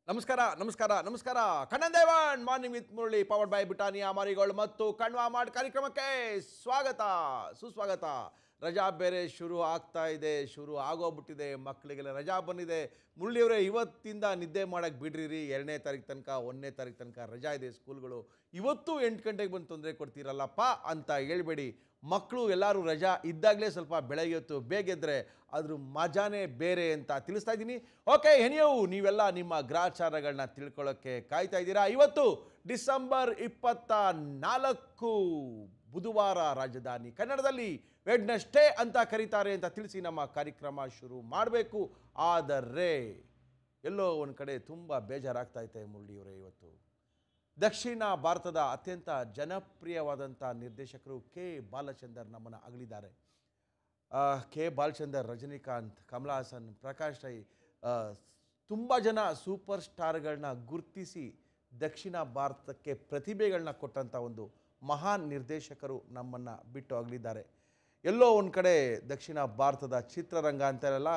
ನಮಸ್ಕಾರ ನಮಸ್ಕಾರ ನಮಸ್ಕಾರ Kannan morning with Murali powered by Britannia Marigold ಮತ್ತು ಕಣ್ವಾ ಮಾಡ್ ಕಾರ್ಯಕ್ರಮಕ್ಕೆ ಸ್ವಾಗತ ಸುಸ್ವಾಗತ. ರಜಾ ಬೇರೆ ಶುರು ಆಗ್ತಾ ಇದೆ, ಶುರು ಆಗೋಗ್ಬಿಟ್ಟಿದೆ, ಮಕ್ಕಳಿಗೆಲ್ಲ ರಜಾ ಬಂದಿದೆ. ಮುರಳಿಯವರೇ, ಇವತ್ತಿಂದ ನಿದ್ದೆ ಮಾಡೋಕ್ಕೆ ಬಿಡ್ರಿ. 2ನೇ ತಾರೀಕು ತನಕ 1ನೇ ತಾರೀಕು ತನಕ ರಜಾ ಇದೆ ಸ್ಕೂಲ್ಗಳು. ಇವತ್ತು 8 ಗಂಟೆಗೆ ಬಂದು ತೊಂದರೆ ಕೊಡ್ತೀರಲ್ಲಪ್ಪ ಅಂತ ಹೇಳ್ಬೇಡಿ. ಮಕ್ಕಳು ಎಲ್ಲರೂ ರಜಾ ಇದ್ದಾಗಲೇ ಸ್ವಲ್ಪ ಬೆಳಗ್ಗೆ ಹೊತ್ತು ಬೇಗೆದ್ರೆ ಅದ್ರ ಮಜಾನೇ ಬೇರೆ ಅಂತ ತಿಳಿಸ್ತಾ ಇದ್ದೀನಿ. ಓಕೆ, ಎನಿಯೋ ನೀವೆಲ್ಲ ನಿಮ್ಮ ಗ್ರಾಚಾರಗಳನ್ನ ತಿಳ್ಕೊಳ್ಳೋಕ್ಕೆ ಕಾಯ್ತಾ ಇದ್ದೀರಾ. ಇವತ್ತು ಡಿಸೆಂಬರ್ 24 ಬುಧವಾರ, ರಾಜಧಾನಿ ಕನ್ನಡದಲ್ಲಿ ವೆಡ್ನೆಸ್ಡೇ ಅಂತ ಕರೀತಾರೆ ಅಂತ ತಿಳಿಸಿ ನಮ್ಮ ಕಾರ್ಯಕ್ರಮ ಶುರು ಮಾಡಬೇಕು. ಆದರೆ ಎಲ್ಲೋ ಒಂದು ಕಡೆ ತುಂಬ ಬೇಜಾರಾಗ್ತಾ ಐತೆ ಮುರಳಿಯವರೇ. ಇವತ್ತು ದಕ್ಷಿಣ ಭಾರತದ ಅತ್ಯಂತ ಜನಪ್ರಿಯವಾದಂಥ ನಿರ್ದೇಶಕರು ಕೆ ಬಾಲಚಂದರ್ ನಮ್ಮನ್ನು ಅಗಲಿದ್ದಾರೆ. ಕೆ ಬಾಲಚಂದರ್, ರಜನಿಕಾಂತ್, ಕಮಲ್ ಹಾಸನ್, ಪ್ರಕಾಶ್ ರೈ, ತುಂಬ ಜನ ಸೂಪರ್ ಸ್ಟಾರ್ಗಳನ್ನ ಗುರುತಿಸಿ ದಕ್ಷಿಣ ಭಾರತಕ್ಕೆ ಪ್ರತಿಭೆಗಳನ್ನ ಕೊಟ್ಟಂಥ ಒಂದು ಮಹಾನ್ ನಿರ್ದೇಶಕರು ನಮ್ಮನ್ನು ಬಿಟ್ಟು ಅಗಲಿದ್ದಾರೆ. ಎಲ್ಲೋ ಒಂದು ಕಡೆ ದಕ್ಷಿಣ ಭಾರತದ ಚಿತ್ರರಂಗ ಅಂತಾರಲ್ಲ,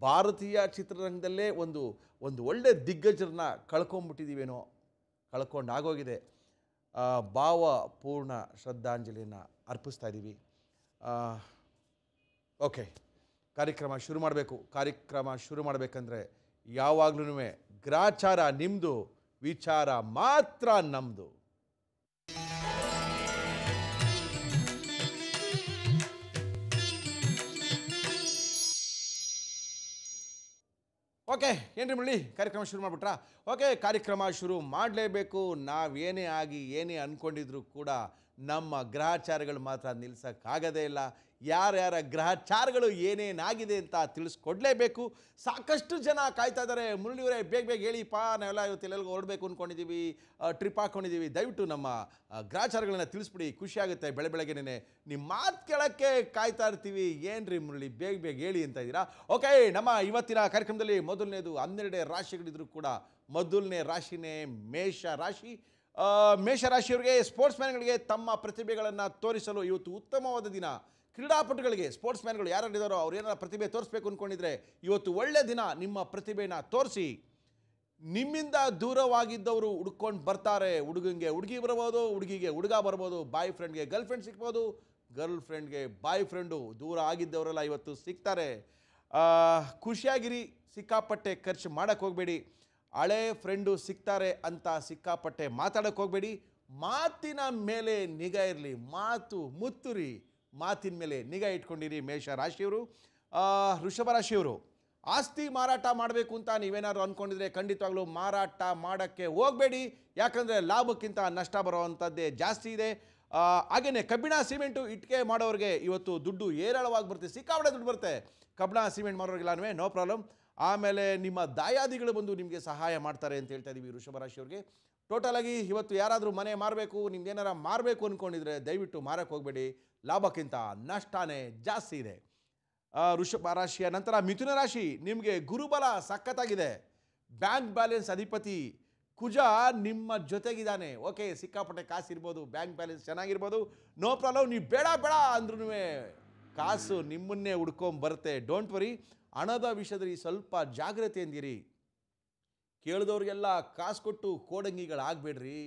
ಭಾರತೀಯ ಚಿತ್ರರಂಗದಲ್ಲೇ ಒಂದು ಒಳ್ಳೆ ದಿಗ್ಗಜರನ್ನ ಕಳ್ಕೊಂಬಿಟ್ಟಿದ್ದೀವೇನೋ, ಕಳ್ಕೊಂಡಾಗೋಗಿದೆ. ಭಾವಪೂರ್ಣ ಶ್ರದ್ಧಾಂಜಲಿಯನ್ನು ಅರ್ಪಿಸ್ತಾ ಇದ್ದೀವಿ. ಓಕೆ, ಕಾರ್ಯಕ್ರಮ ಶುರು ಮಾಡಬೇಕು. ಕಾರ್ಯಕ್ರಮ ಶುರು ಮಾಡಬೇಕಂದ್ರೆ ಯಾವಾಗಲೂ ಗ್ರಾಚಾರ ನಿಮ್ಮದು, ವಿಚಾರ ಮಾತ್ರ ನಮ್ಮದು. ಓಕೆ, ಏನ್ರಿ ಮುರಳಿ, ಕಾರ್ಯಕ್ರಮ ಶುರು ಮಾಡಿಬಿಟ್ರಾ? ಓಕೆ, ಕಾರ್ಯಕ್ರಮ ಶುರು ಮಾಡಲೇಬೇಕು. ನಾವೇನೇ ಆಗಿ ಏನೇ ಅಂದ್ಕೊಂಡಿದ್ರು ಕೂಡ ನಮ್ಮ ಗ್ರಹಚಾರಗಳು ಮಾತ್ರ ನಿಲ್ಸೋಕ್ಕಾಗದೇ ಇಲ್ಲ. ಯಾರ್ಯಾರ ಗ್ರಹಚಾರಗಳು ಏನೇನಾಗಿದೆ ಅಂತ ತಿಳಿಸ್ಕೊಡ್ಲೇಬೇಕು. ಸಾಕಷ್ಟು ಜನ ಕಾಯ್ತಾ ಇದ್ದಾರೆ. ಮುರಳಿಯವರೇ, ಬೇಗ ಹೇಳಿಪ್ಪ, ನಾವೆಲ್ಲ ಇವತ್ತು ಎಲ್ಲೆಲ್ಲಿಗೆ ಹೊರಡಬೇಕು ಅಂದ್ಕೊಂಡಿದ್ದೀವಿ, ಟ್ರಿಪ್ ಹಾಕ್ಕೊಂಡಿದ್ದೀವಿ, ದಯವಿಟ್ಟು ನಮ್ಮ ಗ್ರಹಚಾರಗಳನ್ನ ತಿಳಿಸ್ಬಿಡಿ, ಖುಷಿಯಾಗುತ್ತೆ. ಬೆಳಗ್ಗೆನೇ ನಿಮ್ಮ ಮಾತು ಕೇಳೋಕ್ಕೆ ಕಾಯ್ತಾ ಇರ್ತೀವಿ. ಏನ್ರಿ ಮುರಳಿ, ಬೇಗ ಹೇಳಿ ಅಂತ ಇದ್ದೀರಾ? ಓಕೆ, ನಮ್ಮ ಇವತ್ತಿನ ಕಾರ್ಯಕ್ರಮದಲ್ಲಿ ಮೊದಲನೇದು 12 ರಾಶಿಗಳಿದ್ರು ಕೂಡ ಮೊದಲನೇ ರಾಶಿನೇ ಮೇಷ ರಾಶಿ. ಮೇಷರಾಶಿಯವರಿಗೆ, ಸ್ಪೋರ್ಟ್ಸ್ ಮ್ಯಾನ್ಗಳಿಗೆ ತಮ್ಮ ಪ್ರತಿಭೆಗಳನ್ನು ತೋರಿಸಲು ಇವತ್ತು ಉತ್ತಮವಾದ ದಿನ. ಕ್ರೀಡಾಪಟುಗಳಿಗೆ, ಸ್ಪೋರ್ಟ್ಸ್ ಮ್ಯಾನ್ಗಳು ಯಾರಿದ್ದಾರೋ ಅವ್ರು ಏನಾರ ಪ್ರತಿಭೆ ತೋರಿಸ್ಬೇಕು ಅಂದ್ಕೊಂಡಿದ್ರೆ ಇವತ್ತು ಒಳ್ಳೆ ದಿನ. ನಿಮ್ಮ ಪ್ರತಿಭೆನ ತೋರಿಸಿ. ನಿಮ್ಮಿಂದ ದೂರವಾಗಿದ್ದವರು ಹುಡ್ಕೊಂಡು ಬರ್ತಾರೆ. ಹುಡುಗಂಗೆ ಹುಡುಗಿ ಬರ್ಬೋದು, ಹುಡುಗಿಗೆ ಹುಡುಗ ಬರ್ಬೋದು, ಬಾಯ್ ಫ್ರೆಂಡ್ಗೆ ಗರ್ಲ್ ಫ್ರೆಂಡ್ ಸಿಗ್ಬೋದು, ಗರ್ಲ್ ಫ್ರೆಂಡ್ಗೆ ಬಾಯ್ ಫ್ರೆಂಡು. ದೂರ ಆಗಿದ್ದವರೆಲ್ಲ ಇವತ್ತು ಸಿಗ್ತಾರೆ. ಖುಷಿಯಾಗಿರಿ, ಸಿಕ್ಕಾಪಟ್ಟೆ ಖರ್ಚು ಮಾಡೋಕ್ಕೆ ಹೋಗಬೇಡಿ. ಹಳೆ ಫ್ರೆಂಡು ಸಿಗ್ತಾರೆ ಅಂತ ಸಿಕ್ಕಾಪಟ್ಟೆ ಮಾತಾಡೋಕ್ಕೆ ಹೋಗಬೇಡಿ. ಮಾತಿನ ಮೇಲೆ ನಿಗಾ ಇರಲಿ. ಮುತ್ತುರಿ, ಮಾತಿನ ಮೇಲೆ ನಿಗಾ ಇಟ್ಕೊಂಡಿರಿ ಮೇಷ ರಾಶಿಯವರು. ವೃಷಭ ರಾಶಿಯವರು, ಆಸ್ತಿ ಮಾರಾಟ ಮಾಡಬೇಕು ಅಂತ ನೀವೇನಾದ್ರು ಅಂದ್ಕೊಂಡಿದ್ರೆ ಖಂಡಿತವಾಗ್ಲೂ ಮಾರಾಟ ಮಾಡೋಕ್ಕೆ ಹೋಗಬೇಡಿ. ಯಾಕಂದರೆ ಲಾಭಕ್ಕಿಂತ ನಷ್ಟ ಬರುವಂಥದ್ದೇ ಜಾಸ್ತಿ ಇದೆ. ಹಾಗೆಯೇ ಕಬ್ಬಿಣ, ಸಿಮೆಂಟು, ಇಟ್ಟಿಗೆ ಮಾಡೋರಿಗೆ ಇವತ್ತು ದುಡ್ಡು ಏರಳವಾಗಿ ಬರುತ್ತೆ. ಸಿಕ್ಕಾಪಟ್ಟೆ ದುಡ್ಡು ಬರುತ್ತೆ ಕಬ್ಬಿಣ ಸಿಮೆಂಟ್ ಮಾಡೋರಿಗೆಲ್ಲ, ನೋ ಪ್ರಾಬ್ಲಮ್. ಆಮೇಲೆ ನಿಮ್ಮ ದಾಯಾದಿಗಳು ಬಂದು ನಿಮಗೆ ಸಹಾಯ ಮಾಡ್ತಾರೆ ಅಂತ ಹೇಳ್ತಾ ಇದ್ದೀವಿ ವೃಷಭ ರಾಶಿಯವ್ರಿಗೆ. ಟೋಟಲಾಗಿ ಇವತ್ತು ಯಾರಾದರೂ ಮನೆ ಮಾರಬೇಕು, ನಿಮ್ದೇನಾರ ಮಾರಬೇಕು ಅಂದ್ಕೊಂಡಿದ್ರೆ ದಯವಿಟ್ಟು ಮಾರಕ್ಕೆ ಹೋಗಬೇಡಿ. ಲಾಭಕ್ಕಿಂತ ನಷ್ಟನೇ ಜಾಸ್ತಿ ಇದೆ. ವೃಷಭ ರಾಶಿಯ ನಂತರ ಮಿಥುನ ರಾಶಿ, ನಿಮಗೆ ಗುರುಬಲ ಸಖತ್ತಾಗಿದೆ. ಬ್ಯಾಂಕ್ ಬ್ಯಾಲೆನ್ಸ್ ಅಧಿಪತಿ ಕುಜ ನಿಮ್ಮ ಜೊತೆಗಿದ್ದಾನೆ. ಓಕೆ, ಸಿಕ್ಕಾಪಟ್ಟೆ ಕಾಸು ಇರ್ಬೋದು, ಬ್ಯಾಂಕ್ ಬ್ಯಾಲೆನ್ಸ್ ಚೆನ್ನಾಗಿರ್ಬೋದು, ನೋ ಪ್ರಾಬ್ಲಮ್. ನೀವು ಬೇಡ ಅಂದ್ರೂ ಕಾಸು ನಿಮ್ಮನ್ನೇ ಹುಡ್ಕೊಂಬರುತ್ತೆ. Don't worry. ಹಣದ ವಿಷಯದಲ್ಲಿ ಸ್ವಲ್ಪ ಜಾಗ್ರತೆಯಿಂದಿರಿ. ಕೇಳಿದವ್ರಿಗೆಲ್ಲ ಕಾಸು ಕೊಟ್ಟು ಕೋಡಂಗಿಗಳಾಗಬೇಡ್ರಿ.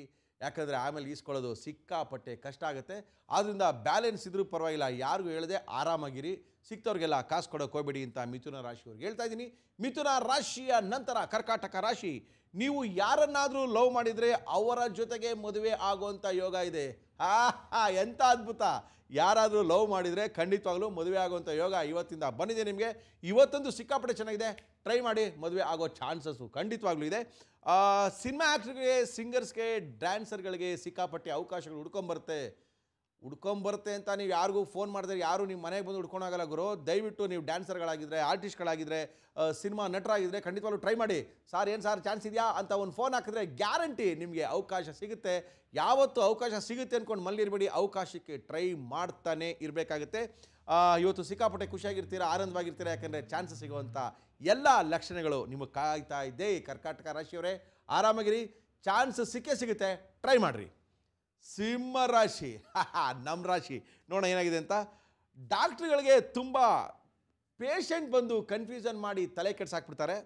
ಯಾಕಂದರೆ ಆಮೇಲೆ ಈಸ್ಕೊಳ್ಳೋದು ಸಿಕ್ಕಾಪಟ್ಟೆ ಕಷ್ಟ ಆಗುತ್ತೆ. ಆದ್ದರಿಂದ ಬ್ಯಾಲೆನ್ಸ್ ಇದ್ರೂ ಪರವಾಗಿಲ್ಲ, ಯಾರಿಗೂ ಹೇಳದೆ ಆರಾಮಾಗಿರಿ. ಸಿಕ್ತವ್ರಿಗೆಲ್ಲ ಕಾಸು ಕೊಡೋಕೆ ಹೋಗಬೇಡಿ ಅಂತ ಮಿಥುನ ರಾಶಿಯವ್ರಿಗೆ ಹೇಳ್ತಾ ಇದ್ದೀನಿ. ಮಿಥುನ ರಾಶಿಯ ನಂತರ ಕರ್ಕಾಟಕ ರಾಶಿ, ನೀವು ಯಾರನ್ನಾದರೂ ಲವ್ ಮಾಡಿದರೆ ಅವರ ಜೊತೆಗೆ ಮದುವೆ ಆಗುವಂಥ ಯೋಗ ಇದೆ. ಎಂಥ ಅದ್ಭುತ! ಯಾರಾದರೂ ಲವ್ ಮಾಡಿದರೆ ಖಂಡಿತವಾಗ್ಲೂ ಮದುವೆ ಆಗುವಂಥ ಯೋಗ ಇವತ್ತಿಂದ ಬಂದಿದೆ ನಿಮಗೆ. ಇವತ್ತೊಂದು ಸಿಕ್ಕಾಪಟ್ಟೆ ಚೆನ್ನಾಗಿದೆ, ಟ್ರೈ ಮಾಡಿ. ಮದುವೆ ಆಗೋ ಚಾನ್ಸಸ್ಸು ಖಂಡಿತವಾಗ್ಲೂ ಇದೆ. ಸಿನಿಮಾ ಆ್ಯಕ್ಟ್ರಿಗೆ, ಸಿಂಗರ್ಸ್ಗೆ, ಡ್ಯಾನ್ಸರ್ಗಳಿಗೆ ಸಿಕ್ಕಾಪಟ್ಟೆ ಅವಕಾಶಗಳು ಹುಡ್ಕೊಂಬರುತ್ತೆ ಅಂತ ನೀವು ಯಾರಿಗೂ ಫೋನ್ ಮಾಡಿದ್ರೆ ಯಾರು ನಿಮ್ಮ ಮನೆಗೆ ಬಂದು ಹುಡ್ಕೊಳಾಗಲ್ಲ ಗುರು. ದಯವಿಟ್ಟು ನೀವು ಡ್ಯಾನ್ಸರ್ಗಳಾಗಿದ್ದರೆ, ಆರ್ಟಿಸ್ಟ್ಗಳಾಗಿದ್ದರೆ, ಸಿನಿಮಾ ನಟರಾಗಿದ್ದರೆ ಖಂಡಿತವಾಗ್ಲೂ ಟ್ರೈ ಮಾಡಿ. ಸಾರ್ ಏನು ಸಾರ್ ಚಾನ್ಸ್ ಇದೆಯಾ ಅಂತ ಒಂದು ಫೋನ್ ಹಾಕಿದ್ರೆ ಗ್ಯಾರಂಟಿ ನಿಮಗೆ ಅವಕಾಶ ಸಿಗುತ್ತೆ. ಯಾವತ್ತು ಅವಕಾಶ ಸಿಗುತ್ತೆ ಅಂದ್ಕೊಂಡು ಮಲ್ಲಿರಬೇಡಿ, ಅವಕಾಶಕ್ಕೆ ಟ್ರೈ ಮಾಡ್ತಾನೆ ಇರಬೇಕಾಗುತ್ತೆ. ಇವತ್ತು ಸಿಕ್ಕಾಪಟ್ಟೆ ಖುಷಿಯಾಗಿರ್ತೀರ, ಆನಂದವಾಗಿರ್ತೀರ. ಯಾಕೆಂದರೆ ಚಾನ್ಸ್ ಸಿಗುವಂಥ ಎಲ್ಲ ಲಕ್ಷಣಗಳು ನಿಮಗೆ ಕಾಯ್ತಾ ಇದೆ. ಕರ್ಕಾಟಕ ರಾಶಿಯವರೇ, ಆರಾಮಾಗಿರಿ, ಚಾನ್ಸ್ ಸಿಗುತ್ತೆ, ಟ್ರೈ ಮಾಡಿರಿ. ಸಿಂಹ ರಾಶಿ, ನಮ್ಮ ರಾಶಿ ನೋಡೋಣ ಏನಾಗಿದೆ ಅಂತ. ಡಾಕ್ಟ್ರುಗಳಿಗೆ ತುಂಬ ಪೇಷಂಟ್ ಬಂದು ಕನ್ಫ್ಯೂಷನ್ ಮಾಡಿ ತಲೆ ಕೆಡ್ಸಾಕ್ಬಿಡ್ತಾರೆ.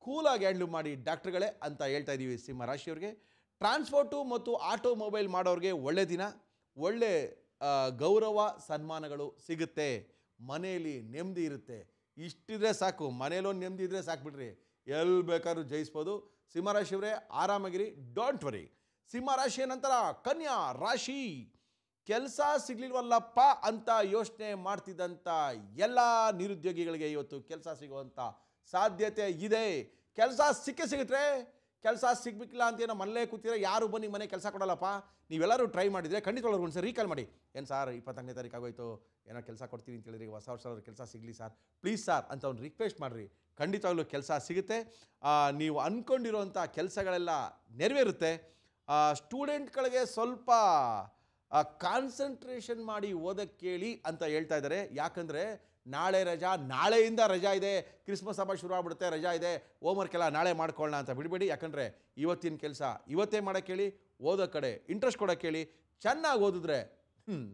ಕೂಲಾಗಿ ಹ್ಯಾಂಡ್ಲ್ ಮಾಡಿ ಡಾಕ್ಟ್ರುಗಳೇ ಅಂತ ಹೇಳ್ತಾ ಇದ್ದೀವಿ ಸಿಂಹ ರಾಶಿಯವ್ರಿಗೆ. ಟ್ರಾನ್ಸ್ಪೋರ್ಟು ಮತ್ತು ಆಟೋಮೊಬೈಲ್ ಮಾಡೋರಿಗೆ ಒಳ್ಳೆ ದಿನ, ಒಳ್ಳೆ ಗೌರವ ಸನ್ಮಾನಗಳು ಸಿಗುತ್ತೆ, ಮನೆಯಲ್ಲಿ ನೆಮ್ಮದಿ ಇರುತ್ತೆ. ಇಷ್ಟಿದ್ರೆ ಸಾಕು, ಮನೇಲೊಂದು ನೆಮ್ಮದಿ ಇದ್ದರೆ ಸಾಕು ಬಿಡ್ರಿ, ಎಲ್ಲಿ ಬೇಕಾದ್ರೂ ಜಯಿಸ್ಬೋದು. ಸಿಂಹರಾಶಿಯವರೇ ಆರಾಮಾಗಿರಿ, ಡೋಂಟ್ ವರಿ. ಸಿಂಹರಾಶಿಯ ನಂತರ ಕನ್ಯಾ ರಾಶಿ. ಕೆಲಸ ಸಿಗಲಿಲ್ವಲ್ಲಪ್ಪ ಅಂತ ಯೋಚನೆ ಮಾಡ್ತಿದ್ದಂಥ ಎಲ್ಲ ನಿರುದ್ಯೋಗಿಗಳಿಗೆ ಇವತ್ತು ಕೆಲಸ ಸಿಗುವಂಥ ಸಾಧ್ಯತೆ ಇದೆ. ಕೆಲಸ ಸಿಗುತ್ತೆ. ಕೆಲಸ ಸಿಗಬೇಕಿಲ್ಲ ಅಂತ ಏನೋ ಮನೇಲೇ ಕೂತಿದ್ರೆ ಯಾರು ಬನ್ನಿ ಮನೆ ಕೆಲಸ ಕೊಡಲ್ಲಪ್ಪ. ನೀವೆಲ್ಲರೂ ಟ್ರೈ ಮಾಡಿದರೆ ಖಂಡಿತವಾಗ್ಲೂ ಒಂದು ಸರಿ ರೀಕಾಲ್ ಮಾಡಿ. ಏನು ಸಾರ್ 24ನೇ ತಾರೀಕು ಆಗೋಯ್ತು, ಏನೋ ಕೆಲಸ ಕೊಡ್ತೀನಿ ಅಂತ ಹೇಳಿದ್ರಿ, ಹೊಸ ವರ್ಷ ಕೆಲಸ ಸಿಗಲಿ ಸಾರ್, ಪ್ಲೀಸ್ ಸಾರ್ ಅಂತ ಒಂದು ರಿಕ್ವೆಸ್ಟ್ ಮಾಡಿರಿ, ಖಂಡಿತವಾಗ್ಲೂ ಕೆಲಸ ಸಿಗುತ್ತೆ. ನೀವು ಅಂದ್ಕೊಂಡಿರೋಂಥ ಕೆಲಸಗಳೆಲ್ಲ ನೆರವೇರುತ್ತೆ. ಸ್ಟೂಡೆಂಟ್ಗಳಿಗೆ ಸ್ವಲ್ಪ ಕಾನ್ಸಂಟ್ರೇಷನ್ ಮಾಡಿ ಓದಕ್ಕೆ ಕೇಳಿ ಅಂತ ಹೇಳ್ತಾ ಇದ್ದಾರೆ. ಯಾಕಂದರೆ ನಾಳೆ ರಜಾ, ನಾಳೆಯಿಂದ ರಜಾ ಇದೆ, ಕ್ರಿಸ್ಮಸ್ ಹಬ್ಬ ಶುರು ಆಗ್ಬಿಡುತ್ತೆ, ರಜಾ ಇದೆ, ಹೋಮ್ವರ್ಕ್ ಎಲ್ಲ ನಾಳೆ ಮಾಡ್ಕೊಳ್ಳೋಣ ಅಂತ ಬಿಡಬೇಡಿ. ಯಾಕಂದರೆ ಇವತ್ತಿನ ಕೆಲಸ ಇವತ್ತೇ ಮಾಡೋಕ್ಕೆ ಹೇಳಿ, ಓದೋ ಕಡೆ ಇಂಟ್ರೆಸ್ಟ್ ಕೊಡೋಕ್ಕೆ ಹೇಳಿ. ಚೆನ್ನಾಗಿ ಓದಿದ್ರೆ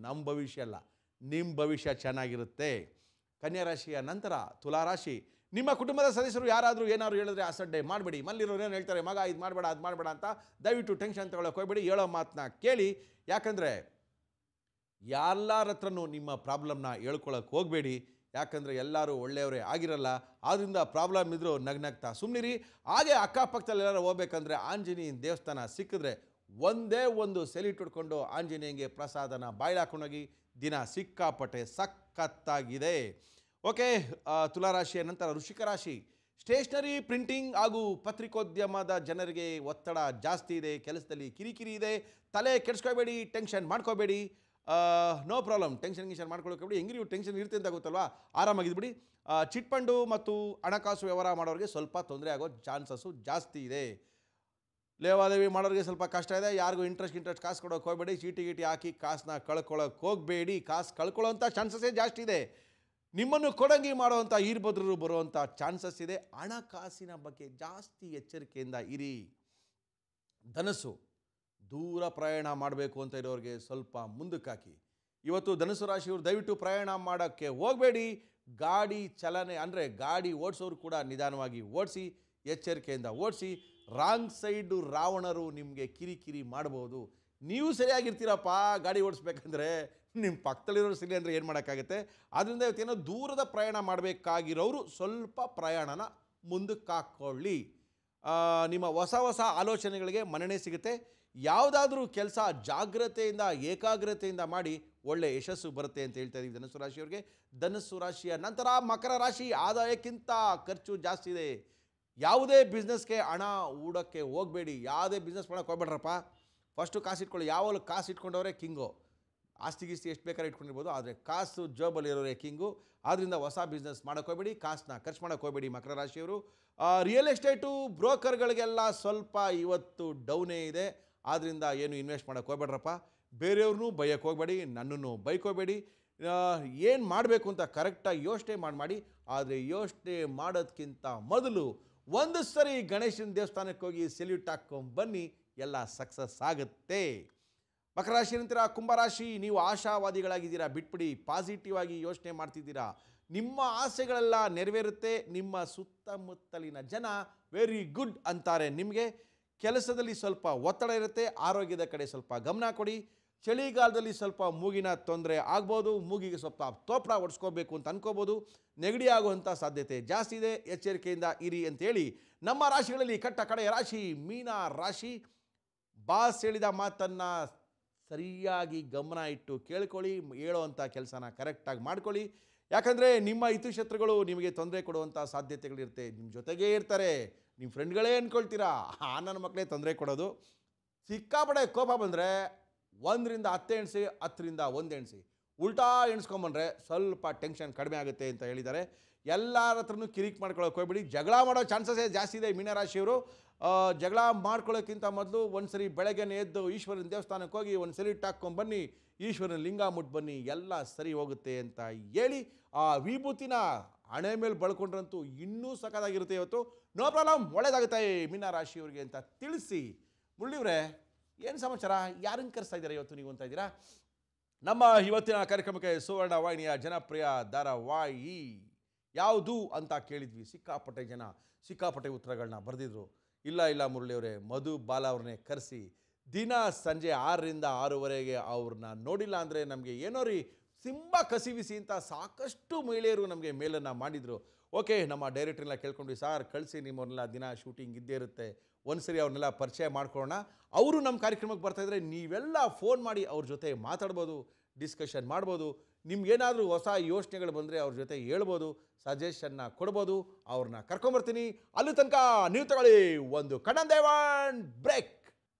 ನಮ್ಮ ಭವಿಷ್ಯ ಅಲ್ಲ, ನಿಮ್ಮ ಭವಿಷ್ಯ ಚೆನ್ನಾಗಿರುತ್ತೆ. ಕನ್ಯಾ ರಾಶಿಯ ನಂತರ ತುಲಾರಾಶಿ. ನಿಮ್ಮ ಕುಟುಂಬದ ಸದಸ್ಯರು ಯಾರಾದರೂ ಏನಾದ್ರು ಹೇಳಿದ್ರೆ ಅಸಡ್ಡೆ ಮಾಡಬೇಡಿ. ಮಲ್ಲಿರೋರು ಏನು ಹೇಳ್ತಾರೆ, ಮಗ ಇದು ಮಾಡಬೇಡ ಅದು ಮಾಡಬೇಡ ಅಂತ ದಯವಿಟ್ಟು ಟೆನ್ಷನ್ ತಗೊಳ್ಳೋಕೆ ಹೋಗ್ಬೇಡಿ. ಹೇಳೋ ಮಾತನ್ನ ಕೇಳಿ. ಯಾಕಂದರೆ ಎಲ್ಲರ ಹತ್ರನೂ ನಿಮ್ಮ ಪ್ರಾಬ್ಲಮ್ನ ಹೇಳ್ಕೊಳಕ್ಕೆ ಹೋಗಬೇಡಿ. ಯಾಕಂದರೆ ಎಲ್ಲರೂ ಒಳ್ಳೆಯವರೇ ಆಗಿರಲ್ಲ. ಆದ್ದರಿಂದ ಪ್ರಾಬ್ಲಮ್ ಇದ್ದರೂ ನಗ್ನಗ್ತಾ ಸುಮ್ಮನಿರಿ. ಹಾಗೆ ಅಕ್ಕಪಕ್ಕದಲ್ಲಿ ಎಲ್ಲರೂ ಹೋಗ್ಬೇಕಂದ್ರೆ ಆಂಜನೇಯನ ದೇವಸ್ಥಾನ ಸಿಕ್ಕಿದ್ರೆ ಒಂದೇ ಒಂದು ಸೆಲಿಟ್ ಹೊಡ್ಕೊಂಡು ಆಂಜನೇಯಂಗೆ ಪ್ರಸಾದನ ಬಾಯಿಗೆ ಹಾಕೊಂಡೋಗಿ. ದಿನ ಸಿಕ್ಕಾಪಟ್ಟೆ ಸಖತ್ತಾಗಿದೆ. ಓಕೆ, ತುಲಾರಾಶಿಯ ನಂತರ ವೃಶ್ಚಿಕ ರಾಶಿ. ಸ್ಟೇಷನರಿ, ಪ್ರಿಂಟಿಂಗ್ ಹಾಗೂ ಪತ್ರಿಕೋದ್ಯಮದ ಜನರಿಗೆ ಒತ್ತಡ ಜಾಸ್ತಿ ಇದೆ. ಕೆಲಸದಲ್ಲಿ ಕಿರಿಕಿರಿ ಇದೆ. ತಲೆ ಕೆಡಿಸ್ಕೋಬೇಡಿ, ಟೆನ್ಷನ್ ಮಾಡ್ಕೋಬೇಡಿ. ನೋ ಪ್ರಾಬ್ಲಮ್, ಟೆನ್ಷನ್ ಮಾಡ್ಕೊಳ್ಳೋಕೆ ಹೆಂಗೆ ನೀವು ಟೆನ್ಷನ್ ಇರುತ್ತೆ ಅಂತ ಗೊತ್ತಲ್ವಾ, ಆರಾಮಾಗಿದ್ಬಿಡಿ. ಚಿಟ್ ಫಂಡು ಮತ್ತು ಹಣಕಾಸು ವ್ಯವಹಾರ ಮಾಡೋರಿಗೆ ಸ್ವಲ್ಪ ತೊಂದರೆ ಆಗೋ ಚಾನ್ಸಸ್ಸು ಜಾಸ್ತಿ ಇದೆ. ಲೇವಾದೇವಿ ಮಾಡೋರಿಗೆ ಸ್ವಲ್ಪ ಕಷ್ಟ ಇದೆ. ಯಾರಿಗೂ ಇಂಟ್ರೆಸ್ಟ್ ಕಾಸು ಕೊಡೋಕೆ ಹೋಗಬೇಡಿ. ಚೀಟಿ ಹಾಕಿ ಕಾಸನ್ನ ಕಳ್ಕೊಳ್ಳೋಕೆ ಹೋಗಬೇಡಿ. ಕಾಸು ಕಳ್ಕೊಳ್ಳೋವಂಥ ಚಾನ್ಸಸ್ಸೇ ಜಾಸ್ತಿ ಇದೆ. ನಿಮ್ಮನ್ನು ಕೊಡಂಗಿ ಮಾಡುವಂಥ ಈರ್ಭದ್ರರು ಬರುವಂಥ ಚಾನ್ಸಸ್ ಇದೆ. ಹಣಕಾಸಿನ ಬಗ್ಗೆ ಜಾಸ್ತಿ ಎಚ್ಚರಿಕೆಯಿಂದ ಇರಿ. ಧನಸ್ಸು, ದೂರ ಪ್ರಯಾಣ ಮಾಡಬೇಕು ಅಂತ ಇರೋರಿಗೆ ಸ್ವಲ್ಪ ಮುಂದಕ್ಕೆ ಹಾಕಿ. ಇವತ್ತು ಧನುಸು ರಾಶಿಯವರು ದಯವಿಟ್ಟು ಪ್ರಯಾಣ ಮಾಡೋಕ್ಕೆ ಹೋಗಬೇಡಿ. ಗಾಡಿ ಚಲನೆ ಅಂದರೆ ಗಾಡಿ ಓಡಿಸೋರು ಕೂಡ ನಿಧಾನವಾಗಿ ಓಡಿಸಿ, ಎಚ್ಚರಿಕೆಯಿಂದ ಓಡಿಸಿ. ರಾಂಗ್ ಸೈಡು ರಾವಣರು ನಿಮಗೆ ಕಿರಿಕಿರಿ ಮಾಡ್ಬೋದು. ನೀವು ಸರಿಯಾಗಿರ್ತೀರಪ್ಪ ಗಾಡಿ ಓಡಿಸ್ಬೇಕಂದ್ರೆ, ನಿಮ್ಮ ಪಕ್ಕದಲ್ಲಿರೋರು ಸರಿ ಅಂದರೆ ಏನು ಮಾಡೋಕ್ಕಾಗುತ್ತೆ. ಆದ್ದರಿಂದ ಇವತ್ತೇನೋ ದೂರದ ಪ್ರಯಾಣ ಮಾಡಬೇಕಾಗಿರೋರು ಸ್ವಲ್ಪ ಪ್ರಯಾಣನ ಮುಂದಕ್ಕೆ ಹಾಕ್ಕೊಳ್ಳಿ. ನಿಮ್ಮ ಹೊಸ ಆಲೋಚನೆಗಳಿಗೆ ಮನ್ನಣೆ ಸಿಗುತ್ತೆ. ಯಾವುದಾದ್ರೂ ಕೆಲಸ ಜಾಗ್ರತೆಯಿಂದ ಏಕಾಗ್ರತೆಯಿಂದ ಮಾಡಿ ಒಳ್ಳೆ ಯಶಸ್ಸು ಬರುತ್ತೆ ಅಂತ ಹೇಳ್ತಾ ಇದ್ದೀವಿ ಧನುಸ್ಸು ರಾಶಿಯವರಿಗೆ. ಧನುಸ್ಸು ರಾಶಿಯ ನಂತರ ಮಕರ ರಾಶಿ. ಆದಾಯಕ್ಕಿಂತ ಖರ್ಚು ಜಾಸ್ತಿ ಇದೆ. ಯಾವುದೇ ಬಿಸ್ನೆಸ್ಗೆ ಹಣ ಹೂಡೋಕ್ಕೆ ಹೋಗಬೇಡಿ. ಯಾವುದೇ ಬಿಸ್ನೆಸ್ ಮಾಡೋಕ್ಕೆ ಹೋಗ್ಬೇಡ್ರಪ್ಪ. ಫಸ್ಟು ಕಾಸು ಇಟ್ಕೊಳ್ಳಿ. ಯಾವಾಗಲೂ ಕಾಸು ಇಟ್ಕೊಂಡವರೇ ಕಿಂಗು. ಆಸ್ತಿ ಗೀಸ್ತಿ ಎಷ್ಟು ಬೇಕಾದ್ರೆ ಇಟ್ಕೊಂಡಿರ್ಬೋದು, ಆದರೆ ಕಾಸು ಜೋಬಲ್ಲಿರೋರೇ ಕಿಂಗು. ಆದ್ದರಿಂದ ಹೊಸ ಬಿಸ್ನೆಸ್ ಮಾಡೋಕ್ಕೆ ಹೋಗಬೇಡಿ, ಕಾಸನ್ನ ಖರ್ಚು ಮಾಡೋಕ್ಕೆ ಹೋಗಬೇಡಿ ಮಕರ ರಾಶಿಯವರು. ರಿಯಲ್ ಎಸ್ಟೇಟು ಬ್ರೋಕರ್ಗಳಿಗೆಲ್ಲ ಸ್ವಲ್ಪ ಇವತ್ತು ಡೌನೇ ಇದೆ. ಆದ್ದರಿಂದ ಏನು ಇನ್ವೆಸ್ಟ್ ಮಾಡೋಕ್ಕೆ ಹೋಗ್ಬೇಡ್ರಪ್ಪ. ಬೇರೆಯವ್ರನ್ನೂ ಬೈಯೋಕ್ಕೆ ಹೋಗಬೇಡಿ, ನನ್ನನ್ನು ಬೈಕೋಬೇಡಿ. ಏನು ಮಾಡಬೇಕು ಅಂತ ಕರೆಕ್ಟಾಗಿ ಯೋಚನೆ ಮಾಡಿ. ಆದರೆ ಯೋಚನೆ ಮಾಡೋದಕ್ಕಿಂತ ಮೊದಲು ಒಂದು ಸರಿ ಗಣೇಶನ ದೇವಸ್ಥಾನಕ್ಕೆ ಹೋಗಿ ಸೆಲ್ಯೂಟ್ ಹಾಕ್ಕೊಂಡು ಬನ್ನಿ, ಎಲ್ಲ ಸಕ್ಸಸ್ ಆಗುತ್ತೆ. ಮಕರ ರಾಶಿ ನಂತರ ಕುಂಭರಾಶಿ. ನೀವು ಆಶಾವಾದಿಗಳಾಗಿದ್ದೀರಾ, ಬಿಟ್ಬಿಡಿ. ಪಾಸಿಟಿವ್ ಆಗಿ ಯೋಚನೆ ಮಾಡ್ತಿದ್ದೀರಾ. ನಿಮ್ಮ ಆಸೆಗಳೆಲ್ಲ ನೆರವೇರುತ್ತೆ. ನಿಮ್ಮ ಸುತ್ತಮುತ್ತಲಿನ ಜನ ವೆರಿ ಗುಡ್ ಅಂತಾರೆ ನಿಮಗೆ. ಕೆಲಸದಲ್ಲಿ ಸ್ವಲ್ಪ ಒತ್ತಡ ಇರುತ್ತೆ. ಆರೋಗ್ಯದ ಕಡೆ ಸ್ವಲ್ಪ ಗಮನ ಕೊಡಿ. ಚಳಿಗಾಲದಲ್ಲಿ ಸ್ವಲ್ಪ ಮೂಗಿನ ತೊಂದರೆ ಆಗ್ಬೋದು. ಮೂಗಿಗೆ ಸ್ವಲ್ಪ ತೋಪಡ ಹೊಡ್ಸ್ಕೋಬೇಕು ಅಂತ ಅನ್ಕೋಬೋದು. ನೆಗಡಿ ಆಗುವಂಥ ಸಾಧ್ಯತೆ ಜಾಸ್ತಿ ಇದೆ. ಎಚ್ಚರಿಕೆಯಿಂದ ಇರಿ ಅಂತೇಳಿ ನಮ್ಮ ರಾಶಿಗಳಲ್ಲಿ ಕಟ್ಟ ಕಡೆಯ ರಾಶಿ ಮೀನ ರಾಶಿ. ಬಾಸ್ ಹೇಳಿದ ಮಾತನ್ನು ಸರಿಯಾಗಿ ಗಮನ ಇಟ್ಟು ಕೇಳ್ಕೊಳ್ಳಿ. ಹೇಳೋವಂಥ ಕೆಲಸನ ಕರೆಕ್ಟಾಗಿ ಮಾಡ್ಕೊಳ್ಳಿ. ಯಾಕಂದರೆ ನಿಮ್ಮ ಹಿತಶತ್ರುಗಳು ನಿಮಗೆ ತೊಂದರೆ ಕೊಡುವಂಥ ಸಾಧ್ಯತೆಗಳಿರುತ್ತೆ. ನಿಮ್ಮ ಜೊತೆಗೇ ಇರ್ತಾರೆ. ನಿಮ್ಮ ಫ್ರೆಂಡ್ಗಳೇ ಅಂದ್ಕೊಳ್ತೀರಾ, ನನ್ನ ಮಕ್ಕಳೇ ತೊಂದರೆ ಕೊಡೋದು. ಸಿಕ್ಕಾಪಡೆ ಕೋಪ ಬಂದರೆ 1ರಿಂದ 10 ಎಣಿಸಿ, 10ರಿಂದ 1 ಎಣಿಸಿ. ಉಲ್ಟಾ ಎಣಿಸ್ಕೊಂಬಂದ್ರೆ ಸ್ವಲ್ಪ ಟೆನ್ಷನ್ ಕಡಿಮೆ ಆಗುತ್ತೆ ಅಂತ ಹೇಳಿದ್ದಾರೆ. ಎಲ್ಲರ ಹತ್ರನೂ ಕಿರಿಕ್ ಮಾಡ್ಕೊಳ್ಳೋಕೆ ಹೋಗ್ಬಿಡಿ. ಜಗಳ ಮಾಡೋ ಚಾನ್ಸಸ್ಸೇ ಜಾಸ್ತಿ ಇದೆ ಮೀನರಾಶಿಯವರು. ಜಗಳ ಮಾಡ್ಕೊಳ್ಳೋಕ್ಕಿಂತ ಮೊದಲು ಒಂದು ಸರಿ ಬೆಳಗ್ಗೆನೇ ಎದ್ದು ಈಶ್ವರನ ದೇವಸ್ಥಾನಕ್ಕೆ ಹೋಗಿ ಒಂದು ಸರಿ ಹಾಕ್ಕೊಂಡು ಬನ್ನಿ, ಈಶ್ವರನ ಲಿಂಗ ಮುಟ್ಟು ಬನ್ನಿ, ಎಲ್ಲ ಸರಿ ಹೋಗುತ್ತೆ ಅಂತ ಹೇಳಿ ಆ ವಿಭೂತಿನ ಹಣೆ ಮೇಲೆ ಬಳ್ಕೊಂಡ್ರಂತೂ ಇನ್ನೂ ಸಖತ್ತಾಗಿರುತ್ತೆ. ಇವತ್ತು ನೋ ಪ್ರಾಬ್ಲಮ್, ಒಳ್ಳೇದಾಗುತ್ತೆ ಮೀನರಾಶಿಯವರಿಗೆ ಅಂತ ತಿಳಿಸಿ. ಮುರಳಿಯವರೇ, ಏನು ಸಮಾಚಾರ? ಯಾರನ್ನು ಕರೆಸ್ತಾ ಇದ್ದೀರಾ ಇವತ್ತು ನೀವು ಅಂತ ಇದ್ದೀರಾ? ನಮ್ಮ ಇವತ್ತಿನ ಕಾರ್ಯಕ್ರಮಕ್ಕೆ ಸುವರ್ಣ ವಾಹಿನಿಯ ಜನಪ್ರಿಯ ಧಾರಾವಾಹಿ ಯಾವುದು ಅಂತ ಕೇಳಿದ್ವಿ. ಸಿಕ್ಕಾಪಟ್ಟೆ ಜನ ಸಿಕ್ಕಾಪಟ್ಟೆ ಉತ್ತರಗಳನ್ನ ಬರೆದಿದ್ರು. ಇಲ್ಲ ಮುರಳಿಯವರೇ, ಮಧು ಬಾಲ ಅವ್ರನ್ನೇ ಕರೆಸಿ ದಿನ ಸಂಜೆ 6ರಿಂದ 6:30 ಅವ್ರನ್ನ ನೋಡಿಲ್ಲ ಅಂದರೆ ನಮಗೆ ಏನೋ ರೀ ತುಂಬ ಕಸಿವಿಸಿ ಅಂತ ಸಾಕಷ್ಟು ಮಹಿಳೆಯರು ನಮಗೆ ಮೇಲನ್ನು ಮಾಡಿದರು. ಓಕೆ, ನಮ್ಮ ಡೈರೆಕ್ಟ್ರೆಲ್ಲ ಕೇಳ್ಕೊಂಡ್ವಿ, ಸಾರ್ ಕಳಿಸಿ ನಿಮ್ಮವ್ರನ್ನೆಲ್ಲ, ದಿನ ಶೂಟಿಂಗ್ ಇದ್ದೇ ಇರುತ್ತೆ, ಒಂದ್ಸರಿ ಅವ್ರನ್ನೆಲ್ಲ ಪರಿಚಯ ಮಾಡ್ಕೊಳ್ಳೋಣ. ಅವರು ನಮ್ಮ ಕಾರ್ಯಕ್ರಮಕ್ಕೆ ಬರ್ತಾಯಿದ್ರೆ ನೀವೆಲ್ಲ ಫೋನ್ ಮಾಡಿ ಅವ್ರ ಜೊತೆ ಮಾತಾಡ್ಬೋದು, ಡಿಸ್ಕಷನ್ ಮಾಡ್ಬೋದು. ನಿಮ್ಗೇನಾದರೂ ಹೊಸ ಯೋಚನೆಗಳು ಬಂದರೆ ಅವ್ರ ಜೊತೆ ಹೇಳ್ಬೋದು, ಸಜೆಷನ್ನ ಕೊಡ್ಬೋದು. ಅವ್ರನ್ನ ಕರ್ಕೊಂಬರ್ತೀನಿ. ಅಲ್ಲಿ ತನಕ ನೀವು ತಗೊಳ್ಳಿ ಒಂದು Kannan Devan break.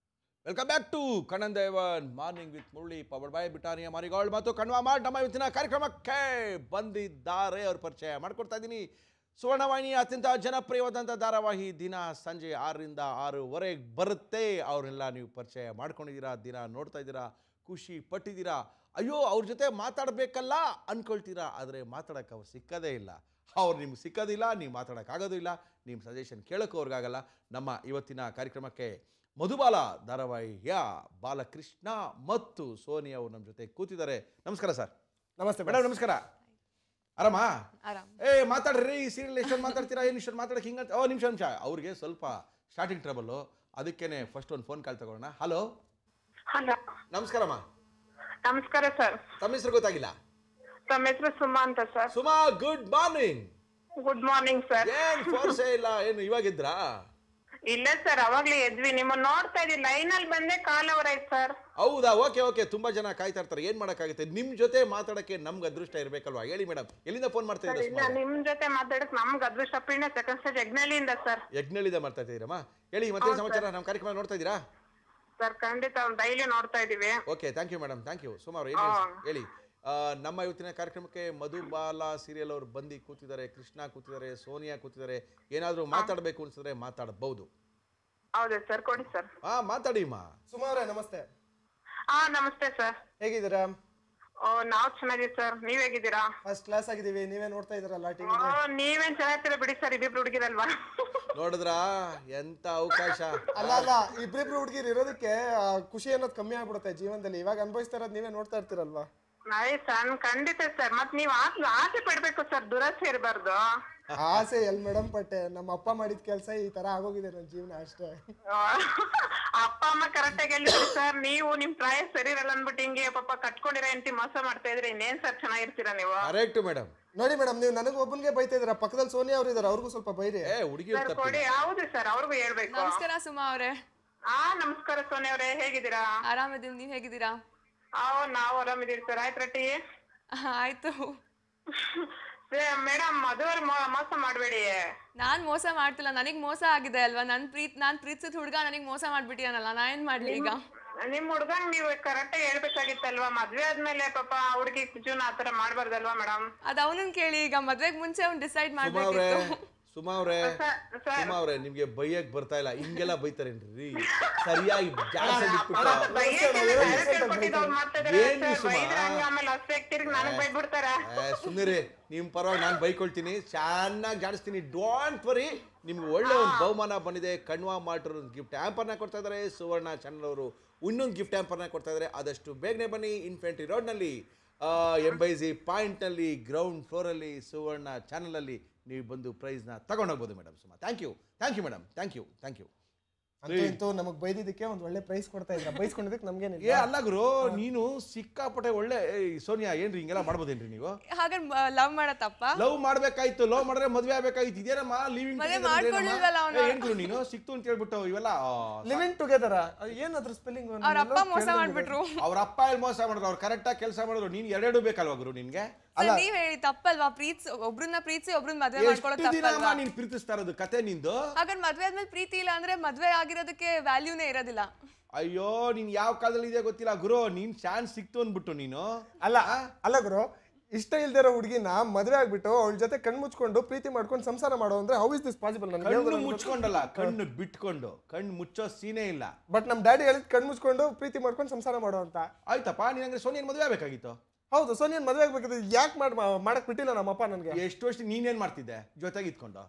Welcome back to Kannan Devan morning with Murali, powered by Britannia Marigold ಮತ್ತು ಕಣ್ವಾ ಮಾರ್ಟ್. ನಮ್ಮ ಇವತ್ತಿನ ಕಾರ್ಯಕ್ರಮಕ್ಕೆ ಬಂದಿದ್ದಾರೆ, ಅವ್ರ ಪರಿಚಯ ಮಾಡ್ಕೊಡ್ತಾ ಇದ್ದೀನಿ. ಸುವರ್ಣವಾಹಿನಿಯ ಅತ್ಯಂತ ಜನಪ್ರಿಯವಾದಂಥ ಧಾರಾವಾಹಿ ದಿನ ಸಂಜೆ 6ರಿಂದ 6:30 ಬರುತ್ತೆ. ಅವ್ರನ್ನೆಲ್ಲ ನೀವು ಪರಿಚಯ ಮಾಡ್ಕೊಂಡಿದ್ದೀರಾ, ದಿನ ನೋಡ್ತಾ ಇದ್ದೀರಾ, ಖುಷಿ ಪಟ್ಟಿದ್ದೀರಾ. ಅಯ್ಯೋ ಅವ್ರ ಜೊತೆ ಮಾತಾಡಬೇಕಲ್ಲ ಅಂದ್ಕೊಳ್ತೀರಾ, ಆದರೆ ಮಾತಾಡೋಕ್ಕೆ ಅವ್ರು ಸಿಕ್ಕದೇ ಇಲ್ಲ. ಅವ್ರು ನಿಮ್ಗೆ ಸಿಕ್ಕೋದಿಲ್ಲ, ನೀವು ಮಾತಾಡೋಕ್ಕಾಗೋದು ಇಲ್ಲ, ನಿಮ್ಮ ಸಜೆಷನ್ ಕೇಳೋಕ್ಕೂ ಅವ್ರಿಗಾಗಲ್ಲ. ನಮ್ಮ ಇವತ್ತಿನ ಕಾರ್ಯಕ್ರಮಕ್ಕೆ ಮಧುಬಾಲ ಧಾರಾವಾಹಿಯ ಬಾಲಕೃಷ್ಣ ಮತ್ತು ಸೋನಿಯಾ ಅವರು ನಮ್ಮ ಜೊತೆ ಕೂತಿದ್ದಾರೆ. ನಮಸ್ಕಾರ ಸರ್. ನಮಸ್ತೆ ಮೇಡಮ್. ನಮಸ್ಕಾರ. ಆರಾಮಾ? ಆರಾಮ್. ಮಾತಾಡ್ರಿ, ಈ ಸೀರಿಯಲ್ ಎಷ್ಟೊಂದು ಮಾತಾಡ್ತೀರಾ, ಏನು ಇಷ್ಟೊಂದು ಮಾತಾಡಕ್ಕೆ ಹಿಂಗಂತ. ನಿಮಿಷ ಅವ್ರಿಗೆ ಸ್ವಲ್ಪ ಸ್ಟಾರ್ಟಿಂಗ್ ಟ್ರಬಲ್ಲು, ಅದಕ್ಕೇನೆ ಫಸ್ಟ್ ಒಂದು ಫೋನ್ ಕಾಲ್ ತಗೊಳ್ಳೋಣ. ಹಲೋ. ಹಲೋ, ನಮಸ್ಕಾರಮ್ಮ. ನಮಸ್ಕಾರ ಸರ್. ತಮ್ಮ ಹೆಸರು ಗೊತ್ತಾಗಿಲ್ಲ? ತಮ್ಮ ಹೆಸರು ಸುಮಾ ಅಂತ sir. Suma, good morning. Good morning sir. ಏನ್ ಫೋರ್ಸೇ ಇಲ್ಲ, ಏನು ಇವಾಗಿದ್ರಾ? ಇಲ್ಲ ಸರ್, ಅವಾಗ್ಲೇ ಎದ್ವಿ, ನಿಮ್ಮನ್ನ ನೋಡ್ತಾ ಇದ್ವಿ, ಲೈನ್ ಅಲ್ಲಿ ಬಂದೆ ಕಾಲ್ ಅವರ್ ಆಯ್ತು ಸರ್. ಹೌದಾ? ಓಕೆ. ತುಂಬಾ ಜನ ಕಾಯ್ತಾ ಇರ್ತಾರೆ, ಏನ್ ಮಾಡಕ್ಕಾಗುತ್ತೆ. ನಿಮ್ ಜೊತೆ ಮಾತಾಡಕ್ಕೆ ನಮ್ಗೆ ಅದೃಷ್ಟ ಇರ್ಬೇಕಲ್ವಾ. ಹೇಳಿ ಮೇಡಮ್, ಎಲ್ಲಿಂದ ಫೋನ್ ಮಾಡ್ತಾ ಇಲ್ಲ, ಇದ್ದೀರಾ? ನಿಮ್ ಜೊತೆ ಮಾತಾಡಕ್ ನಮ್ಗೆ ಅದೃಷ್ಟ. ಪಿಣ್ಯ ಸೆಕೆಂಡ್ ಸ್ಟೇಜ್ ಯಜ್ಞಳ್ಳಿಯಿಂದ ಸರ್. ಯಜ್ಞಳ್ಳಿಂದ ಮಾಡ್ತಾ ಇದ್ದೀರಮ್ಮ. ಹೇಳಿ ಮತ್ತೆ ಸಮಾಚಾರ. ನಮ್ಮ ಕಾರ್ಯಕ್ರಮ ನೋಡ್ತಾ ಇದ್ದೀರಾ? ಸರ್ ಖಂಡಿತ ಡೈಲಿ ನೋಡ್ತಾ ಇದೀವಿ. Okay, thank you madam, thank you. Suma ಅವರು ಹೇಳಿ. ನಮ್ಮ ಇವತ್ತಿನ ಕಾರ್ಯಕ್ರಮಕ್ಕೆ ಮಧುಬಾಲ ಸೀರಿಯಲ್ ಅವರು ಬಂದು ಕೂತಿದ್ದಾರೆ, ಕೃಷ್ಣ ಕೂತಿದ್ದಾರೆ, ಸೋನಿಯಾ ಕೂತಿದ್ದಾರೆ. ಏನಾದರೂ ಮಾತಾಡಬೇಕು ಅನ್ಸಿದ್ರೆ ಮಾತಾಡಬಹುದು. ಹೌದಾ ಸರ್, ಕೊಡಿ ಸರ್. ಮಾತಾಡಿ ಮಾ. ಸುಮಾ ಅವರೇ ನಮಸ್ತೆ. ನಮಸ್ತೆ ಸರ್. ಹೇಗಿದ್ದೀರಾ? ನಾವ್ ಚೆನ್ನಾಗಿದ್ದೀವಿ ಸರ್, ನೀವ್ ಹೇಗಿದ್ದೀರಾ? ಫಸ್ಟ್ ಕ್ಲಾಸ್ ಆಗಿದ್ದೀವಿ. ನೀವೇ ನೋಡ್ತಾ ಇದ್ದೀರಲ್ಲ ಟಿವಿ? ನೀವೇನ್ ಚೆನ್ನಾಗಿರ್ತೀರ ಬಿಡಿ ಸರ್, ಇಬ್ಬಿಬ್ರು ಹುಡುಗಿರಲ್ವಾ? ನೋಡಿದ್ರಾ ಎಂತ ಅವಕಾಶ. ಅಲ್ಲ, ಇಬ್ರಿಬ್ರು ಹುಡುಗಿರು ಇರೋದಕ್ಕೆ ಖುಷಿ ಅನ್ನೋದು ಕಮ್ಮಿ ಆಗ್ಬಿಡುತ್ತೆ ಜೀವನದಲ್ಲಿ. ಇವಾಗ ಅನುಭವಿಸ್ತಾ ಇರೋದು ನೀವೇ ನೋಡ್ತಾ ಇರ್ತೀರಲ್ವಾ? ಸರ್ ಖಂಡಿತ ಸರ್. ಮತ್ ನೀವ್ ಆಸೆ ಪಡ್ಬೇಕು ಸರ್, ದುರಾಸೆ ಇರಬಾರ್ದು. ಆಸೆ ಎಲ್ ಮೇಡಮ್ ಪಟ್ಟೆ. ನಮ್ಮ ಅಪ್ಪ ಮಾಡಿದ ಕೆಲಸ ಈ ತರ ಆಗೋಗಿದೆ ನನ್ನ ಜೀವನ ಅಷ್ಟೇ. ಅಪ್ಪ ಅಮ್ಮ ಕರೆಕ್ಟ್ ಆಗಿ ಹೇಳಿದ್ರಿ ಸರ್. ನೀವು ನಿಮ್ ಪ್ರಾಯ ಸರಿ ಇರಲ್ಲ ಅಂದ್ಬಿಟ್ಟು ಹಿಂಗೆ ಪಾಪ ಕಟ್ಕೊಂಡಿರೋ ಹೆಂಡತಿ ಮೋಸ ಮಾಡ್ತಾ ಇದ್ರಿ, ಇನ್ನೇನ್ ಸರ್ ಚೆನ್ನಾಗಿರ್ತೀರಾ ನೀವು? Correct madam. ನೋಡಿ ಮೇಡಮ್, ನೀವು ನನಗೆ ಒಬ್ಬನಿಗೆ ಬೈತಾ ಇದ್ದೀರಾ, ಪಕ್ಕದಲ್ಲಿ ಸೋನಿಯಾ ಅವ್ರು ಇದಾರೆ, ಅವ್ರಿಗೂ ಸ್ವಲ್ಪ ಬೈರಿ. ಹುಡುಗಿ ಕೊಡಿ. ಹೌದು ಸರ್, ಅವ್ರಿಗೂ ಹೇಳ್ಬೇಕು. ನಮಸ್ಕಾರ ಸುಮಾ ಅವರೇ. ನಮಸ್ಕಾರ ಸೋನಿಯಾ ಅವರೇ, ಹೇಗಿದ್ದೀರಾ? ಆರಾಮಿದ್ದೀನಿ, ನೀವ್ ಹೇಗಿದ್ದೀರಾ? ನಾವು ಆರಾಮಿದ್ದೀವಿ ಸರ್. ಆಯ್ತು ರೊಟ್ಟಿ? ಆಯ್ತು ಮೇಡಮ್, ಮದುವೆ ಮೋಸ ಮಾಡ್ಬೇಡಿ. ನಾನ್ ಮೋಸ ಮಾಡ್ತಿಲ್ಲ, ನನಗ್ ಮೋಸ ಆಗಿದೆ ಅಲ್ವಾ. ನಾನ್ ಪ್ರೀತಿಸಿದ ಹುಡ್ಗ ನನಗ್ ಮೋಸ ಮಾಡ್ಬಿಟ್ಟಿಯಾನಲ್ಲ, ನಾ ಏನ್ ಮಾಡ್ಲಿ ಈಗ? ನಿಮ್ ಹುಡ್ಗಂಗ್ ನೀವು ಕರೆಕ್ಟ್ ಹೇಳ್ಬೇಕಾಗಿತ್ತಲ್ವಾ? ಮದ್ವೆ ಆದ್ಮೇಲೆ ಪಾಪ ಹುಡುಗಿ ಜೀವನ ಆತರ ಮಾಡ್ಬಾರ್ದಲ್ವಾ ಮೇಡಮ್? ಅದ್ ಅವನನ್ ಕೇಳಿ. ಈಗ ಮದ್ವೆಗ್ ಮುಂಚೆ ಅವ್ನ್ ಡಿಸೈಡ್ ಮಾಡ್ಬೇಕಿತ್ತು. ಸುಮಾ ಅವ್ರೆ ನಿಮ್ಗೆ ಬೈಯಕ್ ಬರ್ತಾ ಇಲ್ಲ, ಹಿಂಗೆಲ್ಲ ಬೈತಾರೇನ್ರಿ? ಸರಿಯಾಗಿ ಸುಮ್ಮನೆ ನಿಮ್ ಪರವಾಗಿ ನಾನು ಬೈಕೊಳ್ತೀನಿ, ಚೆನ್ನಾಗಿ ಜಾಡಿಸ್ತೀನಿ. Don't worry. ನಿಮ್ಗೆ ಒಳ್ಳೆ ಒಂದು ಬಹುಮಾನ ಬಂದಿದೆ. ಕಣ್ವಾ ಮಾರ್ಟರ್ ಗಿಫ್ಟ್ ಹ್ಯಾಂಪರ್ನ ಕೊಡ್ತಾ ಇದ್ದಾರೆ. ಸುವರ್ಣ ಚಾನಲ್ ಅವರು ಇನ್ನೊಂದು ಗಿಫ್ಟ್ ಹ್ಯಾಂಪರ್ನ ಕೊಡ್ತಾ ಇದ್ದಾರೆ. ಆದಷ್ಟು ಬೇಗನೆ ಬನ್ನಿ. ಇನ್ಫೆಂಟ್ರಿ ರೋಡ್ನಲ್ಲಿ ಎಂಬೈಸಿ ಪಾಯಿಂಟ್ನಲ್ಲಿ ಗ್ರೌಂಡ್ ಫ್ಲೋರಲ್ಲಿ ಸುವರ್ಣ ಚಾನಲಲ್ಲಿ ನೀವು ಬಂದು ಪ್ರೈಸ್ನ ತಗೊಂಡೋಗ್ಬೋದು madam. Suma, thank you madam, thank you. ಅಂತೂ ನಮಗ್ ಬೈದಿದ್ದಕ್ಕೆ ಒಂದು ಒಳ್ಳೆ ಪ್ರೈಸ್ ಕೊಡ್ತಾ ಇದ್ರ, ಬೈಸ್ಕೊಂಡಿದ್ದಕ್ಕೆ ನಮ್ಗೇನಿಲ್ಲ. ಅಲ್ಲ ಗುರು, ನೀನು ಸಿಕ್ಕಾಪಟ್ಟೆ ಒಳ್ಳೆ. ಸೋನಿಯಾ, ಏನ್ರಿ ಹಿಂಗೆಲ್ಲ ಮಾಡ್ಬೋದೇನ್ರಿ ನೀವು? ಹಾಗಾದ್ರೆ ಲವ್ ಮಾಡತ್ತಪ್ಪ? ಲವ್ ಮಾಡ್ಬೇಕಾಯ್ತು, ಲವ್ ಮಾಡಿದ್ರೆ ಮದ್ವೆ ಆಗ್ಬೇಕಾಯ್ತು. ಇದೇನಮ್ಮ ಲಿವಿಂಗ್ ಏನ್ ಗುರು ನೀನು? ಸಿಕ್ತು ಅಂತ ಹೇಳ್ಬಿಟ್ಟು ಇವೆಲ್ಲ ಲಿವಿಂಗ್ ಟುಗೆದರ್ ಏನಾದ್ರು ಸ್ಪೆಲ್ಲಿಂಗ್? ಅವ್ರ ಅಪ್ಪ ಮೋಸ ಮಾಡ್ಬಿಟ್ರು. ಅವ್ರ ಅಪ್ಪ ಎಲ್ಲಿ ಮೋಸ ಮಾಡಿದ್ರು? ಅವ್ರು ಕರೆಕ್ಟ್ ಆಗಿ ಕೆಲಸ ಮಾಡಿದ್ರು. ನೀನ್ ಎರಡೂ ಬೇಕಲ್ವಾ ಗುರು ನಿನ್ಗೆ? ನೀವ್ ಹೇಳಿ ತಪ್ಪಲ್ವಾ? ಒಬ್ರನ್ನ ಪ್ರೀತಿಸಿ ಒಬ್ರನ್ನ ಮದ್ವೆ ಮಾಡ್ಕೊಳ್ಳೋದು ತಪ್ಪಲ್ವಾ? ನೀನ್ ಪ್ರೀತಿಸ್ತಾ ಇರೋದು ಕತೆ ನಿಂದು. ಹಾಗಾದ್ರೆ ಮದ್ವೆ ಆದ್ಮೇಲೆ ಪ್ರೀತಿ ಇಲ್ಲ ಅಂದ್ರೆ ಮದ್ವೆ ಆಗಿರೋದಕ್ಕೆ ವ್ಯಾಲ್ಯೂನೇ ಇರೋದಿಲ್ಲ. ಅಯ್ಯೋ, ನೀನ್ ಯಾವ ಕಾಲದಲ್ಲಿ ಇದೆ ಗೊತ್ತಿಲ್ಲ ಗುರು. ನೀನ್ ಚಾನ್ಸ್ ಸಿಕ್ತು ಅನ್ಬಿಟ್ಟು ನೀನು ಅಲ್ಲ ಗುರು, ಇಷ್ಟ ಇಲ್ದಿರೋ ಹುಡುಗಿನ ಮದ್ವೆ ಆಗ್ಬಿಟ್ಟು ಅವಳ ಜೊತೆ ಕಣ್ಣು ಮುಚ್ಕೊಂಡು ಪ್ರೀತಿ ಮಾಡ್ಕೊಂಡು ಸಂಸಾರ ಮಾಡೋ ಅಂದ್ರೆ ಹೌ ಇಸ್ ದಿಸ್ ಪಾಸಿಬಲ್? ಕಣ್ಣು ಮುಚ್ಕೊಂಡಲ್ಲ, ಕಣ್ಣು ಬಿಟ್ಕೊಂಡು. ಕಣ್ಣು ಮುಚ್ಚೋ ಸೀನೇ ಇಲ್ಲ. ಬಟ್ ನಮ್ ಡ್ಯಾಡಿ ಹೇಳಿದ್ ಕಣ್ಣು ಮುಚ್ಕೊಂಡು ಪ್ರೀತಿ ಮಾಡ್ಕೊಂಡು ಸಂಸಾರ ಮಾಡೋ ಅಂತ. ಆಯ್ತಪ್ಪ, ನೀನ್ ಹಂಗೆ ಸೋನಿಯನ್ ಮದ್ವೆ ಆಗ್ಬೇಕಾಗಿತ್ತು. ಹೌದು, ಸೋನಿಯನ್ ಮದ್ವೆ ಆಗ್ಬೇಕಿತ್ತು. ಯಾಕೆ ಮಾಡಕ್ ಬಿಟ್ಟಿಲ್ಲ ನಮ್ಮಪ್ಪ ನನ್ಗೆ. ಎಷ್ಟು ವರ್ಷ ನೀನೇನ್ ಮಾಡ್ತಿದ್ದೆ ಜೊತೆಗೆ ಇದ್ಕೊಂಡು?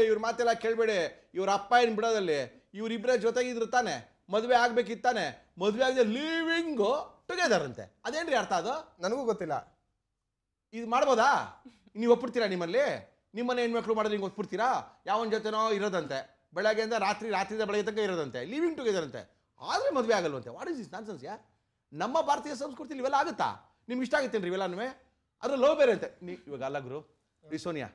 ಇವ್ರ ಮಾತೆಲ್ಲ ಕೇಳ್ಬೇಡಿ. ಇವ್ರ ಅಪ್ಪ ಏನ್ ಬಿಡೋದಲ್ಲಿ, ಇವ್ರಿಬ್ರೇ ಜೊತೆಗಿದ್ರು ತಾನೆ. ಮದ್ವೆ ಆಗ್ಬೇಕಿತ್ತಾನೆ. ಮದ್ವೆ ಆಗಿದೆ ಲಿವಿಂಗ್ ಟುಗೆದರ್ ಅಂತೆ. ಅದೇನ್ರಿ ಅರ್ಥ? ಅದು ನನಗೂ ಗೊತ್ತಿಲ್ಲ. ಇದು ಮಾಡ್ಬೋದಾ? ನೀವು ಒಪ್ಪಿಡ್ತೀರಾ? ನಿಮ್ಮಲ್ಲಿ ನಿಮ್ಮನೆ ಹೆಣ್ಮಕ್ಳು ಮಾಡಿದ್ರೆ ಹಿಂಗೆ ಒತ್ಬಿಡ್ತೀರಾ? ಯಾವನ ಜೊತೆನೋ ಇರೋದಂತೆ, ಬೆಳಗ್ಗೆಯಿಂದ ರಾತ್ರಿಯಿಂದ ಬೆಳಗ್ಗೆ ತನಕ ಇರೋದಂತೆ, ಲಿವಿಂಗ್ ಟುಗೆದರ್ ಅಂತೆ, ಆದರೆ ಮದುವೆ ಆಗಲ್ವಂತೆ. ವಾಟ್ ಇಸ್ ದಿಸ್ ನಾನ್ಸೆನ್ಸ್ ಯಾ? ನಮ್ಮ ಭಾರತೀಯ ಸಂಸ್ಕೃತಿಲಿ ಇವೆಲ್ಲ ಆಗುತ್ತಾ? ನಿಮ್ಗೆ ಇಷ್ಟ ಆಗುತ್ತೇನ್ರಿ ಇವೆಲ್ಲನೂ? ಅದ್ರ ಲವ್ ಬೇರೆ ಅಂತೆ. ಇವಾಗ ಅಲ್ಲ ಗುರು, ಸೋನಿಯಾ,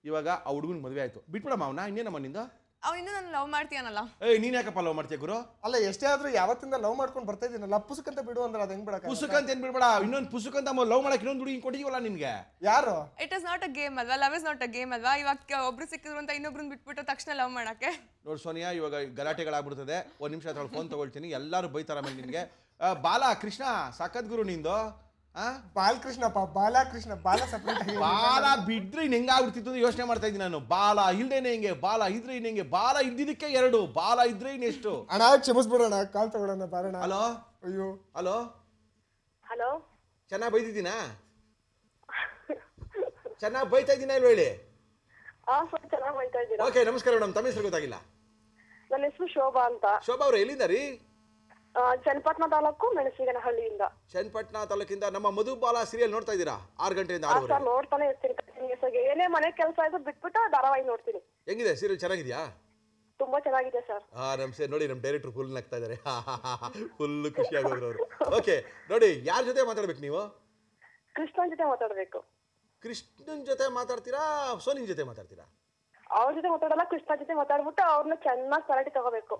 ಇವಾಗ ಆ ಹುಡುಗನ ಮದುವೆ ಆಯಿತು, ಬಿಟ್ಬಿಡಮ್ಮ ಅವನ್ನ, ಇನ್ನೇನಮ್ಮ ನಿಂದ? ಅವ್ನು ಇನ್ನೂ ನಾನು ಲವ್ ಮಾಡ್ತೀಯನಲ್ಲ. ನೀನು ಯಾಕಪ್ಪ ಲವ್ ಮಾಡ್ತೀಯ ಗುರು? ಅಲ್ಲ, ಎಷ್ಟೇ ಆದ್ರೂ ಯಾವತ್ತಿಂದ ಲವ್ ಮಾಡ್ಕೊಂಡು ಬರ್ತಾ ಇದೀನಲ್ಲ, ಪುಸ್ತಕಂತ ಬಿಡು ಅಂದ್ರೆ ಅದು ಹೆಂಗ್ ಬಿಡಕ್ಕೆ? ಪುಸ್ತಕಂತ ಏನು ಬಿಡ್ಬೇಡ, ಇನ್ನೊಂದು ಪುಸ್ತಕಂತ ಲವ್ ಮಾಡಕ್ಕೆ ಇನ್ನೊಂದು ಹುಡುಗಿ ಕೊಟ್ಟಿವಲ್ಲ ನಿನ್ಗೆ. ಯಾರು? It is not a game ಅಲ್ವಾ? Love is not a game ಅಲ್ವಾ? ಇವಾಗ ಒಬ್ರು ಸಿಕ್ಕಿದ್ರು ಅಂತ ಇನ್ನೊಬ್ರನ್ನ ಬಿಟ್ಬಿಟ್ಟು ತಕ್ಷಣ ಲವ್ ಮಾಡಕ್ಕೆ? ನೋಡಿ ಸೋನಿಯಾ, ಇವಾಗ ಗಲಾಟೆಗಳಾಗ್ಬಿಡ್ತದೆ. ಒಂದು ನಿಮಿಷ ಹತ್ರ ಫೋನ್ ತಗೊಳ್ತೀನಿ, ಎಲ್ಲರೂ ಬೈತಾರ ಮೇಲೆ ನಿನಗೆ. ಬಾಲ ಕೃಷ್ಣ ಸಖತ್ ಗುರು ನಿಂದು. ಬಾಲಕೃಷ್ಣಪ್ಪ, ಬಾಲಕೃಷ್ಣ, ಬಾಲ ಸಪ್ರೇಟ್ ಆಗಿ. ಬಾಲ ಬಿಡ್ರೆ ಇನ್ನು ಹೆಂಗಾಗ್ಬಿಡ್ತಿತ್ತು ಅಂತ ಯೋಚನೆ ಮಾಡ್ತಾ ಇದ್ದೀನಿ ನಾನು. ಬಾಲ ಇಲ್ದೇನೆ ಹೆಂಗೆ, ಬಾಲ ಇದ್ರೆ ಇನ್ನು ಹೆಂಗೆ, ಬಾಲ ಇದ್ದಿದ್ದಕ್ಕೆ 2, ಬಾಲ ಇದ್ರೆ ಇನ್ನೆಷ್ಟು? ಅಣ್ಣ ಕ್ಷಮಿಸ್ಬಿಡೋಣ, ಕಾಲ್ ತಗೊಳ್ಳೋಣ ಬಾರಣ. ಹಲೋ ಅಯ್ಯೋ, ಹಲೋ ಹಲೋ, ಚೆನ್ನಾಗಿ ಬೈದಿದ್ದೀನಾ? ಚೆನ್ನಾಗಿ ಬೈತಾ ಇದ್ದೀನ ಇಲ್ವ ಹೇಳಿ? ಸರ್ ಚೆನ್ನಾಗಿ ಬೈತಾ ಇದ್ದೀರಾ? ಓಕೆ, ನಮಸ್ಕಾರ ಮೇಡಮ್. ತಮ್ಮ ಹೆಸರು ಗೊತ್ತಾಗಿಲ್ಲ. ನನ್ನ ಹೆಸರು ಶೋಭಾ ಅಂತ. ಶೋಭಾ ಅವರು ಎಲ್ಲಿಂದ ರೀ? ಚನ್ನಪಟ್ಟಣ ತಾಲೂಕು ಮೆಣಸಿನಹಳ್ಳಿಯಿಂದ. ಚನ್ನಪಟ್ಟಣ ತಾಲೂಕಿಂದ. ನಮ್ಮ ಮಧುಬಾಲ ಸೀರಿಯಲ್ ನೋಡ್ತಾ ಇದ್ದೀರಾ? 6 ಗಂಟೆಯಿಂದ 6 ಸರ್ ನೋಡ್ತಾನೆ ಇರ್ತೀನಿ ಕಂಟಿನ್ಯೂಸ್. ಏನೇ ಮನೆ ಕೆಲಸ ಇದ್ದು ಬಿಟ್ಬಿಟ್ಟು ಧಾರಾವಾಹಿ ನೋಡ್ತೀನಿ. ಹೆಂಗಿದೆ ಸೀರಿಯಲ್? ಚೆನ್ನಾಗಿದ್ಯಾ? ತುಂಬಾ ಚೆನ್ನಾಗಿದೆ ಸರ್. ನಮಸ್ತೆ. ನೋಡಿ ನಮ್ಮ ಡೈರೆಕ್ಟರ್ ಫುಲ್ ನಗ್ತಾ ಇದ್ದಾರೆ, ಫುಲ್ ಖುಷಿ ಆಗೋದ್ರು ಅವರು. ಓಕೆ, ನೋಡಿ ಯಾರ ಜೊತೆ ಮಾತಾಡ್ಬೇಕು ನೀವು? ಕೃಷ್ಣನ್ ಜೊತೆ ಮಾತಾಡ್ಬೇಕು. ಕೃಷ್ಣನ್ ಜೊತೆ ಮಾತಾಡ್ತೀರಾ, ಸೋನಿನ್ ಜೊತೆ ಮಾತಾಡ್ತೀರಾ? ಅವ್ರ ಜೊತೆ ಮಾತಾಡಲ್ಲ, ಕೃಷ್ಣ ಜೊತೆ ಮಾತಾಡ್ಬಿಟ್ಟು ಅವ್ರನ್ನ ಚೆನ್ನಾಗಿ ತರಟಿ ತಗೋಬೇಕು.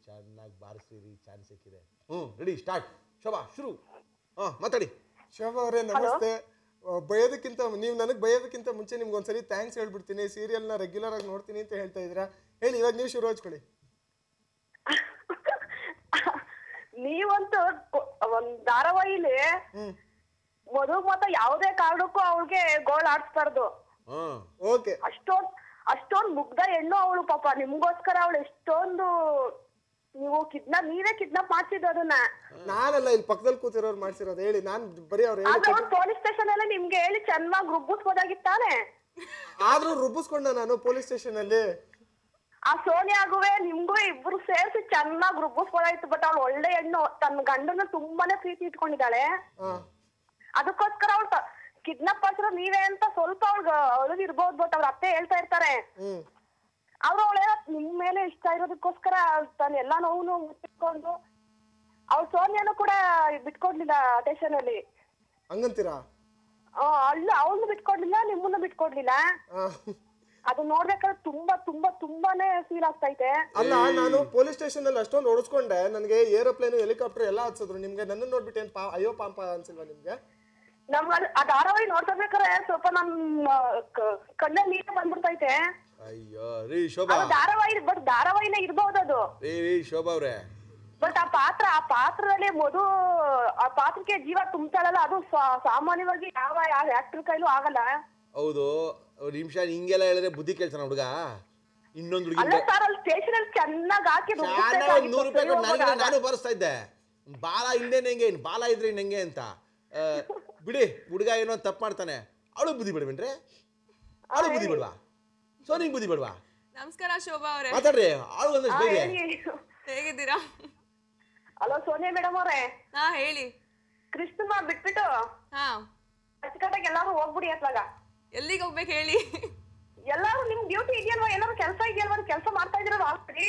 ಚೆನ್ನಾಗಿ ಬಾರಿಸ್ತೀರಿ, ಚಾನ್ಸ್ ಸಿಕ್ಕಿದೆ. Ready, start. ಶೋಭಾ ಶುರು. ಮಾತಾಡಿ. ಶೋಭಾ ಅವರೇ ನಮಸ್ತೆ. ಬಯೋದಕ್ಕಿಂತ ನೀವು ನನಗೆ ಬಯೋದಕ್ಕಿಂತ ಮುಂಚೆ ನಿಮ್ಗೆ ಒಂದ್ಸರಿ ಥ್ಯಾಂಕ್ಸ್ ಹೇಳ್ಬಿಡ್ತೀನಿ. ಸೀರಿಯಲ್ನ ರೆಗ್ಯುಲರ್ ಆಗಿ ನೋಡ್ತೀನಿ ಅಂತ ಹೇಳ್ತಾ ಇದ್ದೀರಾ. ಹೇಳಿ, ಇವಾಗ ನೀವು ಶುರು ಹಚ್ಕೊಳ್ಳಿ. ನೀವಂತೂ ಒಂದ್ ಧಾರಾವಾಹಿಲಿ ಮದುವೆ ಮಾತ್ರ ಯಾವುದೇ ಕಾರಣಕ್ಕೂ ಅವ್ಳಿಗೆ ಗೋಳ್ ಆಡ್ಸ್ಬಾರ್ದು. ಓಕೆ. ಅಷ್ಟೊಂದು ಮುಗ್ಧ ಹೆಣ್ಣು ಅವಳು. ಪಾಪ ನಿಮ್ಗೋಸ್ಕರ ಅವಳು ಎಷ್ಟೊಂದು ನೀವೇ ಕಿಡ್ನಾಪ್ ಮಾಡ್ಸಿದ್ದು ಅದನ್ನ. ನಾನಲ್ಲ, ಇಲ್ಲಿ ಪಕ್ಕದಲ್ಲಿ ಕೂತಿರೋರು ಮಾಡ್ಸಿರೋದು. ಹೇಳಿ, ನಾನ್ ಬರೀ ಅವ್ರು ಹೇಳಿ ಪೊಲೀಸ್ ಸ್ಟೇಷನ್ ಅಲ್ಲಿ ನಿಮ್ಗೆ ಹೇಳಿ ಚೆನ್ನಾಗಿ ರುಬ್ಬಿಸ್ಬೋದಾಗಿತ್ತಾನೆ. ಆದ್ರೂ ರುಬ್ಬಿಸ್ಕೊಂಡ ನಾನು ಪೊಲೀಸ್ ಸ್ಟೇಷನ್ ಅಲ್ಲಿ. ಆ ಸೋನಿಯಾಗುವೆ ನಿಮ್ಗೂ ಇಬ್ರು ಸೇರ್ಸಿ ಚೆನ್ನಾಗಿ ರುಬ್ಬಿಸ್ಬೋದಾಗಿತ್ತು. ಬಟ್ ಅವಳು ಒಳ್ಳೆ ಹೆಣ್ಣು, ತನ್ನ ಗಂಡನ ತುಂಬಾನೇ ಪ್ರೀತಿ ಇಟ್ಕೊಂಡಿದ್ದಾಳೆ. ಅದಕ್ಕೋಸ್ಕರ ಅವಳು ಕಿಡ್ನಾಪ್ ಮಾಡ್ಸಿರೋ ನೀವೇ ಅಂತ ಸ್ವಲ್ಪ ಅವಳಿಗೆ ಇರ್ಬೋದು. ಬಟ್ ಅವ್ರ ಅತ್ತೆ ಹೇಳ್ತಾ ಇರ್ತಾರೆ, ಅವಳೇ ನಿಮ್ ಮೇಲೆ ಇಷ್ಟ ಇರೋದಕ್ಕೋಸ್ಕರ ತನ್ನ ಎಲ್ಲಾ ನೋವು ಮುಚ್ಚಿಕೊಂಡು ಅವ್ಳ ಸೋನಿಯಾನು ಕೂಡ ಬಿಟ್ಕೊಡ್ಲಿಲ್ಲ ಸ್ಟೇಷನ್ ಅಲ್ಲಿ. ಹಂಗಂತೀರಾ? ಅವಳನ್ನು ಬಿಟ್ಕೊಡ್ಲಿಲ್ಲ, ನಿಮ್ಮನ್ನ ಬಿಟ್ಕೊಡ್ಲಿಲ್ಲ. ಅದು ನೋಡ್ಬೇಕಾದ್ರೆ ತುಂಬಾ ತುಂಬಾ ತುಂಬಾನೇ ಫೀಲ್ ಆಗ್ತೈತೆ. ಅಲ್ಲ, ನಾನು ಪೊಲೀಸ್ ಸ್ಟೇಷನ್ ಅಲ್ಲಿ ಅಷ್ಟೊಂದು ಓಡಿಸ್ಕೊಂಡೆ, ನನಗೆ ಏರೋಪ್ಲೇನ್ ಹೆಲಿಕಾಪ್ಟರ್ ಎಲ್ಲ ಹತ್ಸಿದ್ರು. ನಿಮ್ಗೆ ನನ್ನ ನೋಡ್ಬಿಟ್ಟು ಏನ್ ಅಯ್ಯೋ ಪಾಪ ಅನ್ಸಿಲ್ವಾ ನಿಮ್ಗೆ? ನಮ್ಗ ಆ ಧಾರಾವಾಹಿ ನೋಡ್ತಿರ್ಬೇಕಾರೆ ಸ್ವಲ್ಪ ನಮ್ ಕಣ್ಣಲ್ಲಿ ನೀರು ಬಂದ್ಬಿಡ್ತೈತೆ. ಅಯ್ಯೋ ರೀ ಶೋಭಾ, ಧಾರಾವಾಹಿನೇ ಇರ್ಬಹುದು ಅದು. ರೀ ಶೋಭಾ ಅವ್ರೆ, ಬಟ್ ಆ ಪಾತ್ರದಲ್ಲಿ ಆ ಪಾತ್ರಕ್ಕೆ ಜೀವ ತುಂಬ್ತಾಳಲ್ಲ, ಅದು ಸಾಮಾನ್ಯವಾಗಿ ಯಾವ ಆಕ್ಟರ್ ಕೈಲೂ ಆಗಲ್ಲ. ಹೌದು. ನಿಮಿಷ ಹಿಂಗೆಲ್ಲ ಹೇಳಿದ್ರೆ ಬುದ್ಧಿ ಕೇಳ್ತಾನ ಹುಡುಗ. ಇನ್ನೊಂದು ಹುಡುಗಿ ಅಲ್ಲ ಸರ್, ಅಲ್ಲಿ ಸ್ಟೇಷನ್ ಅಲ್ಲಿ ಚೆನ್ನಾಗಿ ಹಾಕಿ 100 ರೂಪಾಯಿ ನಾನು ಬಾರಿಸ್ತಾ ಇದ್ದೆ. ಬಾಲ ಇಲ್ದೇನೆ ಹೆಂಗೆ, ಬಾಲ ಇದ್ರೆ ಹೆಂಗೆ ಅಂತ. ಬಿಡಿ, ಹುಡುಗ ಏನೋ ತಪ್ಪು ಮಾಡ್ತಾನೆ, ಅವಳು ಬುದ್ಧಿ ಬಿಡ್ಬೇನ್ರಿ? ಅವಳು ಬುದ್ಧಿ ಬಿಡ್ವಾ? ಸೋನಿಗೆ ಬುದ್ಧಿ ಬಿಡ್ವಾ? ನಮಸ್ಕಾರ ಶೋಭಾ ಅವರೇ, ಮಾತಾಡ್ರಿ. ಅವಳು ಒಂದಷ್ಟು ಬೇರೆ. ಹೇಗಿದ್ದೀರಾ? ಹಲೋ ಸೋನಿಯಾ ಮೇಡಮ್ ಅವರೇ. ಹೇಳಿ. ಕೃಷ್ಣಮ್ಮ ಬಿಟ್ಬಿಟ್ಟು ಅಚ್ಚುಕಟ್ಟಾಗಿ ಎಲ್ಲಾರು ಹೋಗ್ಬಿಡಿ ಅತ್ಲಾಗ. ಎಲ್ಲಿಗೆ ಹೋಗ್ಬೇಕು ಹೇಳಿ? ಎಲ್ಲಾರು ನಿಮ್ ಡ್ಯೂಟಿ ಇದೆಯಲ್ವಾ, ಏನಾದ್ರು ಕೆಲಸ ಇದೆಯಲ್ವಾ, ಕೆಲಸ ಮಾಡ್ತಾ ಇದ್ದೀರಲ್ಲ ಆಲ್ರೆಡಿ.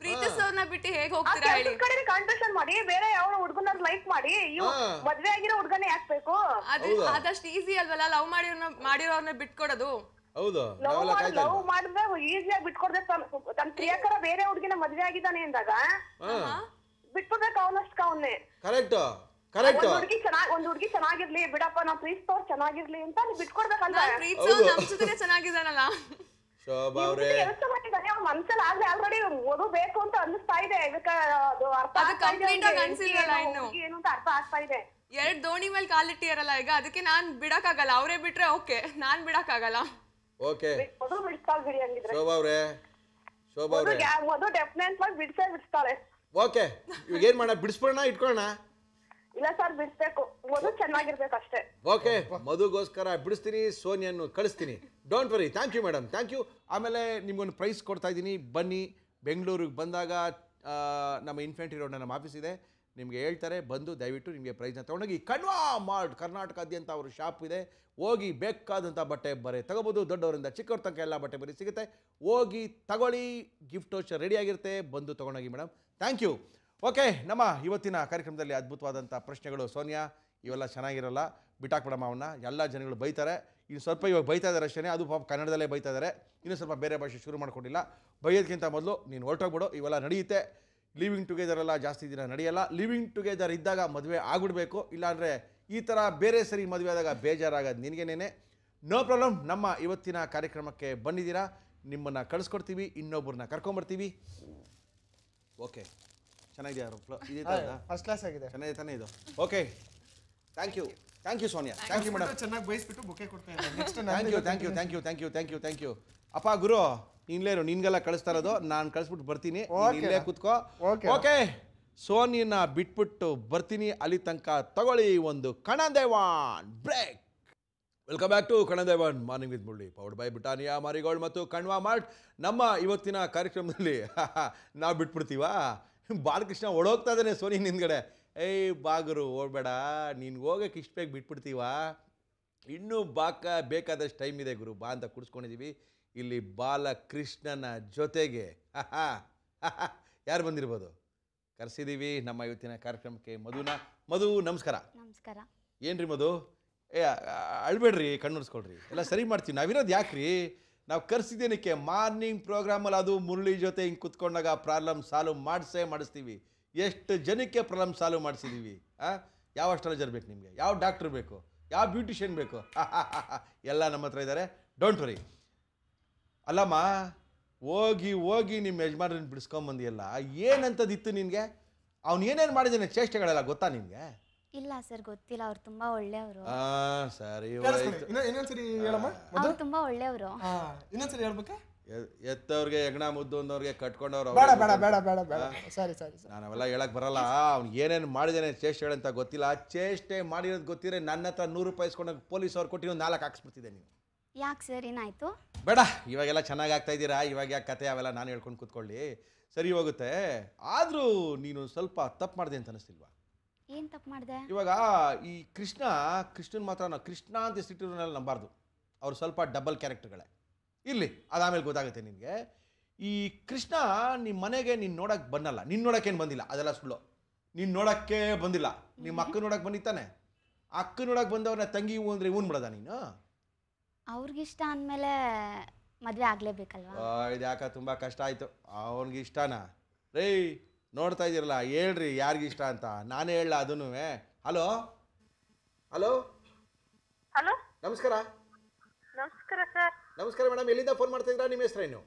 ಪ್ರೀತಿಸೋರ್ನ ಬಿಟ್ಟು ಹೇಗೆ ಹೋಗ್ತೀರಾ ಹೇಳಿ? ಕಡೆ ಕಾಂಟ್ರಿಬ್ಯೂಷನ್ ಮಾಡಿ, ಬೇರೆ ಯಾವ ಹುಡುಗನ ಲೈಕ್ ಮಾಡಿ. ಮದ್ವೆ ಆಗಿರೋ ಹುಡುಗನೇ ಯಾಕ್ಬೇಕು? ಅದಷ್ಟು ಈಸಿ ಅಲ್ವಲ್ಲ ಲವ್ ಮಾಡಿರೋರ್ನ ಬಿಟ್ಕೊಡೋದು. ಹೌದು, ಲವ್ ಮಾಡಿದ್ರೆ ಈಸಿಯಾಗಿ ಬಿಟ್ಕೊಡ್ಬೇಕು. ತನ್ನ ಪ್ರಿಯಕರ ಬೇರೆ ಹುಡುಗಿನ ಮದ್ವೆ ಆಗಿದ್ದಾನೆ ಅಂದಾಗ ಬಿಟ್ಬಿಡ್ಬೇಕು ಅವನಷ್ಟಕ್ಕೆ ಅವನ್ನೇ. ಕರೆಕ್ಟ್. ಒಂದ್ ಹುಡುಗಿ ಚೆನ್ನಾಗಿರ್ಲಿ ಬಿಡಪ್ಪ, ನಾವ್ ಪ್ರೀತಿಸೋರ್ ಚೆನ್ನಾಗಿರ್ಲಿ ಅಂತ ನೀವ್ ಬಿಟ್ಕೊಡ್ಬೇಕಂತ. ಚೆನ್ನಾಗಿದ್ದಾನಲ್ಲ ಶೋಭಾ ಅವ್ರೆ, ಮನ್ಸಲ್ಲಿ ಆಗ್ಲೇ ಆಲ್ರೆಡಿ ಓದು ಬೇಕು ಅಂತ ಅನ್ನಿಸ್ತಾ ಇದೆ. ಅದು ಅರ್ಥ ಏನು ಅಂತ ಅರ್ಥ ಆಗ್ತಾ ಇದೆ. 2 ದೋಣಿ ಮೇಲೆ ಕಾಲಿಟ್ಟಿರಲ್ಲ ಈಗ, ಅದಕ್ಕೆ ನಾನ್ ಬಿಡಕ್ಕಾಗಲ್ಲ. ಅವರೇ ಬಿಟ್ರೆ ಓಕೆ, ನಾನ್ ಬಿಡಕ್ಕಾಗಲ್ಲ. ಓಕೆ ಮೊದಲು ಬಿಡಿಸ್ತಾಳೆ ಬಿಡಿ ಹಂಗಿದ್ರೆ. ಶೋಭಾ ಅವ್ರೆ, ಮೊದಲು ಡೆಫಿನೆಟ್ ಆಗಿ ಬಿಡಿಸ್ತಾಳೆ. ಓಕೆ, ಇವಾಗ ಏನ್ ಮಾಡ, ಬಿಡಿಸ್ಬಿಡೋಣ ಇಟ್ಕೊಳ್ಳೋಣ? ಇಲ್ಲ ಸರ್, ಬಿಡಿಸ್ಬೇಕು. ಮೊದಲು ಚೆನ್ನಾಗಿರ್ಬೇಕು ಅಷ್ಟೇ. ಓಕೆ, ಮಧುಗೋಸ್ಕರ ಬಿಡಿಸ್ತೀನಿ, ಸೋನಿಯನ್ನು ಕಳಿಸ್ತೀನಿ. Don't worry. Thank you madam, thank you. ಆಮೇಲೆ ನಿಮ್ಗೊಂದು ಪ್ರೈಸ್ ಕೊಡ್ತಾ ಇದ್ದೀನಿ, ಬನ್ನಿ. ಬೆಂಗಳೂರಿಗೆ ಬಂದಾಗ ನಮ್ಮ ಇನ್ಫೆಂಟ್ರಿ ರೋಡ್ ನಮ್ಮ ಆಫೀಸ್ ಇದೆ, ನಿಮಗೆ ಹೇಳ್ತಾರೆ. ಬಂದು ದಯವಿಟ್ಟು ನಿಮಗೆ ಪ್ರೈಸ್ನ ತೊಗೊಂಡೋಗಿ ಕಣ್ವಾ ಮಾರ್ಟ್ ಕರ್ನಾಟಕಾದ್ಯಂತ ಅವ್ರ ಶಾಪ್ ಇದೆ. ಹೋಗಿ ಬೇಕಾದಂಥ ಬಟ್ಟೆ ಬರೆ ತಗೋಬೋದು. ದೊಡ್ಡವರಿಂದ ಚಿಕ್ಕವ್ರ ತನಕ ಎಲ್ಲ ಬಟ್ಟೆ ಬರೀ ಸಿಗುತ್ತೆ. ಹೋಗಿ ತಗೊಳ್ಳಿ. ಗಿಫ್ಟ್ ವೋಚರ್ ರೆಡಿಯಾಗಿರುತ್ತೆ. ಬಂದು ತೊಗೊಂಡೋಗಿ ಮೇಡಮ್. Thank you. ಓಕೆ, ನಮ್ಮ ಇವತ್ತಿನ ಕಾರ್ಯಕ್ರಮದಲ್ಲಿ ಅದ್ಭುತವಾದಂಥ ಪ್ರಶ್ನೆಗಳು. ಸೋನಿಯಾ, ಇವೆಲ್ಲ ಚೆನ್ನಾಗಿರಲ್ಲ, ಬಿಟ್ಟಾಕ್ಬಿಡಮ್ಮ ಅವನ್ನ. ಎಲ್ಲ ಜನಗಳು ಬೈತಾರೆ. ಇನ್ನು ಸ್ವಲ್ಪ ಇವಾಗ ಬೈತಾ ಇದ್ದಾರೆ ಅಷ್ಟೇ. ಅದು ಪಾಪ ಕನ್ನಡದಲ್ಲೇ ಬೈತಾ ಇದ್ದಾರೆ. ಇನ್ನೂ ಸ್ವಲ್ಪ ಬೇರೆ ಭಾಷೆ ಶುರು ಮಾಡ್ಕೊಂಡಿಲ್ಲ. ಬೈಯೋದಕ್ಕಿಂತ ಮೊದಲು ನೀನು ಹೊರಟೋಗ್ಬಿಡು. ಇವೆಲ್ಲ ನಡೆಯುತ್ತೆ. ಲಿವಿಂಗ್ ಟುಗೆದರ್ ಎಲ್ಲ ಜಾಸ್ತಿ ದಿನ ನಡೆಯಲ್ಲ. ಲಿವಿಂಗ್ ಟುಗೆದರ್ ಇದ್ದಾಗ ಮದುವೆ ಆಗ್ಬಿಡ್ಬೇಕು. ಇಲ್ಲಾಂದರೆ ಈ ಥರ ಬೇರೆ ಸರಿ ಮದುವೆ ಆದಾಗ ಬೇಜಾರಾಗೋದು ನಿನಗೇನೇನೆ. No problem. ನಮ್ಮ ಇವತ್ತಿನ ಕಾರ್ಯಕ್ರಮಕ್ಕೆ ಬಂದಿದ್ದೀರಾ, ನಿಮ್ಮನ್ನು ಕಳಿಸ್ಕೊಡ್ತೀವಿ, ಇನ್ನೊಬ್ಬರನ್ನ ಕರ್ಕೊಂಬರ್ತೀವಿ. ಓಕೆ, ಚೆನ್ನಾಗಿದೆಯಾ? ಇದೆ ಫಸ್ಟ್ ಕ್ಲಾಸ್ ಆಗಿದೆ. ಚೆನ್ನಾಗಿದೆ ತಾನೇ ಇದು? Okay, thank you. Thank you Sonia. Thank you madam. ಚೆನ್ನಾಗಿ ಬೈಸ್ಬಿಟ್ಟು ಬುಕ್ಕೆ ಕೊಡ್ತಾ ಇದ್ದಾರೆ. Next thank you thank you thank you thank you thank you thank you. ಅಪ್ಪ ಗುರು, ಇನ್ಲೇರು ನಿನ್ಗೆಲ್ಲ ಕಳಿಸ್ತಾ ಇರೋದು. ನಾನು ಕಳಿಸ್ಬಿಟ್ಟು ಬರ್ತೀನಿ, ಇಲ್ಲೇ ಕೂತ್ಕೋ. ಓಕೆ, ಸೋನಿಯನ್ನ ಬಿಟ್ಬಿಟ್ಟು ಬರ್ತೀನಿ. ಅಲ್ಲಿ ತನಕ ತಗೊಳ್ಳಿ ಒಂದು ಕಣದೇವಾನ್ ಬ್ರೇಕ್. ವೆಲ್ಕಮ್ ಬ್ಯಾಕ್ ಟು ಕಣದೇವಾನ್ morning with Murali, powered by Britannia Marigold ಮತ್ತು ಕಣ್ವಾ ಮಾರ್ಟ್. ನಮ್ಮ ಇವತ್ತಿನ ಕಾರ್ಯಕ್ರಮದಲ್ಲಿ ನಾವು ಬಿಟ್ಬಿಡ್ತೀವಾ? ಬಾಲಕೃಷ್ಣ ಓಡೋಗ್ತಾ ಇದ್ದಾನೆ ಸೋನಿ ನಿಂದ್ಗಡೆ. ಏಯ್ ಬಾಗುರು, ಓಡಬೇಡ, ನೀನು ಹೋಗಕ್ಕೆ ಇಷ್ಟು ಬೇಗ ಬಿಟ್ಬಿಡ್ತೀವಾ? ಇನ್ನೂ ಬೇಕಾದಷ್ಟು ಟೈಮ್ ಇದೆ ಗುರು, ಬಾ ಅಂತ ಕುಡಿಸ್ಕೊಂಡಿದ್ದೀವಿ. ಇಲ್ಲಿ ಬಾಲಕೃಷ್ಣನ ಜೊತೆಗೆ ಯಾರು ಬಂದಿರ್ಬೋದು? ಕರೆಸಿದ್ದೀವಿ ನಮ್ಮ ಇವತ್ತಿನ ಕಾರ್ಯಕ್ರಮಕ್ಕೆ ಮಧುನ. ಮಧು, ನಮಸ್ಕಾರ. ನಮಸ್ಕಾರ. ಏನ್ರಿ ಮಧು? ಅಳ್ಬೇಡ್ರಿ, ಕಣ್ಣುರ್ಸ್ಕೊಳ್ರಿ, ಎಲ್ಲ ಸರಿ ಮಾಡ್ತೀವಿ. ನಾವಿರೋದು ಯಾಕ್ರಿ? ನಾವು ಕರೆಸಿದ್ದೇನಕ್ಕೆ? ಮಾರ್ನಿಂಗ್ ಪ್ರೋಗ್ರಾಮಲ್ಲಿ ಅದು ಮುರಳಿ ಜೊತೆ ಹಿಂಗೆ ಕುತ್ಕೊಂಡಾಗ ಪ್ರಾಬ್ಲಮ್ ಸಾಲ್ವ್ ಮಾಡಿಸ್ತೀವಿ. ಎಷ್ಟು ಜನಕ್ಕೆ ಪ್ರಾಬ್ಲಮ್ ಸಾಲ್ವ್ ಮಾಡಿಸಿದ್ದೀವಿ. ಯಾವ ಅಸ್ಟ್ರಾಲಜರ್ ಬೇಕು ನಿಮಗೆ? ಯಾವ ಡಾಕ್ಟ್ರ್ ಬೇಕು? ಯಾವ ಬ್ಯೂಟಿಷಿಯನ್ ಬೇಕು? ಎಲ್ಲ ನಮ್ಮ ಹತ್ರ ಇದ್ದಾರೆ, ಡೋಂಟ್ ವರಿ. ಅಲ್ಲಮ್ಮ, ಹೋಗಿ ನಿಮ್ಮ ಯಜಮಾನ್ರನ್ನ ಬಿಡಿಸ್ಕೊಂಬಂದಿಯಲ್ಲ, ಏನಂತದಿತ್ತು ನಿನಗೆ? ಅವ್ನು ಏನೇನು ಮಾಡಿದ್ದಾನೆ ಚೇಷ್ಟೆಗಳೆಲ್ಲ ಗೊತ್ತಾ ನಿನಗೆ? ಇಲ್ಲ ಸರ್, ಗೊತ್ತಿಲ್ಲ. ಅವ್ರು ತುಂಬಾ ಒಳ್ಳೆಯವರು. ಸರಿ, ಇನ್ನೊಂದ್ಸರಿ ಹೇಳಮ್ಮ. ಅವ್ರು ತುಂಬಾ ಒಳ್ಳೆಯವರು. ಇನ್ನೊಂದ್ಸರಿ ಹೇಳ್ಬೇಕಾ? ಎತ್ತವ್ರಿಗೆ ಹೆಗ್ಣ ಮುದ್ದು ಅಂದವ್ರಿಗೆ ಕಟ್ಕೊಂಡವ್ರು. ಬೇಡ ಬೇಡ ಬೇಡ ಬೇಡ ಬೇಡ. ಸರಿ ಸರಿ ಸರಿ. ನಾನು ಅವೆಲ್ಲ ಹೇಳಕ್ ಬರಲ್ಲ. ಅವ್ನು ಏನೇನು ಮಾಡಿದಾನೆ ಚೇಷ್ಟೆಗಳಂತ ಗೊತ್ತಿಲ್ಲ. ಚೇಷ್ಟೆ ಮಾಡಿರೋದು ಗೊತ್ತಿದ್ರೆ ನನ್ನ ಹತ್ರ 100 ರೂಪಾಯಿ ಇಸ್ಕೊಂಡಾಗ ಪೊಲೀಸ್ ಅವ್ರು ಕೊಟ್ಟು 4 ಹಾಕ್ಸ್ಬಿಡ್ತಿದ್ದೆ. ನೀವು ಯಾಕೆ ಸರ್, ಏನಾಯ್ತು? ಬೇಡ, ಇವಾಗೆಲ್ಲ ಚೆನ್ನಾಗಿ ಆಗ್ತಾ ಇದ್ದೀರಾ. ಇವಾಗ ಯಾಕೆ ಕತೆ ಅವೆಲ್ಲ ನಾನು ಹೇಳ್ಕೊಂಡು ಕೂತ್ಕೊಳ್ಳಿ, ಸರಿ ಹೋಗುತ್ತೆ. ಆದರೂ ನೀನು ಸ್ವಲ್ಪ ತಪ್ಪು ಮಾಡಿದೆ ಅಂತ ಅನಿಸ್ತಿಲ್ವಾ? ಏನು ತಪ್ಪು ಮಾಡಿದೆ? ಇವಾಗ ಈ ಕೃಷ್ಣನ್ ಮಾತ್ರ ನಾವು ಕೃಷ್ಣ ಅಂತ ಹೆಸರಿಟ್ಟಿರೋನೆಲ್ಲ ನಂಬಾರ್ದು. ಅವ್ರು ಸ್ವಲ್ಪ ಡಬಲ್ ಕ್ಯಾರೆಕ್ಟರ್ಗಳೇ. ಇರಲಿ, ಅದಾಮೇಲೆ ಗೊತ್ತಾಗುತ್ತೆ ನಿನಗೆ. ಈ ಕೃಷ್ಣ ನಿಮ್ಮ ಮನೆಗೆ ನೀನು ನೋಡೋಕ್ಕೆ ಬನ್ನಲ್ಲ. ನೀನು ನೋಡೋಕ್ಕೇನು ಬಂದಿಲ್ಲ, ಅದೆಲ್ಲ ಸುಳ್ಳು. ನೀನು ನೋಡೋಕ್ಕೆ ಬಂದಿಲ್ಲ, ನಿಮ್ಮ ಅಕ್ಕ ನೋಡೋಕ್ಕೆ ಬಂದಿತ್ತಾನೆ. ಅಕ್ಕ ನೋಡೋಕ್ಕೆ ಬಂದವ್ರನ್ನ ತಂಗಿ ಹೂ ಅಂದರೆ ಇವನು ಬಿಡೋದ ನೀನು? ಅವ್ರಿಗಿಷ್ಟ ಅಂದಮೇಲೆ ಮದುವೆ ಆಗಲೇಬೇಕಲ್ವಾ? ಇದು ಯಾಕೆ ತುಂಬ ಕಷ್ಟ ಆಯಿತು. ಅವನಿಗೆ ಇಷ್ಟನಾ? ರೇ, ನೋಡ್ತಾ ಇದ್ದೀರಲ್ಲ, ಹೇಳ್ರಿ ಯಾರಿಗಿಷ್ಟ ಅಂತ. ನಾನೇ ಹೇಳಲ್ಲ ಅದನ್ನು. ಹಲೋ ಹಲೋ ಹಲೋ, ನಮಸ್ಕಾರ. ನಮಸ್ಕಾರ ಸರ್. ನಮಸ್ಕಾರ ಮೇಡಮ್, ಎಲ್ಲಿಂದ ಫೋನ್ ಮಾಡ್ತಾ ಇದ್ದೀರಾ? ನಿಮ್ಮ ಹೆಸರೇನು?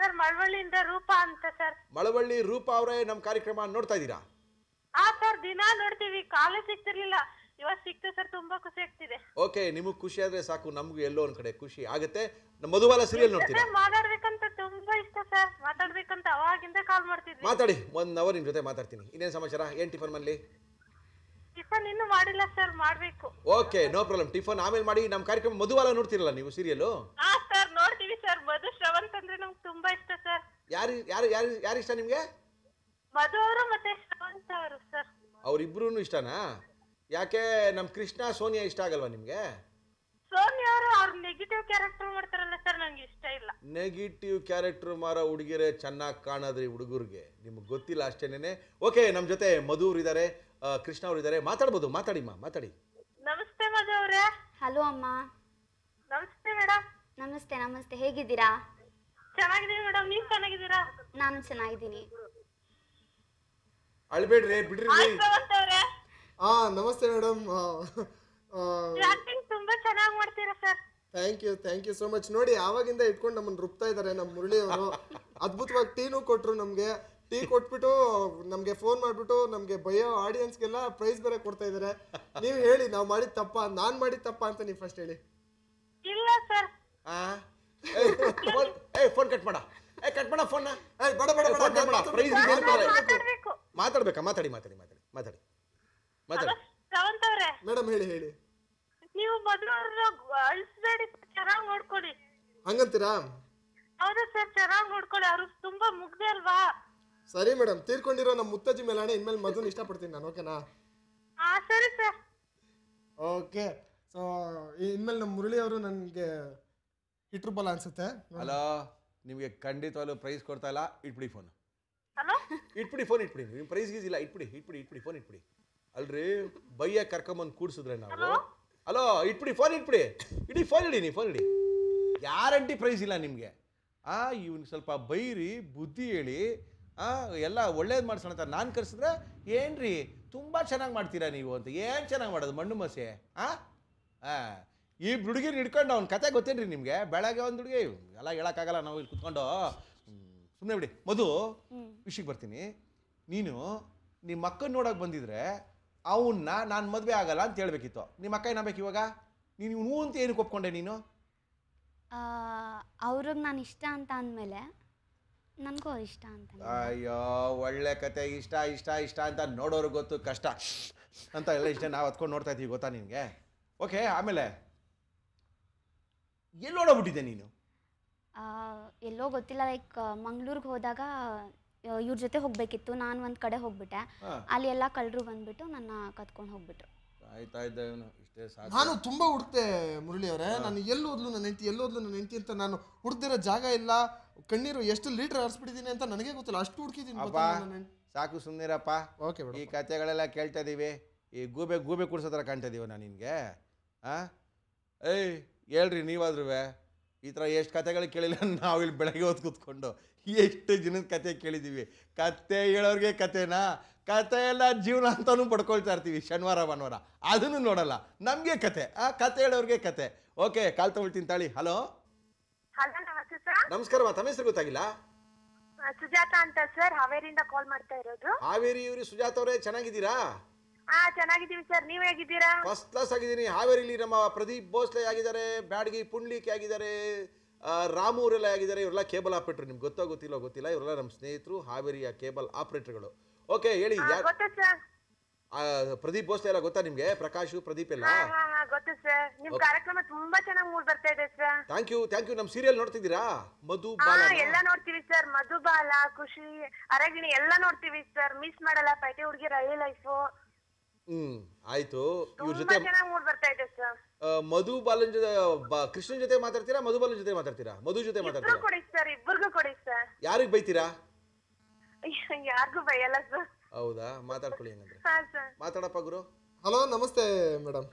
ಸರ್, ಮಳವಳ್ಳಿಯಿಂದ ರೂಪಾ ಅಂತ ಸರ್. ಮಳವಳ್ಳಿ ರೂಪಾ ಅವರೇ, ನಮ್ಮ ಕಾರ್ಯಕ್ರಮ ನೋಡ್ತಾ ಇದ್ದೀರಾ? ಹಾ ಸರ್, ದಿನಾ ನೋಡ್ತೀವಿ. ಕಾಲೇ ಸಿಗ್ತಿರ್ಲಿಲ್ಲ, ಇವತ್ತು ಸಿಕ್ತು ಸರ್. ತುಂಬಾ ಖುಷಿ ಆಗ್ತಿದೆ. ಓಕೆ, ನಿಮಗೆ ಖುಷಿ ಆದರೆ ಸಾಕು, ನಮಗೂ ಎಲ್ಲೋ ಒಂದು ಕಡೆ ಖುಷಿ ಆಗುತ್ತೆ. ನಮ್ಮ ಮಧುಬಾಲ ಸೀರಿಯಲ್ ನೋಡ್ತೀರಾ? ಮಾತಾಡ್ಬೇಕಂತ ತುಂಬಾ ಇಷ್ಟ ಸರ್. ಮಾತಾಡ್ಬೇಕಂತ ಅವಾಗಿಂದ ಕಾಲ್ ಮಾಡ್ತಿದ್ವಿ. ಮಾತಾಡಿ, 1 ಅವರ್ ನಿಮ್ಮ ಜೊತೆ ಮಾತಾಡ್ತೀನಿ. ಇನ್ನೇನು ಸಮಾಚಾರ? ಏನು ಟಿಫನ್ ಮಾಡಲಿ? ಟಿಫನ್ ಇನ್ನೂ ಮಾಡಿಲ್ಲ ಸರ್, ಮಾಡ್ಬೇಕು. Okay, no problem. ಟಿಫನ್ ಆಮೇಲೆ ಮಾಡಿ. ನಮ್ಮ ಕಾರ್ಯಕ್ರಮ ಮಧುಬಾಲ ನೋಡ್ತಿರಲ್ಲ ನೀವು ಸೀರಿಯಲು? ಹಾ ಸರ್, ನೋಡ್ತೀವಿ ಸರ್. ಮಧು ಶ್ರವಂತ್ ಅಂದ್ರೆ ನಮ್ಗೆ ತುಂಬಾ ಇಷ್ಟ ಸರ್. ಯಾರು ಇಷ್ಟ ನಿಮಗೆ? ಮಧು ಅವರು ಮತ್ತೆ ಶ್ರವಂತ್ ಅವರು ಸರ್. ಅವರಿಬ್ರು ಇಷ್ಟನಾ? ಯಾಕೆ ನಮ್ಮ ಕೃಷ್ಣ ಸೋನಿಯಾ ಇಷ್ಟ ಆಗಲ್ವಾ ನಿಮಗೆ? ಸೋನಿಯಾ ಅವರು ಅವ್ರ ನೆಗೆಟಿವ್ ಕ್ಯಾರೆಕ್ಟರ್ ಮಾಡ್ತಾರಲ್ಲ ಸರ್, ನಂಗೆ ಇಷ್ಟ ಇಲ್ಲ. ನೆಗೆಟಿವ್ ಕ್ಯಾರೆಕ್ಟರ್ ಮಾರೋ ಹುಡುಗಿರೇ ಚೆನ್ನಾಗಿ ಕಾಣೋದ್ರಿ ಹುಡುಗರಿಗೆ, ನಿಮ್ಗೆ ಗೊತ್ತಿಲ್ಲ ಅಷ್ಟೇನೆ. ಓಕೆ, ನಮ್ಮ ಜೊತೆ ಮಧು ಅವರು ಇದ್ದಾರೆ, ಕೃಷ್ಣ ಅವರು ಇದ್ದಾರೆ. ಮಾತಾಡ್ಬೋದು, ಮಾತಾಡಿಮ್ಮ, ಮಾತಾಡಿ. ನಮಸ್ತೆ ಮಧು ಅವರೇ. ಹಲೋ ಅಮ್ಮ. ನಮಸ್ತೆ ಮೇಡಮ್. ನಮಸ್ತೆ ನಮಸ್ತೆ, ಹೇಗಿದ್ದೀರಾ? ಚೆನ್ನಾಗಿದ್ದೀವಿ ಮೇಡಮ್, ನೀವು ಚೆನ್ನಾಗಿದ್ದೀರಾ? ನಾನು ಚೆನ್ನಾಗಿದ್ದೀನಿ. ಅಳ್ಬೇಡ್ರಿ, ಬಿಡ್ರಿ. ಶ್ರವಂತ್ ಅವರೇ. ನಮಸ್ತೆ ಮೇಡಮ್. ಆಕ್ಟಿಂಗ್ ತುಂಬಾ ಚೆನ್ನಾಗಿ ಮಾಡ್ತೀರಾ sir. Thank you so much. ನೋಡಿ, ಆವಾಗಿಂದ ಇಟ್ಕೊಂಡು ನಮ್ಮನ್ನು ರುಬ್ತಾ ಇದ್ದಾರೆ ನಮ್ಮ ಮುರಳಿ ಅವರು. ಅದ್ಭುತವಾಗಿ ಟೀನೂ ಕೊಟ್ಟರು ನಮಗೆ. ಟೀ ಕೊಟ್ಬಿಟ್ಟು ನಮಗೆ ಫೋನ್ ಮಾಡಿಬಿಟ್ಟು ನಮಗೆ ಬಯೋ ಆಡಿಯನ್ಸ್ಗೆಲ್ಲ ಪ್ರೈಸ್ ಬೇರೆ ಕೊಡ್ತಾ ಇದ್ದಾರೆ. ನೀವು ಹೇಳಿ, ನಾವು ಮಾಡಿದ ತಪ್ಪ, ನಾನು ಮಾಡಿದ ತಪ್ಪ ಅಂತ ನೀವು ಫಸ್ಟ್ ಹೇಳಿ. ಇಲ್ಲ ಸರ್. ಫೋನ್ ಕಟ್ ಮಾಡ. ಕಟ್ ಮಾಡ ಫೋನ್. ಬೇಡ ಬೇಡ ಬೇಡ, ಪ್ರೈಸ್ ಮಾತಾಡ್ಬೇಕು. ಮಾತಾಡ್ಬೇಕಾ? ಮಾತಾಡಿ ಮಾತಾಡಿ ಮಾತಾಡಿ ಮಾತಾಡಿ ಮಾತಾಡಿ. ಶ್ರವಂತ್ ಅವರೇ. ಮೇಡಮ್ ಹೇಳಿ. ನೀವು ಮಧು ಅವ್ರನ್ನ ಅಳಿಸ್ಬೇಡಿ, ಚೆನ್ನಾಗಿ ನೋಡ್ಕೊಳ್ಳಿ. ಹಂಗಂತೀರಾ? ಹೌದು ಸರ್, ಚೆನ್ನಾಗಿ ನೋಡ್ಕೊಳ್ಳಿ. ಅವ್ರು ತುಂಬಾ ಮುಗ್ದೆ ಅಲ್ವಾ? ಸರಿ ಮೇಡಮ್, ತೀರ್ಕೊಂಡಿರೋ ನಮ್ಮ ಮುತ್ತಜ್ಜಿ ಮೇಲಾಣೆ ಇನ್ಮೇಲೆ ಮದುವೆ ಇಷ್ಟಪಡ್ತೀನಿ ನಾನು, ಓಕೆನಾ? ಸರಿ ಸರ್. ಓಕೆ. ಸೊ ಇನ್ಮೇಲೆ ನಮ್ಮ ಮುರಳಿ ಅವರು ನನಗೆ ಹಿಟ್ರು ಬಲ ಅನ್ಸುತ್ತೆ. ಹಲೋ, ನಿಮಗೆ ಖಂಡಿತವಾಗ್ಲೂ ಪ್ರೈಸ್ ಕೊಡ್ತಾ ಇಲ್ಲ. ಇಟ್ಬಿಡಿ ಫೋನ್. ಹಲೋ, ಇಟ್ಬಿಡಿ ಫೋನ್, ಇಟ್ಬಿಡಿ. ನಿಮ್ಮ ಪ್ರೈಸ್ ಗೀಸ್ ಇಲ್ಲ, ಇಟ್ಬಿಡಿ ಫೋನ್ ಇಟ್ಬಿಡಿ. ಅಲ್ರಿ ಬೈಯ ಕರ್ಕೊಂಬಂದು ಕೂಡ್ಸಿದ್ರೆ ನಾವು. ಹಲೋ, ಇಟ್ಬಿಡಿ ಫೋನ್, ಇಡಿ ಫೋನ್ ಇಡಿ, ನೀವು ಫೋನ್ ಇಡಿ. ಗ್ಯಾರಂಟಿ ಪ್ರೈಸ್ ಇಲ್ಲ ನಿಮಗೆ. ಇವ್ನು ಸ್ವಲ್ಪ ಬೈರಿ, ಬುದ್ಧಿ ಹೇಳಿ, ಎಲ್ಲ ಒಳ್ಳೇದು ಮಾಡ್ಸೋಣ ಅಂತ ನಾನು ಕರೆಸಿದ್ರೆ ಏನ್ರಿ ತುಂಬ ಚೆನ್ನಾಗಿ ಮಾಡ್ತೀರಾ ನೀವು ಅಂತ. ಏನು ಚೆನ್ನಾಗಿ ಮಾಡೋದು ಮಣ್ಣು ಮಸೆ? ಈ ಹುಡುಗಿನ ಹಿಡ್ಕೊಂಡು ಅವ್ನ ಕತೆ ಗೊತ್ತೇನ್ರಿ ನಿಮಗೆ? ಬೆಳಗ್ಗೆ ಒಂದು ಹುಡುಗಿ ಎಲ್ಲ ಹೇಳೋಕ್ಕಾಗಲ್ಲ, ನಾವು ಇಲ್ಲಿ ಕುತ್ಕೊಂಡು. ಸುಮ್ಮನೆ ಬಿಡಿ. ಮಧು, ವಿಷಯಕ್ಕೆ ಬರ್ತೀನಿ. ನೀನು ನಿಮ್ಮ ಅಕ್ಕನ ನೋಡೋಕೆ ಬಂದಿದ್ರೆ ಅವನ್ನ ನಾನು ಮದುವೆ ಆಗಲ್ಲ ಅಂತ ಹೇಳ್ಬೇಕಿತ್ತು. ನಿಮ್ಮ ಅಕ್ಕ ಏನಾಗಬೇಕು ಇವಾಗ? ನೀನು ಹ್ಞೂ ಅಂತ ಏನಕ್ಕೆ ಒಪ್ಕೊಂಡೆ ನೀನು? ಅವ್ರಿಗೆ ನಾನು ಇಷ್ಟ ಅಂತ ಅಂದಮೇಲೆ ನನಗೂ ಅವ್ರು ಇಷ್ಟ ಅಂತ. ಅಯ್ಯೋ, ಒಳ್ಳೆ ಕತೆ. ಇಷ್ಟ ಅಂತ ನೋಡೋರು ಗೊತ್ತು, ಕಷ್ಟ ಅಂತ ಎಲ್ಲ ಇಷ್ಟ ನಾವು ಹತ್ಕೊಂಡು ನೋಡ್ತಾ ಇದ್ದೀವಿ, ಗೊತ್ತಾ ನಿನಗೆ? ಓಕೆ, ಆಮೇಲೆ ಎಲ್ಲಿ ಓಡೋಗ್ಬಿಟ್ಟಿದ್ದೆ ನೀನು? ಎಲ್ಲೋ ಗೊತ್ತಿಲ್ಲ, ಲೈಕ್ ಮಂಗ್ಳೂರಿಗೆ ಹೋದಾಗ ಇವ್ರ ಜೊತೆ ಹೋಗಬೇಕಿತ್ತು. ನಾನು ಒಂದು ಕಡೆ ಹೋಗ್ಬಿಟ್ಟೆ. ಅಲ್ಲಿ ಎಲ್ಲ ಕಳ್ಳರು ಬಂದ್ಬಿಟ್ಟು ನನ್ನ ಕತ್ಕೊಂಡು ಹೋಗ್ಬಿಟ್ರು. ಆಯ್ತಾ ಇದ್ದ ಇವನು, ಇಷ್ಟೇ ಸಾಕು. ನಾನು ತುಂಬಾ ಹುಡುಕ್ತೆ ಮುರಳಿ ಅವರೇ. ನಾನು ಎಲ್ಲೋದ್ಲು ನನ್ನ ಹೆಂಡತಿ ಅಂತ ನಾನು ಹುಡ್ದಿರೋ ಜಾಗ ಇಲ್ಲ. ಕಣ್ಣೀರು ಎಷ್ಟು ಲೀಟರ್ ಹರಿಸ್ಬಿಟ್ಟಿದ್ದೀನಿ ಅಂತ ನನಗೆ ಗೊತ್ತಿಲ್ಲ, ಅಷ್ಟು ಹುಡುಕಿದ್ದೀನಿ. ಸಾಕು, ಸುಮ್ಮನಿರಪ್ಪ. ಓಕೆ ಮೇಡಮ್, ಈ ಕತೆಗಳೆಲ್ಲ ಕೇಳ್ತಾ ಇದೀವಿ. ಈ ಗೂಬೆ ಕೂಡ್ಸೋ ಥರ ಕಾಣ್ತಾ ಇದೀವ ನಾನು ನಿನಗೆ? ಏಯ್ ಹೇಳ್ರಿ ನೀವಾದ್ರೂ ಈ ಥರ ಎಷ್ಟು ಕತೆಗಳು ಕೇಳಿಲ್ಲ ನಾವು ಇಲ್ಲಿ ಬೆಳಗ್ಗೆ ಹೊತ್ತು ಕೂತ್ಕೊಂಡು. ಎಷ್ಟು ಜನದ ಕತೆ ಕೇಳಿದ್ದೀವಿ. ಕತೆ ಹೇಳೋರಿಗೆ ಕತೆನಾ? ಕತೆ ಎಲ್ಲ ಜೀವನ ಅಂತಲೂ ಪಡ್ಕೊಳ್ತಾ ಇರ್ತೀವಿ ಶನಿವಾರ ಭಾನುವಾರ, ಅದನ್ನು ನೋಡಲ್ಲ. ನಮಗೆ ಕತೆ ಹೇಳೋರಿಗೆ ಕತೆ. ಓಕೆ, ಕಾಲ್ ತಗೊಳ್ತೀನಿ ತಾಳಿ. ಹಲೋ, ನಮಸ್ತೆ ಸರ್. ನಮಸ್ಕಾರಮ್ಮ. ತಮ್ಮ ಹೆಸರು ಗೊತ್ತಾಗಿಲ್ಲ? ಸುಜಾತ ಅಂತ ಸರ್, ಹಾವೇರಿಯಿಂದ ಕಾಲ್ ಮಾಡ್ತಾ ಇರೋದು. ಹಾವೇರಿ ಇವ್ರಿ ಸುಜಾತ ಅವರೇ, ಚೆನ್ನಾಗಿದ್ದೀರಾ? ಚೆನ್ನಾಗಿದ್ದೀವಿ ಸರ್, ನೀವ್ ಹೇಗಿದ್ದೀರಾ? ಫಸ್ಟ್ ಕ್ಲಾಸ್ ಆಗಿದ್ದೀನಿ. ಹಾವೇರಿಲಿ ನಮ್ಮ ಪ್ರದೀಪ್ ಭೋಸ್ಲೆ ಆಗಿದ್ದಾರೆ, ಬ್ಯಾಡಗಿ ಪುಂಡ್ಲಿಕೆ ಆಗಿದ್ದಾರೆ, ರಾಮು ಅವರೆಲ್ಲ ಆಗಿದ್ದಾರೆ. ಇವರೆಲ್ಲ ಕೇಬಲ್ ಆಪರೇಟರ್. ನಿಮ್ಗೆ ಗೊತ್ತಿಲ್ಲ. ಇವರೆಲ್ಲ ನಮ್ಮ ಸ್ನೇಹಿತರು, ಹಾವೇರಿಯ ಕೇಬಲ್ ಆಪರೇಟರ್ಗಳು. ಓಕೆ, ಹೇಳಿ. ಪ್ರದೀಪ್ ಭೋಸ್ಲೆ ಎಲ್ಲ ಗೊತ್ತಾ ನಿಮ್ಗೆ? ಪ್ರಕಾಶ್, ಪ್ರದೀಪ್ ಎಲ್ಲ ಗೊತ್ತು ಸರ್. ನಿಮ್ ಕಾರ್ಯಕ್ರಮ ತುಂಬಾ ಚೆನ್ನಾಗಿ ಮೂಡ್ ಬರ್ತಾ ಇದೆ ಸರ್. Thank you. ನಮ್ಮ ಸೀರಿಯಲ್ ನೋಡ್ತಿದ್ದೀರಾ? ಮಧುಬಾಲ ಎಲ್ಲ ನೋಡ್ತೀವಿ ಸರ್. ಮಧುಬಾಲ, ಖುಷಿ, ಅರಗಿಣಿ ಎಲ್ಲ ನೋಡ್ತೀವಿ ಸರ್. ಮಿಸ್ ಮಾಡಲ್ಲ. ಪೈಟೆ ಹುಡುಗಿ ರೈಲ್ ಲೈಫ್. ಆಯ್ತು. ಇವ್ರ ತುಂಬಾ ಜೊತೆ ಚೆನ್ನಾಗಿ ಮೂಡ್ ಬರ್ತಾ ಇದೆ ಸರ್. ಮಧುಬಾಲನ್ ಜೊತೆ, ಕೃಷ್ಣನ್ ಜೊತೆ ಮಾತಾಡ್ತೀರಾ? ಮಧುಬಾಲನ್ ಜೊತೆ ಮಾತಾಡ್ತೀರಾ? ಮಧು ಜೊತೆ ಮಾತಾಡ್ತೀರಾ? ಕೊಡಿ ಸರ್, ಇಬ್ಬರಿಗೂ ಕೊಡಿ ಸರ್. ಯಾರಿಗೆ ಬೈತೀರಾ? ಯಾರಿಗೂ ಬೈಯಲ್ಲ ಸರ್. ಹೌದಾ? ಮಾತಾಡ್ಕೊಳ್ಳಿ ಹಂಗಂದ್ರೆ. ಹಾ ಸರ್. ಮಾತಾಡಪ್ಪ ಗುರು. Hello, namaste madam.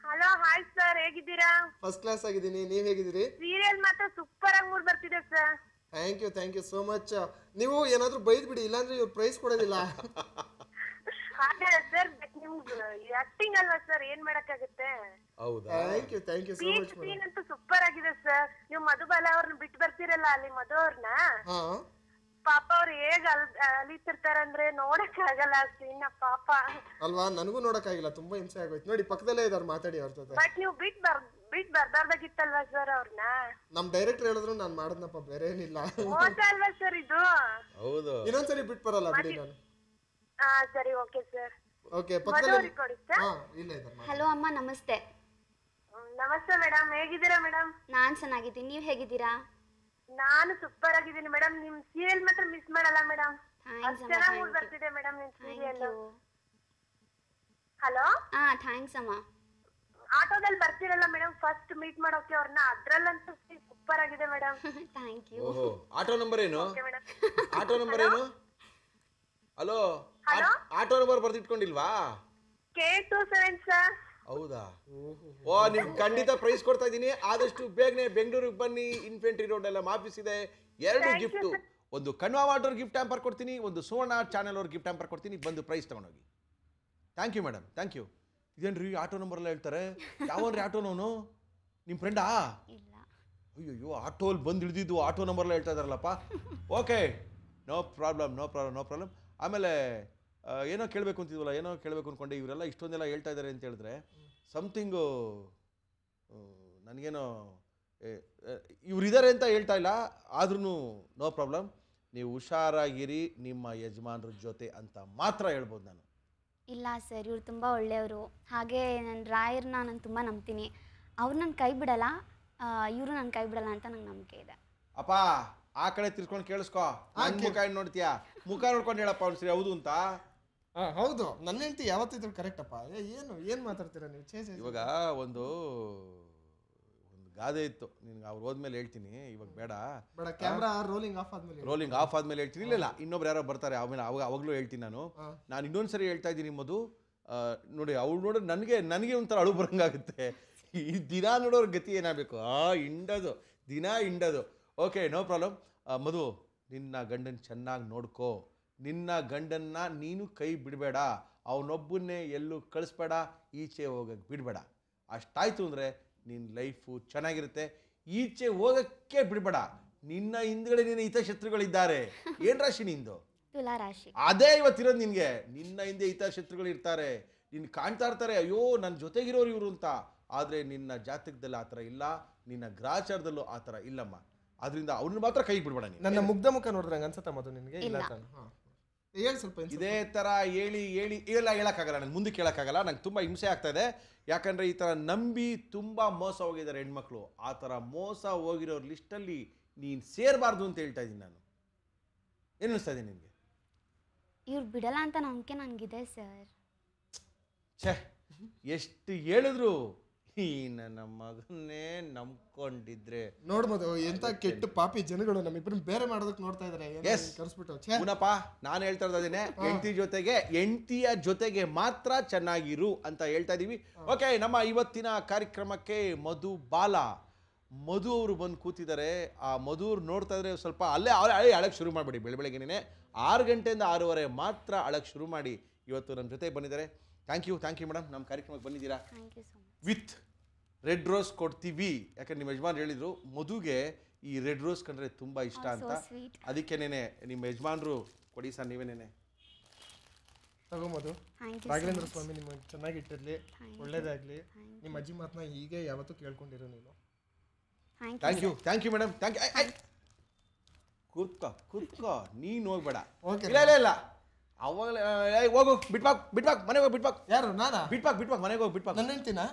Hello, hi sir, ಹೇಗಿದ್ದೀರಾ? ಫಸ್ಟ್ ಕ್ಲಾಸ್ ಆಗಿದ್ದೀನಿ, ನೀವ್ ಹೇಗಿದ್ದೀರಿ? ಸೀರಿಯಲ್ ಮಾತ್ರ ಸೂಪರ್ ಆಗಿ ಮೂಡ್ ಬರ್ತಿದೆ sir. Thank you so much. ನೀವು ಏನಾದ್ರೂ ಬೈದ್ ಬಿಡಿ, ಇಲ್ಲಾಂದ್ರೆ ಇವ್ರು ಪ್ರೈಸ್ ಕೊಡೋದಿಲ್ಲ. ಹಾಗೆ ಸರ್, ನಿಮ್ಗೆ ಆಕ್ಟಿಂಗ್ ಅಲ್ವಾ ಸರ್, ಏನ್ ಮಾಡಕ್ಕಾಗುತ್ತೆ? ಹೌದಾ? Thank you so much madam. Scene ಅಂತೂ ಸೂಪರ್ ಆಗಿದೆ ಸರ್. ನೀವು ಮಧುಬಾಲ ಅವ್ರನ್ನ ಬಿಟ್ಟು ಬರ್ತೀರಲ್ಲ ಅಲ್ಲಿ, ಮಧು ಅವ್ರನ್ನ, ಪಾಪ ಅವ್ರು ಹೇಗ್ ಅಲಿತಿರ್ತಾರಂದ್ರೆ ನೋಡಕ್ ಆಗಲ್ಲ ಸೀನ್. ಪಾಪ ಅಲ್ವಾ? ನನಗೂ ನೋಡಕ್ಕಾಗಿಲ್ಲ, ತುಂಬಾ ಹಿಂಸೆ ಆಗೋಯ್ತು. ನೋಡಿ, ಪಕ್ಕದಲ್ಲೇ ಇದಾರೆ, ಮಾತಾಡಿ ಅವ್ರ ಜೊತೆ. ಬಟ್ ನೀವು ಬಿಟ್ ಬರ್ಬಾರ್ದಾಗಿತ್ತಲ್ವಾ ಸರ್ ಅವ್ರನ್ನ? ನಮ್ ಡೈರೆಕ್ಟರ್ ಹೇಳಿದ್ರು ನಾನು ಮಾಡಿದ್ನಪ್ಪ, ಬೇರೆ ಏನಿಲ್ಲ. ಮೋಸ ಅಲ್ವಾ ಸರ್ ಇದು? ಹೌದು. ಇನ್ನೊಂದ್ಸರಿ ಬಿಟ್ ಬರಲ್ಲ ಬಿಡಿ ನಾನು. ಸರಿ, ಓಕೆ ಸರ್. ಓಕೆ, ಪಕ್ಕದಲ್ಲಿ. ಕೊಡಿ ಸರ್. ಇಲ್ಲ ಇದ್ದಾರೆ. ಹಲೋ ಅಮ್ಮ, ನಮಸ್ತೆ. ನಮಸ್ತೆ ಮೇಡಮ್, ಹೇಗಿದ್ದೀರಾ ಮೇಡಮ್? ನಾನು ಚೆನ್ನಾಗಿದ್ದೀನಿ, ನೀವು ಹೇಗಿದ್ದೀರಾ? ನಾನು ಸೂಪರ್ ಆಗಿದ್ದೀನಿ ಮೇಡಮ್. ನಿಮ್ ಸೀರಿಯಲ್ ಮಾತ್ರ ಮಿಸ್ ಮಾಡಲ್ಲ ಮೇಡಮ್. ಚೆನ್ನಾಗಿ ಮೂಡ್ ಬರ್ತಿದೆ ಮೇಡಮ್ ನಿಮ್ ಸೀರಿಯಲ್. ಹಲೋ. ಥ್ಯಾಂಕ್ಸ್ ಅಮ್ಮ. ಆಟೋದಲ್ಲಿ ಬರ್ತಿರಲ್ಲ ಮೇಡಮ್, ಫಸ್ಟ್ ಮೀಟ್ ಮಾಡೋಕೆ ಅವ್ರನ್ನ, ಅದ್ರಲ್ಲಂತೂ ಸೂಪರ್ ಆಗಿದೆ ಮೇಡಮ್. Thank you. ಓಹೋ, ಆಟೋ ನಂಬರ್ ಏನು? ಆಟೋ ನಂಬರ್ ಏನು? ಹಲೋ, ಆಟೋ ನಂಬರ್ ಬರ್ದಿಟ್ಕೊಂಡಿಲ್ವಾ? K27 sir. ಹೌದಾ? ಓ, ನಿಮ್ಗೆ ಖಂಡಿತ ಪ್ರೈಸ್ ಕೊಡ್ತಾ ಇದ್ದೀನಿ. ಆದಷ್ಟು ಬೇಗನೆ ಬೆಂಗಳೂರಿಗೆ ಬನ್ನಿ. ಇನ್ಫೆಂಟ್ರಿ ರೋಡ್ ಎಲ್ಲ ಆಫೀಸ್ ಇದೆ. 2 ಗಿಫ್ಟು, ಒಂದು ಕಣ್ವಾ ವಾಟರ್ ಗಿಫ್ಟ್ ಹ್ಯಾಂಪರ್ ಕೊಡ್ತೀನಿ, ಒಂದು ಸುವರ್ಣ ಚಾನೆಲ್ ಅವ್ರ ಗಿಫ್ಟ್ ಹ್ಯಾಂಪರ್ ಕೊಡ್ತೀನಿ. ಬಂದು ಪ್ರೈಸ್ ತಗೊಂಡೋಗಿ. Thank you madam, thank you. ಇದೇನ್ರಿ ಆಟೋ ನಂಬರ್ ಎಲ್ಲ ಹೇಳ್ತಾರೆ? ಯಾವನ್ರಿ ಆಟೋನವನು? ನಿಮ್ಮ ಫ್ರೆಂಡಾ? ಇಲ್ಲ. ಅಯ್ಯೋ, ಆಟೋಲ್ಲಿ ಬಂದು ಹಿಡಿದಿದ್ದು ಆಟೋ ನಂಬರ್ ಎಲ್ಲ ಹೇಳ್ತಾ ಇದಾರಲ್ಲಪ್ಪ. Okay, no problem. ಆಮೇಲೆ ಏನೋ ಕೇಳಬೇಕು ಅಂತಿದ್ವಲ್ಲ, ಏನೋ ಕೇಳಬೇಕು ಅಂದ್ಕೊಂಡೆ. ಇವರೆಲ್ಲ ಇಷ್ಟೊಂದೆಲ್ಲ ಹೇಳ್ತಾ ಇದ್ದಾರೆ ಅಂತ ಹೇಳಿದ್ರೆ ಸಮಥಿಂಗು ನನಗೇನೋ ಇವರಿದ್ದಾರೆ ಅಂತ ಹೇಳ್ತಾ ಇಲ್ಲ. ಆದ್ರೂ ನೋ ಪ್ರಾಬ್ಲಮ್. ನೀವು ಹುಷಾರಾಗಿರಿ ನಿಮ್ಮ ಯಜಮಾನ್ರ ಜೊತೆ ಅಂತ ಮಾತ್ರ ಹೇಳ್ಬೋದು ನಾನು. ಇಲ್ಲ ಸರ್, ಇವ್ರು ತುಂಬ ಒಳ್ಳೆಯವರು. ಹಾಗೆ ನನ್ನ ರಾಯರ್ನ ನಾನು ತುಂಬ ನಂಬ್ತೀನಿ. ಅವ್ರು ನನ್ನ ಕೈ ಬಿಡಲ್ಲ, ಇವರು ನನ್ನ ಕೈ ಬಿಡಲ್ಲ ಅಂತ ನಂಗೆ ನಂಬಿಕೆ ಇದೆ. ಅಪ್ಪ, ಆ ಕಡೆ ತಿರ್ಸ್ಕೊಂಡು ಕೇಳಿಸ್ಕೊ. ನನ್ ಮುಖ ಏನ್ ನೋಡ್ತೀಯಾ? ಮುಖ ನೋಡ್ಕೊಂಡು ಹೇಳಪ್ಪ ಅವ್ನು ಸರಿ ಹೌದು ಅಂತ. ಹೌದು, ನನ್ನ ಹೆಂಡತಿ ಯಾವತ್ತಿದ್ರು ಕರೆಕ್ಟ್ ಅಪ್ಪ. ಏನ್ ಮಾತಾಡ್ತೀರಾ ನೀವು? ಇವಾಗ ಒಂದು ಗಾದೆ ಇತ್ತು, ನಿನ್ಗೆ ಅವ್ರು ಹೋದ್ಮೇಲೆ ಹೇಳ್ತೀನಿ, ಇವಾಗ ಬೇಡ. ಕ್ಯಾಮ್ರಾ ರೋಲಿಂಗ್ ಆಫ್ ಆದ್ಮೇಲೆ ಹೇಳ್ತೀನಿ. ಇಲ್ಲ ಇನ್ನೊಬ್ರು ಯಾರೋ ಬರ್ತಾರೆ ಅವಾಗಲೂ ಹೇಳ್ತೀನಿ. ನಾನು ಇನ್ನೊಂದ್ಸರಿ ಹೇಳ್ತಾ ಇದ್ದೀನಿ ಮಧು, ನೋಡಿ ಅವ್ಳು ನೋಡಿದ್ರೆ ನನಗೆ ಒಂಥರ ಅಳು ಬರಂಗಾಗುತ್ತೆ. ಈ ದಿನ ನೋಡೋರ್ ಗತಿ ಏನಾಗಬೇಕು? ದಿನ ಹಿಂಡೋದು. Okay, no problem. ಮಧು, ನಿನ್ನ ಗಂಡನ ಚೆನ್ನಾಗಿ ನೋಡ್ಕೋ. ನಿನ್ನ ಗಂಡನ್ನ ನೀನು ಕೈ ಬಿಡಬೇಡ. ಅವನೊಬ್ಬನ್ನೇ ಎಲ್ಲೂ ಕಳಿಸ್ಬೇಡ, ಈಚೆ ಹೋಗಕ್ಕೆ ಬಿಡಬೇಡ. ಅಷ್ಟಾಯ್ತು ಅಂದರೆ ನಿನ್ನ ಲೈಫು ಚೆನ್ನಾಗಿರುತ್ತೆ. ಈಚೆ ಹೋಗಕ್ಕೆ ಬಿಡಬೇಡ. ನಿನ್ನ ಹಿಂದ್ಗಡೆ ನಿನ್ನ ಹಿತಶತ್ರುಗಳಿದ್ದಾರೆ. ಏನು ರಾಶಿ ನಿಂದು? ತುಲಾ ರಾಶಿ. ಅದೇ ಇವತ್ತಿರೋದು ನಿನಗೆ. ನಿನ್ನ ಹಿಂದೆ ಹಿತಶತ್ರುಗಳು ಇರ್ತಾರೆ. ನಿನ್ನ ಕಾಣ್ತಾ ಇರ್ತಾರೆ, ಅಯ್ಯೋ ನನ್ನ ಜೊತೆಗಿರೋರು ಇವರು ಅಂತ. ಆದರೆ ನಿನ್ನ ಜಾತಕದಲ್ಲಿ ಆ ಥರ ಇಲ್ಲ, ನಿನ್ನ ಗ್ರಾಚಾರದಲ್ಲೂ ಆ ಥರ ಇಲ್ಲಮ್ಮ. ಅದರಿಂದ ಅವ್ರನ್ನ ಮಾತ್ರ ಕೈ ಬಿಡಬೇಡ. ನನ್ನ ಮುಗ್ಧ ಮುಖ ನೋಡಿದ್ರಂಗೆ ಅನ್ಸತ್ತ ಮಧು ನಿನಗೆ? ಇಲ್ಲ ಹೇಳಿ ಸ್ವಲ್ಪ. ಇದೇ ಥರ ಹೇಳಿ ಇಲ್ಲ ಹೇಳೋಕ್ಕಾಗಲ್ಲ, ನಂಗೆ ಮುಂದಕ್ಕೆ ಹೇಳೋಕ್ಕಾಗಲ್ಲ. ನಂಗೆ ತುಂಬ ಹಿಂಸೆ ಆಗ್ತಾ ಇದೆ. ಯಾಕಂದರೆ ಈ ಥರ ನಂಬಿ ತುಂಬ ಮೋಸ ಹೋಗಿದ್ದಾರೆ ಹೆಣ್ಮಕ್ಳು. ಆ ಥರ ಮೋಸ ಹೋಗಿರೋರ ಲಿಸ್ಟಲ್ಲಿ ನೀನು ಸೇರಬಾರ್ದು ಅಂತ ಹೇಳ್ತಾ ಇದ್ದೀನಿ ನಾನು. ಏನು ಅನಿಸ್ತಾ ಇದೆ ನಿನಗೆ? ಇವ್ರು ಬಿಡಲ್ಲ ಅಂತ ನಂಬಿಕೆ ನನಗಿದೆ ಸರ್. ಛೇ, ಎಷ್ಟು ಹೇಳಿದ್ರು ಈ ನನ್ನ ಮಗನ್ನೇ ನಂಬ್ಕೊಂಡಿದ್ರೆ. ನೋಡ್ಬೋದು ಎಂತ ಕೆಟ್ಟ ಪಾಪಿ ಜನಗಳು ನಮ್ಮಿಬ್ಬರು ಬೇರೆ ಮಾಡೋದಕ್ಕೆ ನೋಡ್ತಾ ಇದಾರೆ. ಪುನಪ್ಪ ನಾನು ಹೇಳ್ತಾ ಇದ್ದೀನಿ, ಹೆಂಡತಿಯ ಜೊತೆಗೆ ಮಾತ್ರ ಚೆನ್ನಾಗಿರು ಅಂತ ಹೇಳ್ತಾ ಇದೀವಿ. ಓಕೆ, ನಮ್ಮ ಇವತ್ತಿನ ಕಾರ್ಯಕ್ರಮಕ್ಕೆ ಮಧು ಅವರು ಬಂದು ಕೂತಿದ್ದಾರೆ. ಆ ಮಧು ಅವ್ರು ನೋಡ್ತಾ ಇದ್ರೆ ಸ್ವಲ್ಪ ಅಲ್ಲೇ ಅಳಕ್ಕೆ ಶುರು ಮಾಡಿಬಿಡಿ. ಬೆಳಗ್ಗೆನೇ 6 ಗಂಟೆಯಿಂದ 6:30 ಮಾತ್ರ ಅಳಕ್ಕೆ ಶುರು ಮಾಡಿ ಇವತ್ತು ನಮ್ಮ ಜೊತೆ ಬಂದಿದ್ದಾರೆ. ಥ್ಯಾಂಕ್ ಯು ಮೇಡಮ್, ನಮ್ಮ ಕಾರ್ಯಕ್ರಮಕ್ಕೆ ಬಂದಿದ್ದೀರಾ. ವಿತ್ ರೆಡ್ ರೋಸ್ ಕೊಡ್ತೀವಿ. ಯಾಕಂದ್ರೆ ನಿಮ್ಮ ಯಜಮಾನ್ ಹೇಳಿದ್ರು ಮಧುಗೆ ಈ ರೆಡ್ ರೋಸ್ ಕಂಡ್ರೆ ತುಂಬ ಇಷ್ಟ ಅಂತ. ಅದಕ್ಕೇನೆ ನಿಮ್ಮ ಯಜಮಾನ್ರು ಕೊಡಿ ಸರ್, ನೀವೇನೇನೆ ತಗೊಂಬೋದು. ರಾಘವೇಂದ್ರ ಸ್ವಾಮಿ ನಿಮ್ಮ ಚೆನ್ನಾಗಿಟ್ಟಿರ್ಲಿ, ಒಳ್ಳೇದಾಗ್ಲಿ. ನಿಮ್ಮ ಅಜ್ಜಿ ಮಾತನ್ನ ಹೀಗೆ ಯಾವತ್ತೂ ಕೇಳ್ಕೊಂಡಿರೋ ನೀನು. Thank you madam. ಕೂತ್ಕೋ ನೀನು ಹೋಗ್ಬೇಡ. ಇಲ್ಲ ಅವಾಗ ಹೋಗು, ಬಿಟ್ಪಾಕ್ ಮನೆಗೆ ಹೋಗಿ ಬಿಟ್ಪಾಕ್. ಯಾರು? ನಾನಾ? ಬಿಟ್ಪಾಕ್ ಮನೆಗೆ ಹೋಗಿ ಬಿಟ್ಪಾಕ್. ನನ್ನ ಹೆಂಡ್ತಿನಾ?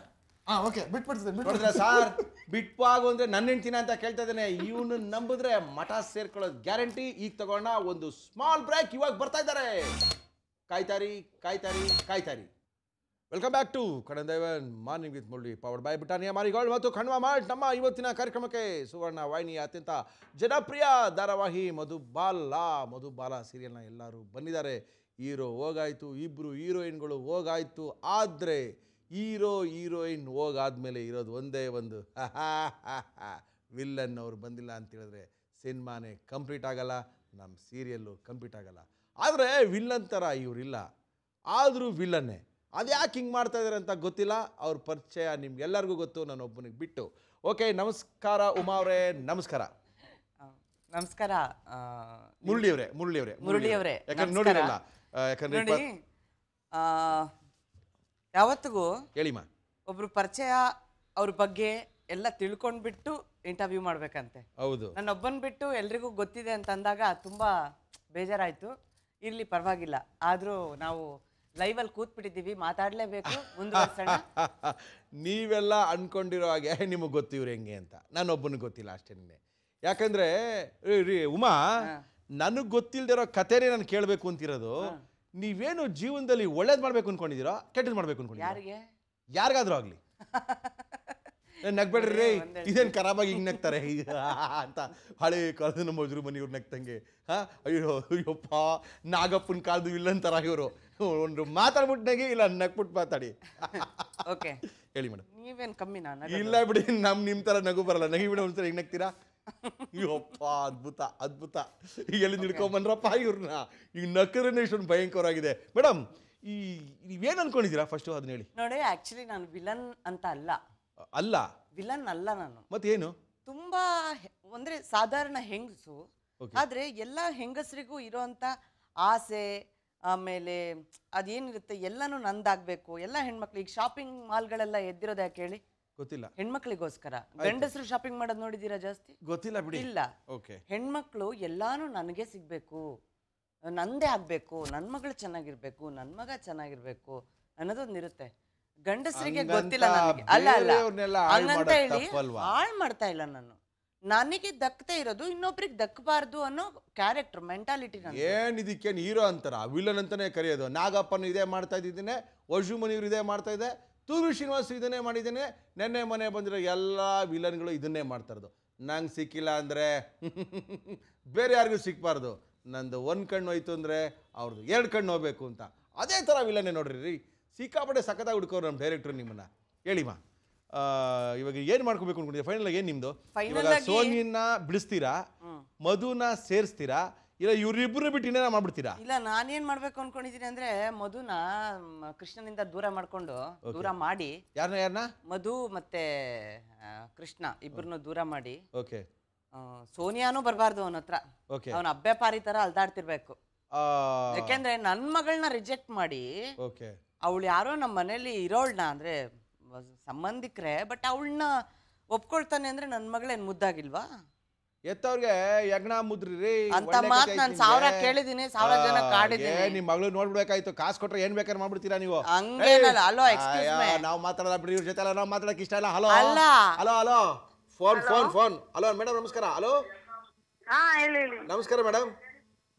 Okay, ಬಿಟ್ಬಿಡ್ತೀನಿ sir. ಬಿಟ್ಪಾಗು ಅಂದ್ರೆ ನನ್ನ ಹೆಂಡ್ತಿನ ಅಂತ ಕೇಳ್ತಾ ಇದ್ದೇನೆ. ಇವನು ನಂಬಿದ್ರೆ ಮಠ ಸೇರ್ಕೊಳ್ಳೋದು ಗ್ಯಾರಂಟಿ. ಈಗ ತಗೊಂಡ ಒಂದು ಸ್ಮಾಲ್ ಬ್ರೇಕ್, ಇವಾಗ ಬರ್ತಾ ಇದ್ದಾರೆ. ಕಾಯ್ತಾರಿ. Welcome back to Kannada morning with Murali, powered by Britannia Marigold ಮತ್ತು ಕಣ್ವ ಮಾರ್ಟ್. ನಮ್ಮ ಇವತ್ತಿನ ಕಾರ್ಯಕ್ರಮಕ್ಕೆ ಸುವರ್ಣ ವಾಹಿನಿಯ ಅತ್ಯಂತ ಜನಪ್ರಿಯ ಧಾರಾವಾಹಿ ಮಧುಬಾಲ ಸೀರಿಯಲ್ನ ಎಲ್ಲರೂ ಬಂದಿದ್ದಾರೆ. ಹೀರೋ ಹೋಗಾಯ್ತು, ಇಬ್ಬರು ಹೀರೋಯಿನ್ಗಳು ಹೋಗಾಯ್ತು. ಆದರೆ ಹೀರೋಯಿನ್ ಹೋಗಾದ್ಮೇಲೆ ಇರೋದು ಒಂದೇ ಒಂದು ವಿಲ್ಲನ್. ಅವ್ರು ಬಂದಿಲ್ಲ ಅಂತ ಹೇಳಿದ್ರೆ ಸಿನಿಮಾನೇ ಕಂಪ್ಲೀಟ್ ಆಗಲ್ಲ, ನಮ್ಮ ಸೀರಿಯಲ್ಲು ಕಂಪ್ಲೀಟ್ ಆಗಲ್ಲ. ಆದರೆ ವಿಲ್ಲನ್ ಥರ ಇವರಿಲ್ಲ, ಆದರೂ ವಿಲ್ಲನ್ನೇ. ಅದು ಯಾಕೆ ಹಿಂಗೆ ಮಾಡ್ತಾ ಇದ್ದಾರೆ ಅಂತ ಗೊತ್ತಿಲ್ಲ. ಅವ್ರ ಪರಿಚಯ ನಿಮ್ಗೆಲ್ಲರಿಗೂ ಗೊತ್ತು, ನಾನು ಒಬ್ಬನಿಗೆ ಬಿಟ್ಟು. ಓಕೆ, ನಮಸ್ಕಾರ ಉಮಾ ಅವರೇ. ನಮಸ್ಕಾರ ಮುರಳಿಯವರೇ. ಯಾಕಂದ್ರೆ ನೋಡಿರಲ್ಲ, ಯಾಕಂದ್ರೆ ನೋಡಿ ಯಾವತ್ತಿಗೂ ಹೇಳಿಮ್ಮ ಒಬ್ರು ಪರಿಚಯ ಅವ್ರ ಬಗ್ಗೆ ಎಲ್ಲ ತಿಳ್ಕೊಂಡ್ಬಿಟ್ಟು ಇಂಟರ್ವ್ಯೂ ಮಾಡ್ಬೇಕಂತೆ. ಹೌದು, ನನ್ನೊಬ್ಬನ್ ಬಿಟ್ಟು ಎಲ್ರಿಗೂ ಗೊತ್ತಿದೆ ಅಂತ ಅಂದಾಗ ತುಂಬಾ ಬೇಜಾರಾಯ್ತು. ಇರ್ಲಿ, ಪರವಾಗಿಲ್ಲ. ಆದ್ರೂ ನಾವು ಲೈವಲ್ಲಿ ಕೂತ್ಬಿಟ್ಟಿದ್ದೀವಿ, ಮಾತಾಡ್ಲೇಬೇಕು, ಮುಂದುವರ್ಸೋಣ. ನೀವೆಲ್ಲ ಅನ್ಕೊಂಡಿರೋ ಹಾಗೆ ನಿಮಗೆ ಗೊತ್ತು ಇವ್ರು ಹೆಂಗೆ ಅಂತ. ನಾನೊಬ್ಬನಿಗೆ ಗೊತ್ತಿಲ್ಲ ಅಷ್ಟೇನೆ. ಯಾಕಂದ್ರೆ ಉಮಾ, ನನಗೆ ಗೊತ್ತಿಲ್ದಿರೋ ಕಥೆನೇ ನಾನು ಕೇಳಬೇಕು ಅಂತಿರೋದು. ನೀವೇನು ಜೀವನದಲ್ಲಿ ಒಳ್ಳೇದು ಮಾಡ್ಬೇಕು ಅನ್ಕೊಂಡಿದ್ದೀರೋ, ಕೆಟ್ಟದ್ದು ಮಾಡ್ಬೇಕು ಅನ್ಕೊಂಡಿದ್ದೀರಾ? ಯಾರಿಗಾದ್ರೂ ಆಗ್ಲಿ. ನಗ್ಬೇಡ್ರಿ ರೇ, ಇದೇನು ಖರಾಬಾಗಿ ಹಿಂಗೆ ನಗ್ತಾರೆ ಅಂತ ಹಳೆ ಕಾಲದ ನಮ್ಮ ಮಜರು ಮನೆಯವ್ರು ನಗ್ತಂಗೆ. ಅಯ್ಯಪ್ಪ, ನಾಗಪ್ಪನ ಕಾಲದ ವಿಲ್ಲನ್ ಥರ ಇವರು. ಒಂದು ಮಾತಾಡ್ಬಿಟ್ಟು ನಗಿ, ಇಲ್ಲ ನಗ್ಬಿಟ್ಟು ಮಾತಾಡಿ. ಓಕೆ, ಹೇಳಿ ಮೇಡಮ್. ನೀವೇನು ಕಮ್ಮಿ? ಇಲ್ಲ ಬಿಡಿ, ನಿಮ್ಮ ಥರ ನಗು ಬರಲ್ಲ. ನಗಿ ಬಿಡ ಒಂದ್ಸಲ ಹಿಂಗೆ ನಗ್ತೀರಾ? ಅಯ್ಯಪ್ಪ, ಅದ್ಭುತ. ಈಗ ಎಲ್ಲಿ ನಿಡ್ಕೊಂಬಂದ್ರಪ್ಪ ಇವ್ರನ್ನ. ಈಗ ನಕ್ಕರೇ ಇಷ್ಟೊಂದು ಭಯಂಕರ ಆಗಿದೆ. ಮೇಡಮ್, ನೀವೇನು ಅನ್ಕೊಂಡಿದ್ದೀರಾ ಫಸ್ಟು ಅದನ್ನ ಹೇಳಿ. ನೋಡಿ, ಆಕ್ಚುಲಿ ನಾನು ವಿಲನ್ ಅಂತ ಅಲ್ಲ, ವಿಲನ್ ಅಲ್ಲ ನಾನು. ಮತ್ತೇನು? ತುಂಬಾ ಅಂದ್ರೆ ಸಾಧಾರಣ ಹೆಂಗಸು. ಆದ್ರೆ ಎಲ್ಲ ಹೆಂಗಸರಿಗೂ ಇರೋಂಥ ಆಸೆ, ಆಮೇಲೆ ಅದೇನಿರುತ್ತೆ ಎಲ್ಲನೂ ನಂದಾಗ್ಬೇಕು. ಎಲ್ಲ ಹೆಣ್ಮಕ್ಳು ಈಗ ಶಾಪಿಂಗ್ ಮಾಲ್ಗಳೆಲ್ಲ ಎದ್ದಿರೋದು ಯಾಕೆ ಹೇಳಿ? ಗೊತ್ತಿಲ್ಲ. ಹೆಣ್ಮಕ್ಳಿಗೋಸ್ಕರ. ಗಂಡಸರು ಶಾಪಿಂಗ್ ಮಾಡೋದು ನೋಡಿದೀರಾ ಜಾಸ್ತಿ? ಗೊತ್ತಿಲ್ಲ ಬಿಡಿ. ಇಲ್ಲ, ಹೆಣ್ಮಕ್ಳು ಎಲ್ಲಾನು ನನಗೆ ಸಿಗ್ಬೇಕು, ನಂದೇ ಆಗ್ಬೇಕು, ನನ್ನ ಮಗಳು ಚೆನ್ನಾಗಿರ್ಬೇಕು, ನನ್ನ ಮಗ ಚೆನ್ನಾಗಿರ್ಬೇಕು ಅನ್ನೋದೊಂದಿರುತ್ತೆ. ಗಂಡಸರಿಗೆ ಗೊತ್ತಿಲ್ಲ ನನಗೆ. ಅಲ್ಲ ಹಂಗಂತ ಹೇಳಿ ಹಾಳು ಮಾಡ್ತಾ ಇಲ್ಲ ನಾನು. ನನಗೆ ದಕ್ಕದೇ ಇರೋದು ಇನ್ನೊಬ್ರಿಗೆ ದಕ್ಕಬಾರ್ದು ಅನ್ನೋ ಕ್ಯಾರೆಕ್ಟರ್ ಮೆಂಟಾಲಿಟಿ ಏನ್ ಇದಕ್ಕೇನು ಹೀರೋ ಅಂತಾರ ವಿಲನ್ ಅಂತಾನೆ ಕರೆಯೋದು. ನಾಗಪ್ಪನ ಇದೇ ಮಾಡ್ತಾ ಇದ್ದಿದ್ದೇನೆ, ವಜುಮನಿಯವರು ಇದೇ ಮಾಡ್ತಾ ಇದೆ, ತೂರು ಶ್ರೀನಿವಾಸ್ ಇದನ್ನೇ ಮಾಡಿದ್ದೇನೆ, ನೆನ್ನೆ ಮನೆ ಬಂದಿರೋ ಎಲ್ಲ ವಿಲನ್ಗಳು ಇದನ್ನೇ ಮಾಡ್ತಾ ಇರೋದು. ನಂಗೆ ಸಿಕ್ಕಿಲ್ಲ ಅಂದರೆ ಬೇರೆ ಯಾರಿಗೂ ಸಿಕ್ಬಾರ್ದು, ನಂದು ಒಂದು ಕಣ್ಣು ಹೋಯ್ತು ಅಂದರೆ ಅವ್ರದ್ದು 2 ಕಣ್ಣು ಹೋಗ್ಬೇಕು ಅಂತ. ಅದೇ ಥರ ವಿಲನ್ನೇ ನೋಡ್ರಿ ರೀ. ಸಿಕ್ಕಾಪಟ್ಟೆ ಸಖತ್ತಾಗಿ ಹುಡ್ಕೋರು ನಮ್ಮ ಡೈರೆಕ್ಟ್ರು ನಿಮ್ಮನ್ನ. ಹೇಳಿಮ್ಮ ಇವಾಗ ಏನು ಮಾಡ್ಕೋಬೇಕು ಅನ್ಕೊಂಡಿದ್ದೀರಾ? ಫೈನಲ್ ಏನು ನಿಮ್ಮದು? ಇವಾಗ ಸೋನಿಯನ್ನ ಬಿಡಿಸ್ತೀರಾ, ಮಧುನ ಸೇರಿಸ್ತೀರಾ, ಇಲ್ಲ ಇವ್ರಿಬ್ರು ಬಿಟ್ಟು ಇನ್ನೇನ ಮಾಡ್ಬಿಡ್ತೀರಾ? ಇಲ್ಲ, ನಾನೇನ್ ಮಾಡ್ಬೇಕು ಅನ್ಕೊಂಡಿದೀನಿ ಅಂದ್ರೆ ಮಧುನ ಕೃಷ್ಣನಿಂದ ದೂರ ಮಾಡ್ಕೊಂಡು ದೂರ ಮಾಡಿ. ಯಾರನ್ನ? ಮಧು ಮತ್ತೆ ಕೃಷ್ಣ ಇಬ್ಬರನ್ನು ದೂರ ಮಾಡಿ. ಓಕೆ. ಸೋನಿಯಾನು ಬರಬಾರ್ದು ಅವನ ಹತ್ರ. ಅವನ ಅಬ್ಬೆಪಾರಿ ತರ ಅಲ್ದಾಡ್ತಿರ್ಬೇಕು. ಯಾಕೆಂದ್ರೆ ನನ್ ಮಗಳನ್ನ ರಿಜೆಕ್ಟ್ ಮಾಡಿ ಅವಳು ಯಾರೋ ನಮ್ಮ ಮನೇಲಿ ಇರೋಳ್ನ ಅಂದ್ರೆ ಸಂಬಂಧಿಕ್ರೆ, ಬಟ್ ಅವಳನ್ನ ಒಪ್ಕೊಳ್ತಾನೆ ಅಂದ್ರೆ ನನ್ ಮಗಳೇನ್ ಮುದ್ದಾಗಿಲ್ವಾ? ಎತ್ತವ್ರಿಗೆ ಯಜ್ಞ ಮುದ್ರಿ ರೀ ಅಂತ ಮಾತ್ ನಾನು 1000 ಕೇಳಿದೀನಿ, 1000 ಜನ ಕಾಡಿದೀನಿ. ನಿಮ್ ಮಗಳು ನೋಡ್ಬೇಕಾಯ್ತು, ಕಾಸು ಕೊಟ್ರೆ ಏನ್ ಬೇಕಾದ್ರೆ ಮಾಡ್ಬಿಡ್ತೀರಾ ನೀವು? ಹಂಗೇನಲ್ಲ. ಹಲೋ, ಎಕ್ಸ್ಕ್ಯೂಸ್ ಮೀ, ನಾವು ಮಾತಾಡಲ್ಲ ಬಿಡಿ, ಇವ್ರ ಜೊತೆ ನಾವು ಮಾತಾಡಕ್ ಇಷ್ಟ ಇಲ್ಲ. Hello hello hello phone phone phone. Hello madam ನಮಸ್ಕಾರ. ಹಲೋ ಹೇಳಿ. ನಮಸ್ಕಾರ ಮೇಡಮ್.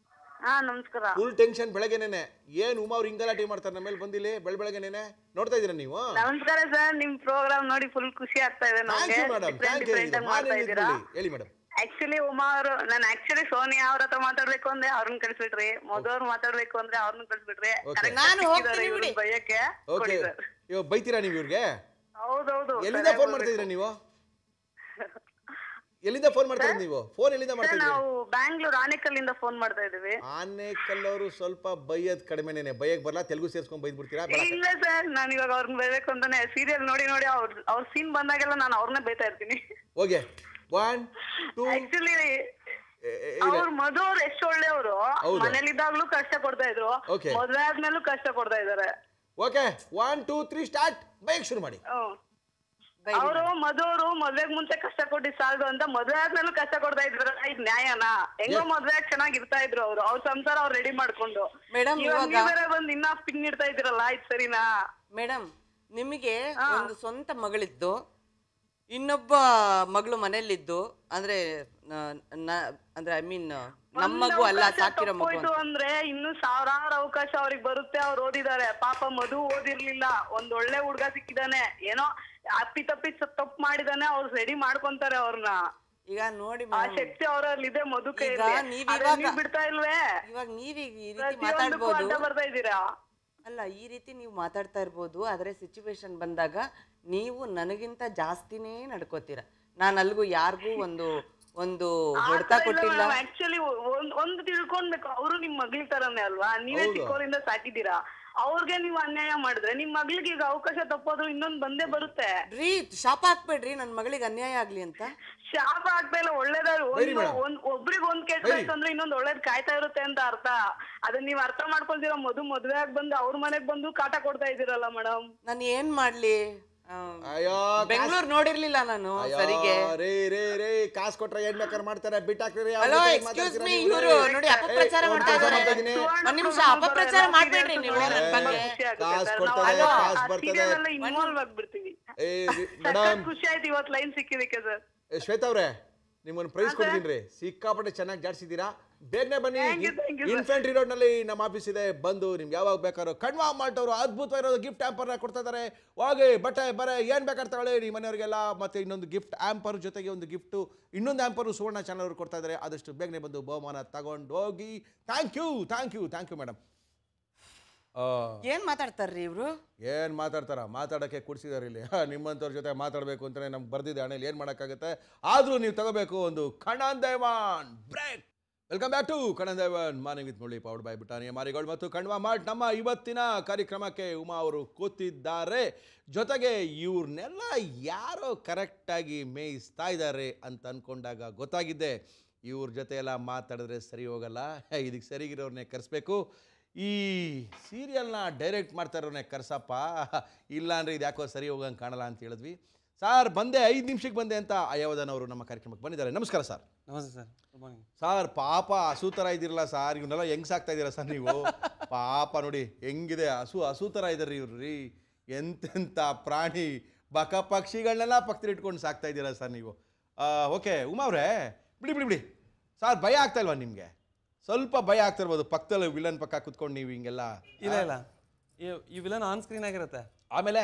ನಮಸ್ಕಾರ. ಫುಲ್ ಟೆನ್ಷನ್ ಬೆಳಗ್ಗೆನೇನೆ. ಏನ್ ಉಮಾ ಅವ್ರು ಹಿಂಗಲಾಟಿ ಮಾಡ್ತಾರೆ ನಮ್ಮ ಮೇಲೆ ಬಂದಿಲ್ಲಿ ಬೆಳಗ್ಗೆನೇನೆ? ನೋಡ್ತಾ ಇದೀರಾ ನೀವು? ನಮಸ್ಕಾರ ಸರ್, ನಿಮ್ ಪ್ರೋಗ್ರಾಮ್ ನೋಡಿ ಫುಲ್ ಖುಷಿ ಆಗ್ತಾ ಇದೆ ನಮಗೆ. ಹೇಳಿ ಮೇಡಮ್. ಆಕ್ಚುಲಿ ಉಮಾ ಅವರು, ನಾನು ಆಕ್ಚುಲಿ ಸೋನಿಯಾ ಅವ್ರ ಹತ್ರ ಮಾತಾಡ್ಬೇಕು ಅಂದ್ರೆ ಅವ್ರನ್ನ ಕಳಿಸ್ಬಿಟ್ರಿ, ಮಧು ಅವ್ರು ಮಾತಾಡ್ಬೇಕು ಅಂದ್ರೆ ಅವ್ರನ್ನ ಕಳಿಸ್ಬಿಟ್ರಿ. ಬೈಯಕ್ಕೆ ಇವಾಗ ಬೈತೀರಾ ನೀವು ಇವ್ರಿಗೆ? ಹೌದೌದು. ಎಲ್ಲಿಂದ ಫೋನ್ ಮಾಡ್ತಾ ಇದೀರಾ ನೀವು? ಎಲ್ಲಿಂದ ಫೋನ್ ಮಾಡ್ತಾ ಇದ್ದೀರಾ ನೀವು? ಫೋನ್ ಎಲ್ಲಿಂದ ಮಾಡ್ತಾ ಇದ್ದೀರಾ? ನಾವು ಬ್ಯಾಂಗ್ಳೂರ್ ಆನೇಕಲ್ಲಿಂದ ಫೋನ್ ಮಾಡ್ತಾ ಇದೀವಿ. ಆನೇಕಲ್ ಅವರು ಸ್ವಲ್ಪ ಬೈಯದ್ ಕಡಿಮೆನೇನೆ, ಬೈಯಕ್ ಬರಲ್ಲ, ತೆಲುಗು ಸೇರ್ಸ್ಕೊಂಡ್ ಬೈದ್ ಬಿಡ್ತೀರಾ? ಇಲ್ಲ ಸರ್, ನಾನು ಇವಾಗ ಅವ್ರನ್ನ ಬೈಬೇಕು ಅಂತಾನೆ ಸೀರಿಯಲ್ ನೋಡಿ ನೋಡಿ ಅವ್ರ ಸೀನ್ ಬಂದಾಗೆಲ್ಲ ನಾನು ಅವ್ರನ್ನೇ ಬೈತಾ ಇರ್ತೀನಿ. ಓಕೆ 1 2. ಆಕ್ಚುಲಿ ಅವ್ರ ಮಧು ಅವ್ರು ಎಷ್ಟು ಒಳ್ಳೆಯವರು, ಮನೇಲಿದ್ದಾಗ್ಲೂ ಕಷ್ಟ ಕೊಡ್ತಾ ಇದ್ರು, ಮದ್ವೆ ಆದ್ಮೇಲೂ ಕಷ್ಟ ಕೊಡ್ತಾ ಇದಾರೆ. Okay 1 2 3 start. ಬೈಕ್ ಶುರು ಮಾಡಿ. ಅವರು ಮಧು ಅವರು ಮದ್ವೆಗ್ ಮುಂಚೆ ಕಷ್ಟ ಕೊಟ್ಟಿ ಸಾಲದು ಅಂತ ಮದ್ವೆ ಆದ್ಮೇಲೂ ಕಷ್ಟ ಕೊಡ್ತಾ ಇದ್ರ. ಇದು ನ್ಯಾಯನಾ? ಹೆಂಗೋ ಮದ್ವೆ ಚೆನ್ನಾಗಿರ್ತಾ ಇದ್ರು ಅವ್ರು, ಅವ್ರ ಸಂಸಾರ ಅವ್ರು ರೆಡಿ ಮಾಡ್ಕೊಂಡು. ಮೇಡಮ್ ಬೇರೆ ಬಂದು ಇನ್ನ ಪಿನ್ ಇಡ್ತಾ ಇದ್ರಲ್ಲ, ಇದು ಸರಿನಾ? ಮೇಡಮ್, ನಿಮಗೆ ಒಂದು ಸ್ವಂತ ಮಗಳಿದ್ದು, ಇನ್ನೊಬ್ಬ ಮಗಳು ಮನೇಲಿದ್ದು, ಅಂದ್ರೆ ಅಂದ್ರೆ ಐ ಮೀನ್ ನಮ್ಮ ಮಗು ಅಲ್ಲ, ಸಾಕಿರೋ ಮಗು ಅಂದ್ರೆ ಇನ್ನು ಸಾವಿರಾರು ಅವಕಾಶ ಅವ್ರಿಗೆ ಬರುತ್ತೆ. ಅವ್ರು ಓದಿದ್ದಾರೆ. ಪಾಪ ಮಧು ಓದಿರ್ಲಿಲ್ಲ, ಒಂದ್ ಒಳ್ಳೆ ಹುಡ್ಗ ಸಿಕ್ಕಿದಾನೆ, ಏನೋ ಅಪ್ಪಿ ತಪ್ಪಿ ತಪ್ಪು ಮಾಡಿದಾನೆ, ಅವ್ರು ರೆಡಿ ಮಾಡ್ಕೊಂತಾರೆ ಅವ್ರನ್ನ. ಈಗ ನೋಡಿ ಆ ಶಕ್ತಿ ಅವರಲ್ಲಿ ಇದೆ. ಮಧು ಕೈ ಬಿಡ್ತಾ ಇಲ್ವೇ? ಇವಾಗ ನೀವ್ ಈ ರೀತಿ ಮಾತಾಡ್ಬೋದು, ಬರ್ತಾ ಇದ್ದೀರಾ? ಅಲ್ಲ, ಈ ರೀತಿ ನೀವು ಮಾತಾಡ್ತಾ ಇರ್ಬೋದು, ಆದ್ರೆ ಸಿಚುವೇಶನ್ ಬಂದಾಗ ನೀವು ನನಗಿಂತ ಜಾಸ್ತಿನೇ ನಡ್ಕೋತೀರ. ನಾನು ಅಲ್ಗೂ ಯಾರಿಗೂ ಒಂದು ಹೊಡೆತ ಕೊಟ್ಟಿಲ್ಲ. ಆಕ್ಚುಲಿ ಒಂದು ತಿಳ್ಕೊಳ್ಬೇಕು, ಅವರು ನಿಮ್ ಮಗ್ಳ ತರನೇ ಅಲ್ವಾ? ನೀವೇ ಚಿಕ್ಕವರಿಂದ ಸಾಕಿದ್ದೀರಾ. ಅವ್ರಿಗೆ ನೀವು ಅನ್ಯಾಯ ಮಾಡಿದ್ರೆ ನಿಮ್ ಮಗಳಿಗೆ ಈಗ ಅವಕಾಶ ತಪ್ಪೋದ್ರು ಇನ್ನೊಂದ್ ಬಂದೇ ಬರುತ್ತೆ ರೀ. ಶಾಪ ಹಾಕ್ಬೇಡ್ರಿ ನನ್ ಮಗಳಿಗೆ ಅನ್ಯಾಯ ಆಗ್ಲಿ ಅಂತ. ಶಾಪ ಹಾಕ್ತಾ ಇಲ್ಲ, ಒಳ್ಳೇದಾದ್ರು ಒಬ್ರಿಗೆ ಒಂದ್ ಕೆಟ್ಟ ಅಂದ್ರೆ ಇನ್ನೊಂದ್ ಒಳ್ಳೇದ್ ಕಾಯ್ತಾ ಇರುತ್ತೆ ಅಂತ ಅರ್ಥ. ಅದನ್ನ ನೀವ್ ಅರ್ಥ ಮಾಡ್ಕೊಳ್ತೀರಾ? ಮದ್ವೆ ಆಗಿ ಬಂದು ಅವ್ರ ಮನೆಗ್ ಬಂದು ಕಾಟ ಕೊಡ್ತಾ ಇದೀರಲ್ಲ ಮೇಡಮ್. ನಾನು ಏನ್ ಮಾಡ್ಲಿ? ಬೆಂಗಳೂರು ನೋಡಿರ್ಲಿಲ್ಲ ನಾನು ಸರಿಗೆ. ಕಾಸು ಕೊಟ್ರೆ ಏನ್ ಬೇಕಾದ್ರೆ ಮಾಡ್ತಾರೆ, ಬಿಟ್ಟಾಕ್ರಿ. ಹಲೋ, ಎಕ್ಸ್ಕ್ಯೂಸ್ ಮೀ, ಇವರು ನೋಡಿ ಅಪಪ್ರಚಾರ ಮಾಡ್ತಾ ಇದ್ದಾರೆ. ಒಂದ್ ನಿಮಿಷ, ಅಪಪ್ರಚಾರ ಮಾಡ್ಬೇಡ್ರಿ ನೀವು ನನ್ನ ಬಗ್ಗೆ. ಕಾಸು ಕೊಡ್ತಾರೆ, ಕಾಸು ಬರ್ತದೆ. ಇನ್ವಾಲ್ವ್ ಆಗ್ಬಿಡ್ತೀವಿ. ಖುಷಿ ಆಯ್ತು ಇವತ್ತು ಲೈನ್ ಸಿಕ್ಕಿದಕ್ಕೆ ಸರ್. ಶ್ವೇತಾ ಅವ್ರೆ, ನಿಮ್ಮನ್ನು ಪ್ರೈಸ್ ಕೊಡ್ತೀನಿ. ಸಿಕ್ಕಾಪಟ್ಟೆ ಚೆನ್ನಾಗಿ ಜಾಡ್ಸಿದ್ದೀರಾ. ಬೇಗನೆ ಬನ್ನಿ, ಇನ್ಫೆಂಟ್ರಿ ರೋಡ್ ನಲ್ಲಿ ನಮ್ಮ ಆಫೀಸ್ ಇದೆ. ಬಂದು ನಿಮ್ಗೆ ಯಾವಾಗ ಬೇಕಾದ್ರೂ ಕಣ್ವಾ ಮಾಲ್ಟ್ ಅವರು ಅದ್ಭುತವಾಗಿರೋದು ಗಿಫ್ಟ್ ಆಂಪರ್ ಕೊಡ್ತಾ ಇದ್ದಾರೆ. ಹೋಗಿ ಬಟ್ಟೆ ಬರೆ ಏನ್ ಬೇಕಾದ್ರೆ ತಗೊಳ್ಳಿ ನಿಮ್ಮ ಮನೆಯವರಿಗೆಲ್ಲ. ಮತ್ತೆ ಇನ್ನೊಂದು ಗಿಫ್ಟ್ ಆಂಪರ್ ಜೊತೆಗೆ ಒಂದು ಗಿಫ್ಟ್, ಇನ್ನೊಂದು ಆಂಪರ್ ಸುವರ್ಣ ಚಾನಲ್ ಅವರು ಕೊಡ್ತಾ ಇದ್ದಾರೆ. ಆದಷ್ಟು ಬೇಗನೆ ಬಂದು ಬಹುಮಾನ ತಗೊಂಡು ಹೋಗಿ. Thank you thank you thank you madam. ಏನ್ ಮಾತಾಡ್ತಾರ್ರಿ ಇವ್ರು? ಏನ್ ಮಾತಾಡ್ತಾರ? ಮಾತಾಡಕ್ಕೆ ಕೂಡ್ಸಿದಾರೆ ಇಲ್ಲಿ. ನಿಮ್ಮಂತವ್ರ ಜೊತೆ ಮಾತಾಡ್ಬೇಕು ಅಂತಾನೆ ನಮ್ಗೆ ಬರ್ದಿದೆ ಹಣೆಯಲ್ಲಿ, ಏನ್ ಮಾಡಕ್ಕಾಗತ್ತೆ. ಆದ್ರೂ ನೀವು ತಗೋಬೇಕು ಒಂದು ಕಣಂದೇವಾನ್ ಬ್ರೇಕ್. ವೆಲ್ಕಮ್ ಬ್ಯಾಕ್ ಟು ಕಣಂದೇವನ್ morning with Murali, powered by Britannia Marigold ಮತ್ತು ಕಣ್ವಾ ಮಾರ್ಟ್. ನಮ್ಮ ಇವತ್ತಿನ ಕಾರ್ಯಕ್ರಮಕ್ಕೆ ಉಮಾ ಅವರು ಕೂತಿದ್ದಾರೆ. ಜೊತೆಗೆ ಇವ್ರನ್ನೆಲ್ಲ ಯಾರೋ ಕರೆಕ್ಟಾಗಿ ಮೇಯಿಸ್ತಾ ಇದ್ದಾರೆ ಅಂತ ಅಂದ್ಕೊಂಡಾಗ ಗೊತ್ತಾಗಿದ್ದೆ, ಇವ್ರ ಜೊತೆ ಎಲ್ಲ ಮಾತಾಡಿದ್ರೆ ಸರಿ ಹೋಗಲ್ಲ, ಇದಕ್ಕೆ ಸರಿಗಿರೋರನ್ನೇ ಕರೆಸ್ಬೇಕು. ಈ ಸೀರಿಯಲ್ನ ಡೈರೆಕ್ಟ್ ಮಾಡ್ತಾ ಇರೋನೇ ಕರ್ಸಪ್ಪ, ಇಲ್ಲ ಅಂದರೆ ಇದು ಯಾಕೋ ಸರಿ ಹೋಗಂಗೆ ಕಾಣಲ್ಲ ಅಂತ ಹೇಳಿದ್ವಿ. ಸರ್ ಬಂದೆ, 5 ನಿಮಿಷಕ್ಕೆ ಬಂದೆ ಅಂತ ಅಯ್ಯವದನ್ ಅವರು ನಮ್ಮ ಕಾರ್ಯಕ್ರಮಕ್ಕೆ ಬಂದಿದ್ದಾರೆ. ನಮಸ್ಕಾರ ಸರ್. ನಮಸ್ತೆ ಸರ್. ಸರ್ ಪಾಪ ಹಸು ಥರ ಇದ್ದೀರಲ್ಲ ಸರ್, ಇವನ್ನೆಲ್ಲ ಹೆಂಗೆ ಸಾಕ್ತಾ ಇದ್ದೀರಾ ಸರ್ ನೀವು? ಪಾಪ ನೋಡಿ ಹೆಂಗಿದೆ, ಹಸು ಥರ ಇದ್ದಾರೆ ಇವ್ರು ರೀ. ಎಂತೆಂಥ ಪ್ರಾಣಿ, ಬಕ ಪಕ್ಷಿಗಳನ್ನೆಲ್ಲ ಪಕ್ಕದಲ್ಲಿ ಇಟ್ಕೊಂಡು ಸಾಕ್ತಾ ಇದ್ದೀರಾ ಸರ್ ನೀವು. ಓಕೆ ಉಮಾ ಅವರೇ, ಬಿಡಿ ಸರ್, ಭಯ ಆಗ್ತಾ ಇಲ್ವಾ ನಿಮಗೆ? ಸ್ವಲ್ಪ ಭಯ ಆಗ್ತಿರ್ಬೋದು, ಪಕ್ಕದಲ್ಲಿ ವಿಲನ್ ಪಕ್ಕ ಕುತ್ಕೊಂಡು ನೀವು ಹಿಂಗೆಲ್ಲ. ಇಲ್ಲ ಈ ವಿಲನ್ ಆನ್ ಸ್ಕ್ರೀನ್ ಆಗಿರುತ್ತೆ. ಆಮೇಲೆ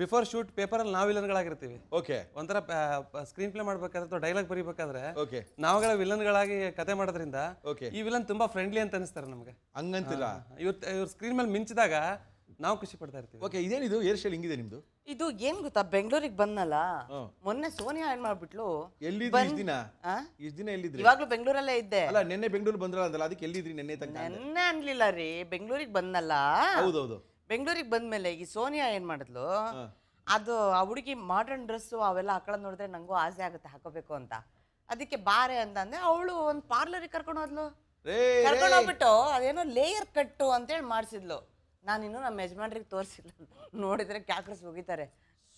ಬಿಫೋರ್ ಶೂಟ್ ಪೇಪರಲ್ಲಿ ನಾವು ವಿಲನ್ಗಳಾಗಿರ್ತೀವಿ. ಓಕೆ, ಒಂಥರ ಸ್ಕ್ರೀನ್ ಪ್ಲೇ ಮಾಡ್ಬೇಕಾದ್ರೆ ಅಥವಾ ಡೈಲಾಗ್ ಬರೀಬೇಕಾದ್ರೆ ಓಕೆ, ನಾವುಗಳ ವಿಲನ್ಗಳಾಗಿ ಕತೆ ಮಾಡೋದ್ರಿಂದ ಓಕೆ, ಈ ವಿಲನ್ ತುಂಬಾ ಫ್ರೆಂಡ್ಲಿ ಅಂತ ಅನಿಸ್ತಾರೆ ನಮಗೆ. ಹಂಗಂತಿಲ್ಲ, ಇವ್ರ ಸ್ಕ್ರೀನ್ ಮೇಲೆ ಮಿಂಚಿದಾಗ ನಾವು ಖುಷಿ ಪಡ್ತಾ ಇರ್ತೀವಿ. ಓಕೆ, ಇದೇನಿದು ಹೇರ್ ಸ್ಟೈಲ್ ಹಿಂಗಿದೆ ನಿಮ್ದು? ಇದು ಏನ್ ಗೊತ್ತಾ, ಬೆಂಗಳೂರಿಗೆ ಬಂದಲ್ಲ ಮೊನ್ನೆ ಸೋನಿಯಾ ಏನ್ ಮಾಡ್ಬಿಟ್ಲು. ಎಲ್ಲಿದ್ರಿ ಇಷ್ಟ ದಿನ ಎಲ್ಲಿದ್ರಿ? ಇವಾಗ್ಲೂ ಬೆಂಗಳೂರಲ್ಲೇ ಇದ್ದೆ. ಅಲ್ಲ, ನೆನ್ನೆ ಬೆಂಗಳೂರು ಬಂದ್ರಲ್ಲ ಅಂದಲ್ಲ, ಅದಕ್ಕೆ ಎಲ್ಲಿದ್ರಿ ನೆನ್ನೆ ತನಕ? ನೆನ್ನೆ ಅನ್ಲಿಲ್ಲ ರೀ, ಬೆಂಗಳೂರಿಗೆ ಬಂದಲ್ಲ. ಹೌದೌದು. ಬೆಂಗಳೂರಿಗೆ ಬಂದ್ಮೇಲೆ ಈ ಸೋನಿಯಾ ಏನ್ ಮಾಡಿದ್ಲು, ಅದು ಆ ಹುಡುಗಿ ಮಾಡರ್ನ್ ಡ್ರೆಸ್ಸು ಅವೆಲ್ಲ ಹಾಕೊಳ್ಳೋದು ನೋಡಿದ್ರೆ ನಂಗೂ ಆಸೆ ಆಗುತ್ತೆ ಹಾಕೋಬೇಕು ಅಂತ. ಅದಕ್ಕೆ ಬಾರೆ ಅಂತಂದ್ರೆ ಅವಳು ಒಂದು ಪಾರ್ಲರಿಗೆ ಕರ್ಕೊಂಡು ಹೋದ್ಲು. ಕರ್ಕೊಂಡು ಹೋಗ್ಬಿಟ್ಟು ಅದೇನೋ ಲೇಯರ್ ಕಟ್ಟು ಅಂತೇಳಿ ಮಾಡಿಸಿದ್ಲು. ನಾನಿನ್ನು ನಮ್ಮ ಯಜಮಾನ್ರಿಗೆ ತೋರಿಸಿಲ್ಲ, ನೋಡಿದ್ರೆ ಕ್ಯಾಕ್ರಸ್ ಹೋಗಿತಾರೆ.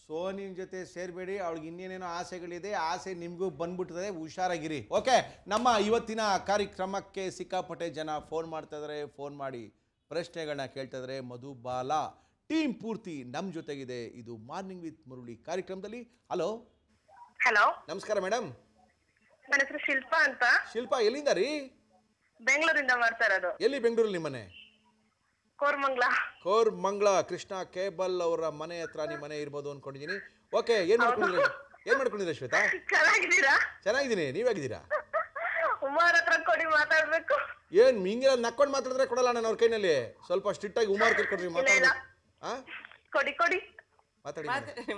ಸೋನಿನ್ ಜೊತೆ ಸೇರ್ಬೇಡಿ, ಅವಳಿಗೆ ಇನ್ನೇನೇನೋ ಆಸೆಗಳಿದೆ, ಆಸೆ ನಿಮಗೂ ಬಂದ್ಬಿಡ್ತದೆ, ಹುಷಾರಾಗಿರಿ. ಓಕೆ, ನಮ್ಮ ಇವತ್ತಿನ ಕಾರ್ಯಕ್ರಮಕ್ಕೆ ಸಿಕ್ಕಾಪಟ್ಟೆ ಜನ ಫೋನ್ ಮಾಡ್ತಾ ಇದ್ದಾರೆ. ಫೋನ್ ಮಾಡಿ ಪ್ರಶ್ನೆಗಳನ್ನ ಕೇಳ್ತಾ ಇದ್ದಾರೆ. ಮಧುಬಾಲ ಟೀಮ್ ಪೂರ್ತಿ ನಮ್ಮ ಜೊತೆಗಿದೆ. ಇದು ಮಾರ್ನಿಂಗ್ ವಿತ್ ಮುರಳಿ ಕಾರ್ಯಕ್ರಮದಲ್ಲಿ. ಹಲೋ ಹಲೋ, ನಮಸ್ಕಾರ ಮೇಡಮ್. ನನ್ನ ಹೆಸರು ಶಿಲ್ಪಾ ಅಂತ. ಶಿಲ್ಪಾ, ಎಲ್ಲಿಂದ ರೀ? ಬೆಂಗಳೂರಿಂದ ಮಾಡ್ತಾ ಇರೋದು. ಎಲ್ಲಿ ಬೆಂಗಳೂರಲ್ಲಿ ನಿಮ್ಮ ಮನೆ? ಕೋರ್ಮಂಗ್ಲ. ಕೃಷ್ಣ ಕೇಬಲ್ ಅವರ ಮನೆ ಹತ್ರ ನಿಮ್ಮ ಮನೆ ಇರ್ಬೋದು ಅನ್ಕೊಂಡಿದ್ದೀನಿ. ಓಕೆ, ಏನ್ ಮಾಡ್ಕೊಂಡಿದ್ದೀರಾ ಶ್ವೇತಾ? ಚೆನ್ನಾಗಿದ್ದೀರಾ? ಚೆನ್ನಾಗಿದ್ದೀನಿ, ನೀವಾಗಿದ್ದೀರಾ? ಉಮಾರ್ ಹತ್ರ ಕೊಡಿ ಮಾತಾಡ್ಬೇಕು. ಏನ್ ಹಿಂಗೆಲ್ಲ ನಕ್ಕೊಂಡು ಮಾತಾಡಿದ್ರೆ ಕೊಡಲ್ಲ ನಾನು ಅವ್ರ ಕೈನಲ್ಲಿ. ಸ್ವಲ್ಪ ಸ್ಟ್ರಿಕ್ಟ್ ಆಗಿ ಉಮಾರ್ ಕೊಡ್ರಿ ಕೊಡಿ ಕೊಡಿ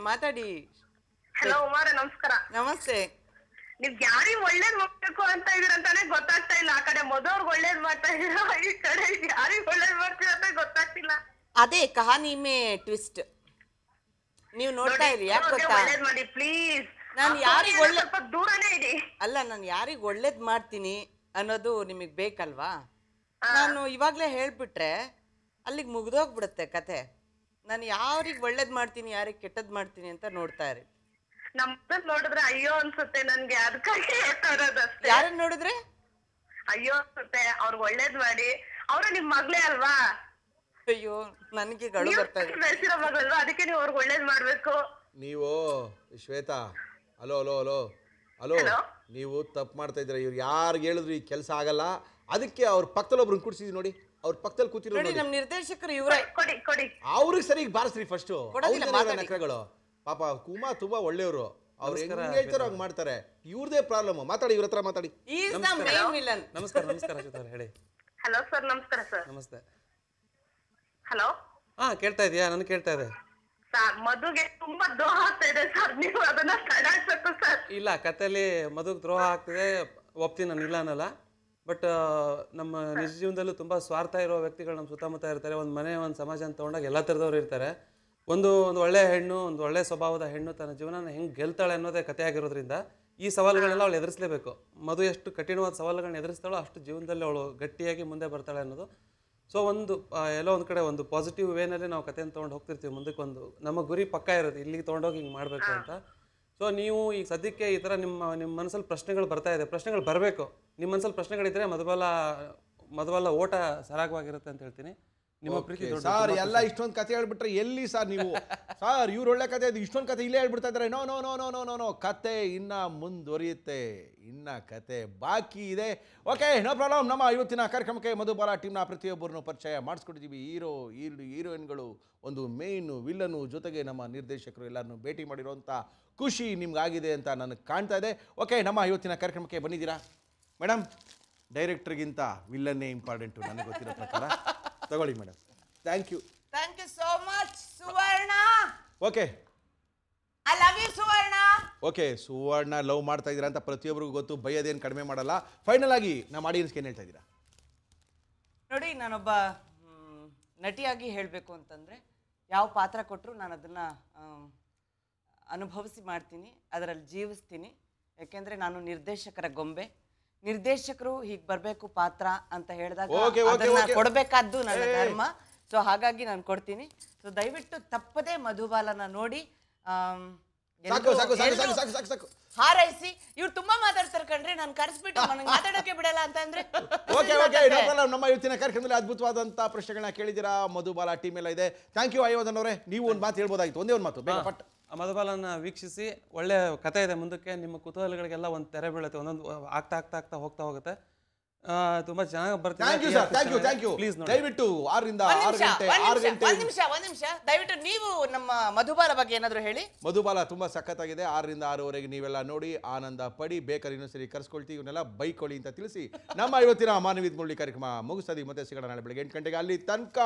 ಮಾತಾಡಿ. ಹಲೋ ಉಮಾರ, ನಮಸ್ಕಾರ. ನಮಸ್ತೆ. ನೀವ್ ಯಾರಿಗ್ ಒಳ್ಳೇದ್ ಮಾಡ್ಬೇಕು ಅಂತ ಇದೀರಂತಾನೆ ಗೊತ್ತಾಗ್ತಾ ಇಲ್ಲ. ಆ ಕಡೆ ಮಧುವ್ರಿಗೆ ಒಳ್ಳೇದ್ ಮಾಡ್ತಾ ಇದೀರಾ, ಈ ಕಡೆ ಯಾರಿಗ್ ಒಳ್ಳೇದ್ ಮಾಡ್ತೀರ ಅಂತ ಗೊತ್ತಾಗ್ತಿಲ್ಲ. ಅದೇ ಕಹಾನಿ ಮೇ ಟ್ವಿಸ್ಟ್. ನೀವು ನೋಡ್ತಾ ಇರಿ. ಯಾಕೆ ಗೊತ್ತಾ, ಒಳ್ಳೇದ್ ಮಾಡಿ ಪ್ಲೀಸ್. ನಾನು ಯಾರಿಗ್ ಸ್ವಲ್ಪ ದೂರನೇ ಇಡಿ. ಅಲ್ಲ, ನಾನು ಯಾರಿಗ್ ಒಳ್ಳೇದ್ ಮಾಡ್ತೀನಿ ಅನ್ನೋದು ನಿಮಗ್ ಬೇಕಲ್ವಾ? ನಾನು ಇವಾಗ್ಲೇ ಹೇಳ್ಬಿಟ್ರೆ ಅಲ್ಲಿಗೆ ಮುಗ್ದೋಗ್ಬಿಡುತ್ತೆ ಕತೆ. ನಾನು ಯಾರಿಗ್ ಒಳ್ಳೇದ್ ಮಾಡ್ತೀನಿ, ಯಾರಿಗ್ ಕೆಟ್ಟದ್ ಮಾಡ್ತೀನಿ ಅಂತ ನೋಡ್ತಾ ಇರಿ. ನಮ್ದನ್ ನೋಡಿದ್ರೆ ಅಯ್ಯೋ ಅನ್ಸುತ್ತೆ ನನ್ಗೆ, ಅದಕ್ಕಾಗಿ ಹೇಳ್ತಾರದಷ್ಟೇ. ಯಾರನ್ನ ನೋಡಿದ್ರೆ ಅಯ್ಯೋ ಅನ್ಸುತ್ತೆ. ಅವ್ರಿಗೆ ಒಳ್ಳೇದ್ ಮಾಡಿ. ಅವ್ರು ನಿಮ್ ಮಗ್ಳೇ ಅಲ್ವಾ? ಅಯ್ಯೋ, ನನಗೆ ಗಳು ಬರ್ತಾ ಇದೆ. ಬೆಳೆಸಿರೋ ಮಗಳಲ್ವಾ, ಅದಕ್ಕೆ ನೀವು ಅವ್ರಿಗೆ ಒಳ್ಳೇದ್ ಮಾಡ್ಬೇಕು. ನೀವು Shweta, hello hello hello hello, ನೀವು ತಪ್ಪು ಮಾಡ್ತಾ ಇದ್ದೀರಾ. ಇವ್ರು ಯಾರಿಗೆ ಹೇಳಿದ್ರು ಈ ಕೆಲಸ ಆಗಲ್ಲ. ಅದಕ್ಕೆ ಅವ್ರ ಪಕ್ಕದಲ್ಲಿ ಒಬ್ರು ಕೂಡ್ಸಿದ್ವಿ ನೋಡಿ, ಅವ್ರ ಪಕ್ಕದಲ್ಲಿ ಕೂತಿರೋ ನೋಡಿ. ನಮ್ಮ ನಿರ್ದೇಶಕರು ಇವರೇ. ಕೊಡಿ ಕೊಡಿ. ಅವ್ರಿಗೆ ಸರಿಯಾಗಿ ಬಾರಿಸ್ರಿ ಫಸ್ಟ್. ನಕರಗಳು ಪಾಪ ಕುಮಾ ತುಂಬಾ ಒಳ್ಳೆಯವರು. ಅವ್ರು ಹೆಂಗ್ ಹೇಳ್ತಾರೋ ಹಂಗ್ ಮಾಡ್ತಾರೆ. ಇವ್ರದೇ ಪ್ರಾಬ್ಲಮ್. ಮಾತಾಡಿ, ಇವ್ರ ಹತ್ರ ಮಾತಾಡಿ. ನಮಸ್ಕಾರ ಶ್ವೇತಾ, ಹೇಳಿ. Hello sir. ನಮಸ್ಕಾರ ಸರ್. ನಮಸ್ತೆ. ಹಲೋ. ಕೇಳ್ತಾ ಇದೆಯಾ? ನನಗೆ ಕೇಳ್ತಾ ಇದೆ ಸರ್. ಮಧುಗೆ ತುಂಬಾ ದ್ರೋಹ ಆಗ್ತಾ ಇದೆ ಸರ್, ನೀವು ಅದನ್ನ ತಡೆಸಬೇಕು ಸರ್. ಇಲ್ಲ, ಕಥೆಯಲ್ಲಿ ಮಧುಗೆ ದ್ರೋಹ ಆಗ್ತಿದೆ, ಒಪ್ತೀನಿ, ನಾನು ಇಲ್ಲ ಅನ್ನಲ್ಲ. ಬಟ್ ನಮ್ಮ ನಿಜ ಜೀವನದಲ್ಲೂ ತುಂಬ ಸ್ವಾರ್ಥ ಇರೋ ವ್ಯಕ್ತಿಗಳು ನಮ್ಮ ಸುತ್ತಮುತ್ತ ಇರ್ತಾರೆ. ಒಂದು ಮನೆ, ಒಂದು ಸಮಾಜ ಅಂತ ತೊಗೊಂಡಾಗ ಎಲ್ಲ ಥರದವ್ರು ಇರ್ತಾರೆ. ಒಂದು ಒಳ್ಳೆ ಹೆಣ್ಣು, ಒಂದು ಒಳ್ಳೆ ಸ್ವಭಾವದ ಹೆಣ್ಣು ತನ್ನ ಜೀವನನ ಹೆಂಗೆ ಗೆಲ್ತಾಳೆ ಅನ್ನೋದೇ ಕಥೆ ಆಗಿರೋದ್ರಿಂದ ಈ ಸವಾಲುಗಳನ್ನೆಲ್ಲ ಅವಳು ಎದುರಿಸಲೇಬೇಕು. ಮಧು ಎಷ್ಟು ಕಠಿಣವಾದ ಸವಾಲುಗಳನ್ನ ಎದುರಿಸ್ತಾಳೋ ಅಷ್ಟು ಜೀವನದಲ್ಲಿ ಅವಳು ಗಟ್ಟಿಯಾಗಿ ಮುಂದೆ ಬರ್ತಾಳೆ ಅನ್ನೋದು. ಸೊ ಎಲ್ಲೋ ಒಂದು ಕಡೆ ಒಂದು ಪಾಸಿಟಿವ್ ವೇನಲ್ಲಿ ನಾವು ಕಥೆಯನ್ನು ತೊಗೊಂಡು ಹೋಗ್ತಿರ್ತೀವಿ ಮುಂದಕ್ಕೆ. ನಮ್ಮ ಗುರಿ ಪಕ್ಕ ಇರುತ್ತೆ, ಇಲ್ಲಿಗೆ ತೊಗೊಂಡೋಗಿ ಹಿಂಗೆ ಮಾಡಬೇಕು ಅಂತ. ಸೊ ನೀವು ಈಗ ಸದ್ಯಕ್ಕೆ ಈ ಥರ ನಿಮ್ಮ ಮನಸ್ಸಲ್ಲಿ ಪ್ರಶ್ನೆಗಳು ಬರ್ತಾ ಇದೆ. ಪ್ರಶ್ನೆಗಳು ಬರಬೇಕು. ನಿಮ್ಮ ಮನಸ್ಸಲ್ಲಿ ಪ್ರಶ್ನೆಗಳಿದ್ರೆ ಮಧುಬಾಲ ಓಟ ಸರಾಗವಾಗಿರುತ್ತೆ ಅಂತ ಹೇಳ್ತೀನಿ. ನಿಮ್ಮ ಪ್ರೀತಿ ಸರ್, ಎಲ್ಲ ಇಷ್ಟೊಂದು ಕತೆ ಹೇಳ್ಬಿಟ್ರೆ ಎಲ್ಲಿ ಸರ್ ನೀವು? ಸರ್, ಇವ್ರು ಒಳ್ಳೆ ಕತೆ, ಇಷ್ಟೊಂದು ಕತೆ ಇಲ್ಲೇ ಹೇಳ್ಬಿಡ್ತಾ ಇದ್ದಾರೆ. No no no no no no no ಕತೆ ಇನ್ನ ಮುಂದುವರಿಯುತ್ತೆ, ಇನ್ನ ಕತೆ ಬಾಕಿ ಇದೆ. Okay, no problem. ನಮ್ಮ ಇವತ್ತಿನ ಕಾರ್ಯಕ್ರಮಕ್ಕೆ ಮಧುಬಾಲ ಟೀಮ್ನ ಪ್ರತಿಯೊಬ್ಬರನ್ನು ಪರಿಚಯ ಮಾಡಿಸ್ಕೊಟ್ಟಿದ್ದೀವಿ. ಹೀರೋಯಿನ್ಗಳು, ಒಂದು ಮೇಯ್ನು, ವಿಲ್ಲನು, ಜೊತೆಗೆ ನಮ್ಮ ನಿರ್ದೇಶಕರು ಎಲ್ಲರನ್ನು ಭೇಟಿ ಮಾಡಿರೋಂಥ ಖುಷಿ ನಿಮ್ಗಾಗಿದೆ ಅಂತ ನನಗೆ ಕಾಣ್ತಾ ಇದೆ. ಓಕೆ, ನಮ್ಮ ಇವತ್ತಿನ ಕಾರ್ಯಕ್ರಮಕ್ಕೆ ಬಂದಿದ್ದೀರಾ ಮೇಡಮ್? ಡೈರೆಕ್ಟರ್ಗಿಂತ ವಿಲ್ಲನ್ನೇ ಇಂಪಾರ್ಟೆಂಟು ನನಗೆ ಗೊತ್ತಿರೋ ಪ್ರಕಾರ. ತಗೊಳ್ಳಿ madam. Thank you so much Suvarna. Okay, I love you Suvarna. Okay, Suvarna love ಮಾಡ್ತಾ ಇದ್ದೀರಾ ಅಂತ ಪ್ರತಿಯೊಬ್ಬರಿಗೂ ಗೊತ್ತು. ಭಯದೇನು ಕಡಿಮೆ ಮಾಡಲ್ಲ. ಫೈನಲ್ ಆಗಿ ನಮ್ಮ ಆಡಿಯನ್ಸ್ಗೆ ಏನು ಹೇಳ್ತಾ ಇದ್ದೀರಾ? ನೋಡಿ, ನಾನೊಬ್ಬ ನಟಿಯಾಗಿ ಹೇಳಬೇಕು ಅಂತಂದರೆ ಯಾವ ಪಾತ್ರ ಕೊಟ್ಟರು ನಾನು ಅದನ್ನು ಅನುಭವಿಸಿ ಮಾಡ್ತೀನಿ, ಅದರಲ್ಲಿ ಜೀವಿಸ್ತೀನಿ. ಯಾಕೆಂದರೆ ನಾನು ನಿರ್ದೇಶಕರ ಗೊಂಬೆ. ನಿರ್ದೇಶಕರು ಹೀಗೆ ಬರಬೇಕು ಪಾತ್ರ ಅಂತ ಹೇಳಿದಾಗ ಅದನ್ನ ಕೊಡಬೇಕಾದ್ದು ನನ್ನ ಧರ್ಮ. ಸೊ ಹಾಗಾಗಿ ನಾನು ಕೊಡ್ತೀನಿ. ಸೊ ದಯವಿಟ್ಟು ತಪ್ಪದೇ ಮಧುಬಾಲನ ನೋಡಿ ಹಾರೈಸಿ. ಇವ್ರು ತುಂಬಾ ಮಾತಾಡ್ತಾರೆ ಕಣ್ರಿ, ನಾನು ಕರೆಸ್ಬಿಟ್ಟು ನನಗೆ ಮಾತಾಡೋಕೆ ಬಿಡಲ್ಲ ಅಂತ ಅಂದ್ರೆ. ನಮ್ಮ ಇವತ್ತಿನ ಕಾರ್ಯಕ್ರಮದಲ್ಲಿ ಅದ್ಭುತವಾದಂತ ಪ್ರಶ್ನೆಗಳನ್ನ ಕೇಳಿದಿರಾ. ಮಧುಬಾಲ ಟೀಮ್ ಎಲ್ಲ ಇದೆ. ಥ್ಯಾಂಕ್ ಯು ಅಯೋಧನ್ ಅವರೇ. ನೀವು ಒಂದು ಮಾತು ಹೇಳ್ಬೋದಾಗಿತ್ತು, ಒಂದೇ ಒಂದು ಮಾತು ಬೇಗ ಪಟ್. ಮಧುಬಾಲನ ವೀಕ್ಷಿಸಿ. ಒಳ್ಳೆ ಕಥೆ ಇದೆ ಮುಂದಕ್ಕೆ. ನಿಮ್ಮ ಕುತೂಹಲಗಳಿಗೆಲ್ಲ ಒಂದು ತೆರೆ ಬೀಳುತ್ತೆ, ಒಂದೊಂದು ಆಗ್ತಾ ಹೋಗ್ತಾ ಹೋಗುತ್ತೆ. ತುಂಬಾ ಚೆನ್ನಾಗಿ thank you sir, thank you. Please ನೋಡಿ, ದಯವಿಟ್ಟು 6 ರಿಂದ 6 ಗಂಟೆ 6 ಗಂಟೆ ಒಂದ್ ನಿಮಿಷ ದಯವಿಟ್ಟು ನೀವು ನಮ್ಮ ಮಧುಬಾಲ ಬಗ್ಗೆ ಏನಾದ್ರು ಹೇಳಿ. ಮಧುಬಾಲ ತುಂಬಾ ಸಖತ್ತಾಗಿದೆ. 6 ರಿಂದ 6ವರೆಗೆ ನೀವೆಲ್ಲ ನೋಡಿ ಆನಂದ ಪಡಿ. ಬೇಕಾದ್ರೆ ಇನ್ನೊಂದ್ಸರಿ ಕರ್ಸ್ಕೊಳ್ತೀವಿ, ಇವನ್ನೆಲ್ಲ ಬೈಕೊಳ್ಳಿ ಅಂತ ತಿಳಿಸಿ ನಮ್ಮ ಇವತ್ತಿನ ಮಾನವೀಯ ಮುರಳಿ ಕಾರ್ಯಕ್ರಮ ಮುಗಿಸ್ತದೆ. ಮತ್ತೆ ಸಿಗೋಣ ನಾಳೆ ಬೆಳಗ್ಗೆ 8 ಗಂಟೆಗೆ. ಅಲ್ಲಿ ತನಕ